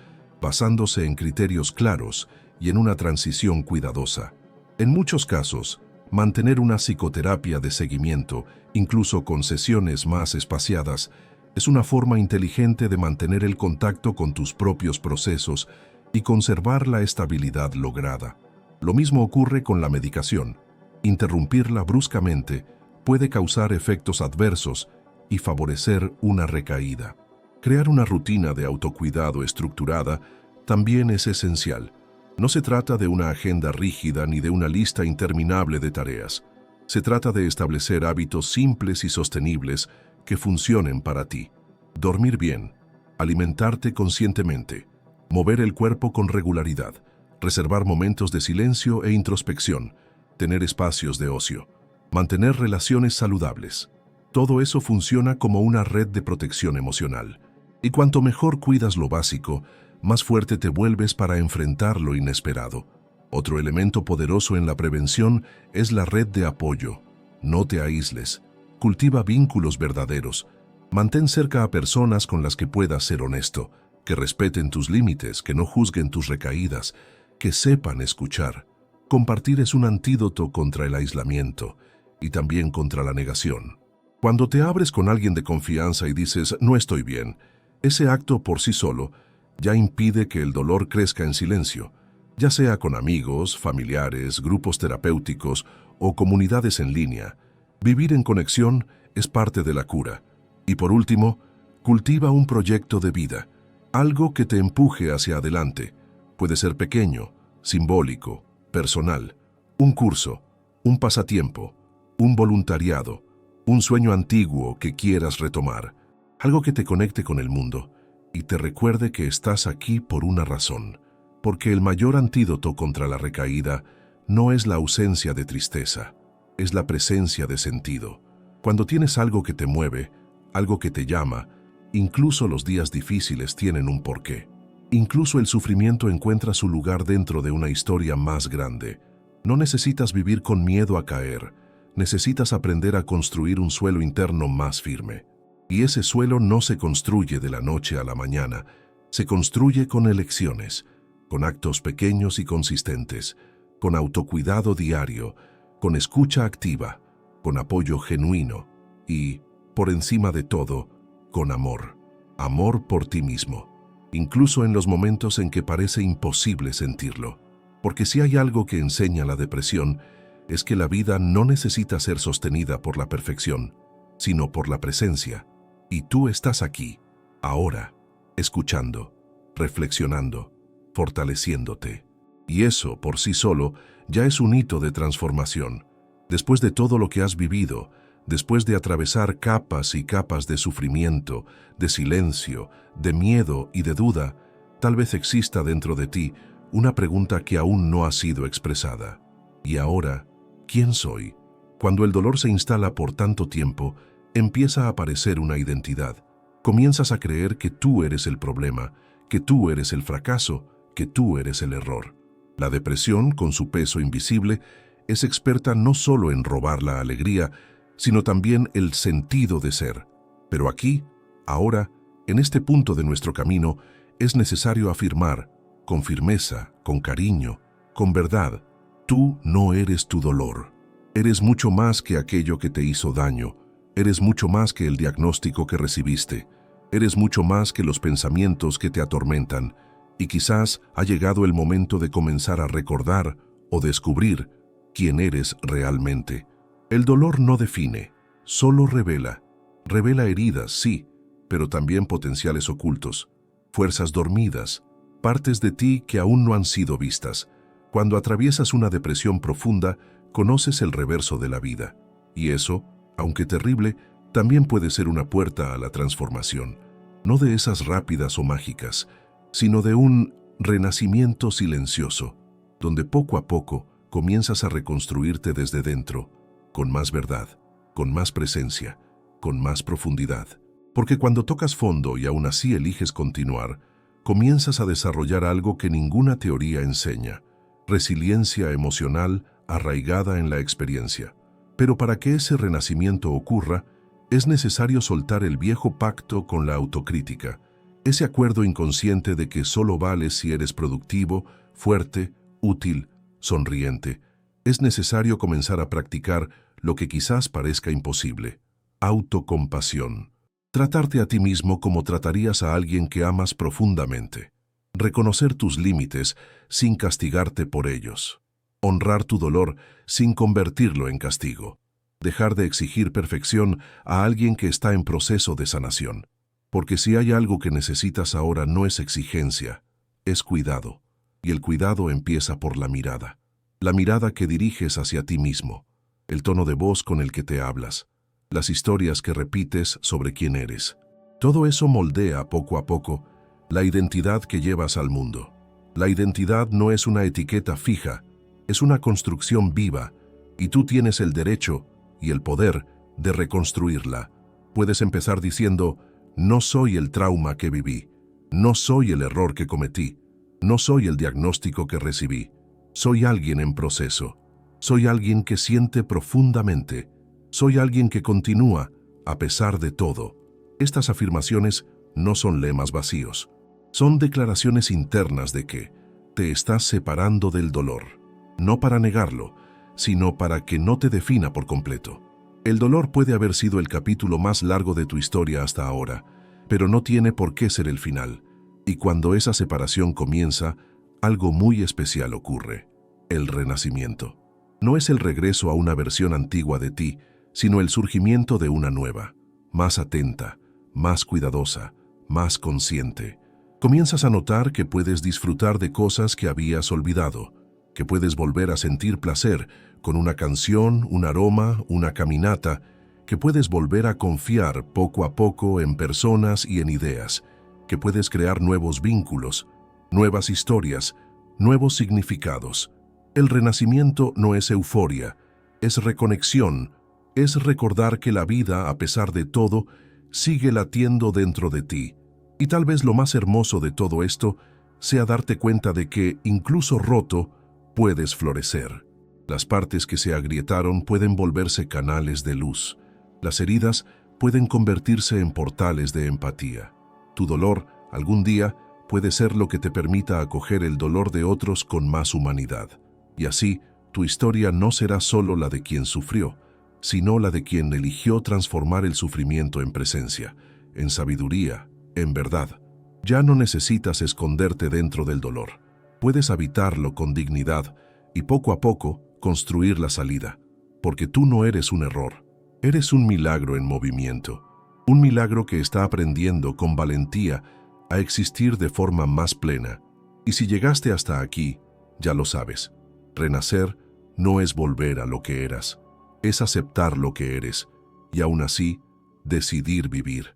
basándose en criterios claros y en una transición cuidadosa. En muchos casos, mantener una psicoterapia de seguimiento, incluso con sesiones más espaciadas, es una forma inteligente de mantener el contacto con tus propios procesos y conservar la estabilidad lograda. Lo mismo ocurre con la medicación. Interrumpirla bruscamente puede causar efectos adversos y favorecer una recaída. Crear una rutina de autocuidado estructurada también es esencial. No se trata de una agenda rígida ni de una lista interminable de tareas. Se trata de establecer hábitos simples y sostenibles que funcionen para ti. Dormir bien, alimentarte conscientemente, mover el cuerpo con regularidad, reservar momentos de silencio e introspección, tener espacios de ocio, mantener relaciones saludables. Todo eso funciona como una red de protección emocional. Y cuanto mejor cuidas lo básico, más fuerte te vuelves para enfrentar lo inesperado. Otro elemento poderoso en la prevención es la red de apoyo. No te aísles. Cultiva vínculos verdaderos. Mantén cerca a personas con las que puedas ser honesto, que respeten tus límites, que no juzguen tus recaídas, que sepan escuchar. Compartir es un antídoto contra el aislamiento y también contra la negación. Cuando te abres con alguien de confianza y dices «no estoy bien», ese acto por sí solo ya impide que el dolor crezca en silencio, ya sea con amigos, familiares, grupos terapéuticos o comunidades en línea. Vivir en conexión es parte de la cura. Y por último, cultiva un proyecto de vida, algo que te empuje hacia adelante. Puede ser pequeño, simbólico, personal, un curso, un pasatiempo, un voluntariado, un sueño antiguo que quieras retomar, algo que te conecte con el mundo y te recuerde que estás aquí por una razón, porque el mayor antídoto contra la recaída no es la ausencia de tristeza, es la presencia de sentido. Cuando tienes algo que te mueve, algo que te llama, incluso los días difíciles tienen un porqué. Incluso el sufrimiento encuentra su lugar dentro de una historia más grande. No necesitas vivir con miedo a caer, necesitas aprender a construir un suelo interno más firme. Y ese suelo no se construye de la noche a la mañana, se construye con elecciones, con actos pequeños y consistentes, con autocuidado diario, con escucha activa, con apoyo genuino y, por encima de todo, con amor. Amor por ti mismo, incluso en los momentos en que parece imposible sentirlo. Porque si hay algo que enseña la depresión, es que la vida no necesita ser sostenida por la perfección, sino por la presencia. Y tú estás aquí, ahora, escuchando, reflexionando, fortaleciéndote. Y eso, por sí solo, ya es un hito de transformación. Después de todo lo que has vivido, después de atravesar capas y capas de sufrimiento, de silencio, de miedo y de duda, tal vez exista dentro de ti una pregunta que aún no ha sido expresada. Y ahora, ¿quién soy? Cuando el dolor se instala por tanto tiempo, empieza a aparecer una identidad. Comienzas a creer que tú eres el problema, que tú eres el fracaso, que tú eres el error. La depresión, con su peso invisible, es experta no solo en robar la alegría, sino también el sentido de ser. Pero aquí, ahora, en este punto de nuestro camino, es necesario afirmar, con firmeza, con cariño, con verdad, tú no eres tu dolor. Eres mucho más que aquello que te hizo daño. Eres mucho más que el diagnóstico que recibiste. Eres mucho más que los pensamientos que te atormentan. Y quizás ha llegado el momento de comenzar a recordar o descubrir quién eres realmente. El dolor no define, solo revela. Revela heridas, sí, pero también potenciales ocultos, fuerzas dormidas, partes de ti que aún no han sido vistas. Cuando atraviesas una depresión profunda, conoces el reverso de la vida. Y eso, aunque terrible, también puede ser una puerta a la transformación. No de esas rápidas o mágicas, sino de un renacimiento silencioso, donde poco a poco comienzas a reconstruirte desde dentro, con más verdad, con más presencia, con más profundidad. Porque cuando tocas fondo y aún así eliges continuar, comienzas a desarrollar algo que ninguna teoría enseña: resiliencia emocional arraigada en la experiencia. Pero para que ese renacimiento ocurra, es necesario soltar el viejo pacto con la autocrítica, ese acuerdo inconsciente de que solo vales si eres productivo, fuerte, útil, sonriente. Es necesario comenzar a practicar lo que quizás parezca imposible: autocompasión. Tratarte a ti mismo como tratarías a alguien que amas profundamente. Reconocer tus límites sin castigarte por ellos. honrar tu dolor sin convertirlo en castigo, dejar de exigir perfección a alguien que está en proceso de sanación. Porque si hay algo que necesitas ahora no es exigencia, es cuidado. Y el cuidado empieza por la mirada que diriges hacia ti mismo, el tono de voz con el que te hablas, las historias que repites sobre quién eres. Todo eso moldea poco a poco la identidad que llevas al mundo. La identidad no es una etiqueta fija, es una construcción viva, y tú tienes el derecho y el poder de reconstruirla. Puedes empezar diciendo: no soy el trauma que viví, no soy el error que cometí, no soy el diagnóstico que recibí. Soy alguien en proceso, soy alguien que siente profundamente, soy alguien que continúa a pesar de todo. Estas afirmaciones no son lemas vacíos, son declaraciones internas de que te estás separando del dolor, no para negarlo, sino para que no te defina por completo. El dolor puede haber sido el capítulo más largo de tu historia hasta ahora, pero no tiene por qué ser el final. Y cuando esa separación comienza, algo muy especial ocurre: el renacimiento. No es el regreso a una versión antigua de ti, sino el surgimiento de una nueva, más atenta, más cuidadosa, más consciente. Comienzas a notar que puedes disfrutar de cosas que habías olvidado, que puedes volver a sentir placer con una canción, un aroma, una caminata, que puedes volver a confiar poco a poco en personas y en ideas, que puedes crear nuevos vínculos, nuevas historias, nuevos significados. El renacimiento no es euforia, es reconexión, es recordar que la vida, a pesar de todo, sigue latiendo dentro de ti. Y tal vez lo más hermoso de todo esto sea darte cuenta de que, incluso roto, puedes florecer. Las partes que se agrietaron pueden volverse canales de luz. Las heridas pueden convertirse en portales de empatía. Tu dolor, algún día, puede ser lo que te permita acoger el dolor de otros con más humanidad. Y así, tu historia no será solo la de quien sufrió, sino la de quien eligió transformar el sufrimiento en presencia, en sabiduría, en verdad. Ya no necesitas esconderte dentro del dolor. Puedes habitarlo con dignidad y poco a poco construir la salida, porque tú no eres un error, eres un milagro en movimiento, un milagro que está aprendiendo con valentía a existir de forma más plena. Y si llegaste hasta aquí, ya lo sabes, renacer no es volver a lo que eras, es aceptar lo que eres y aún así decidir vivir.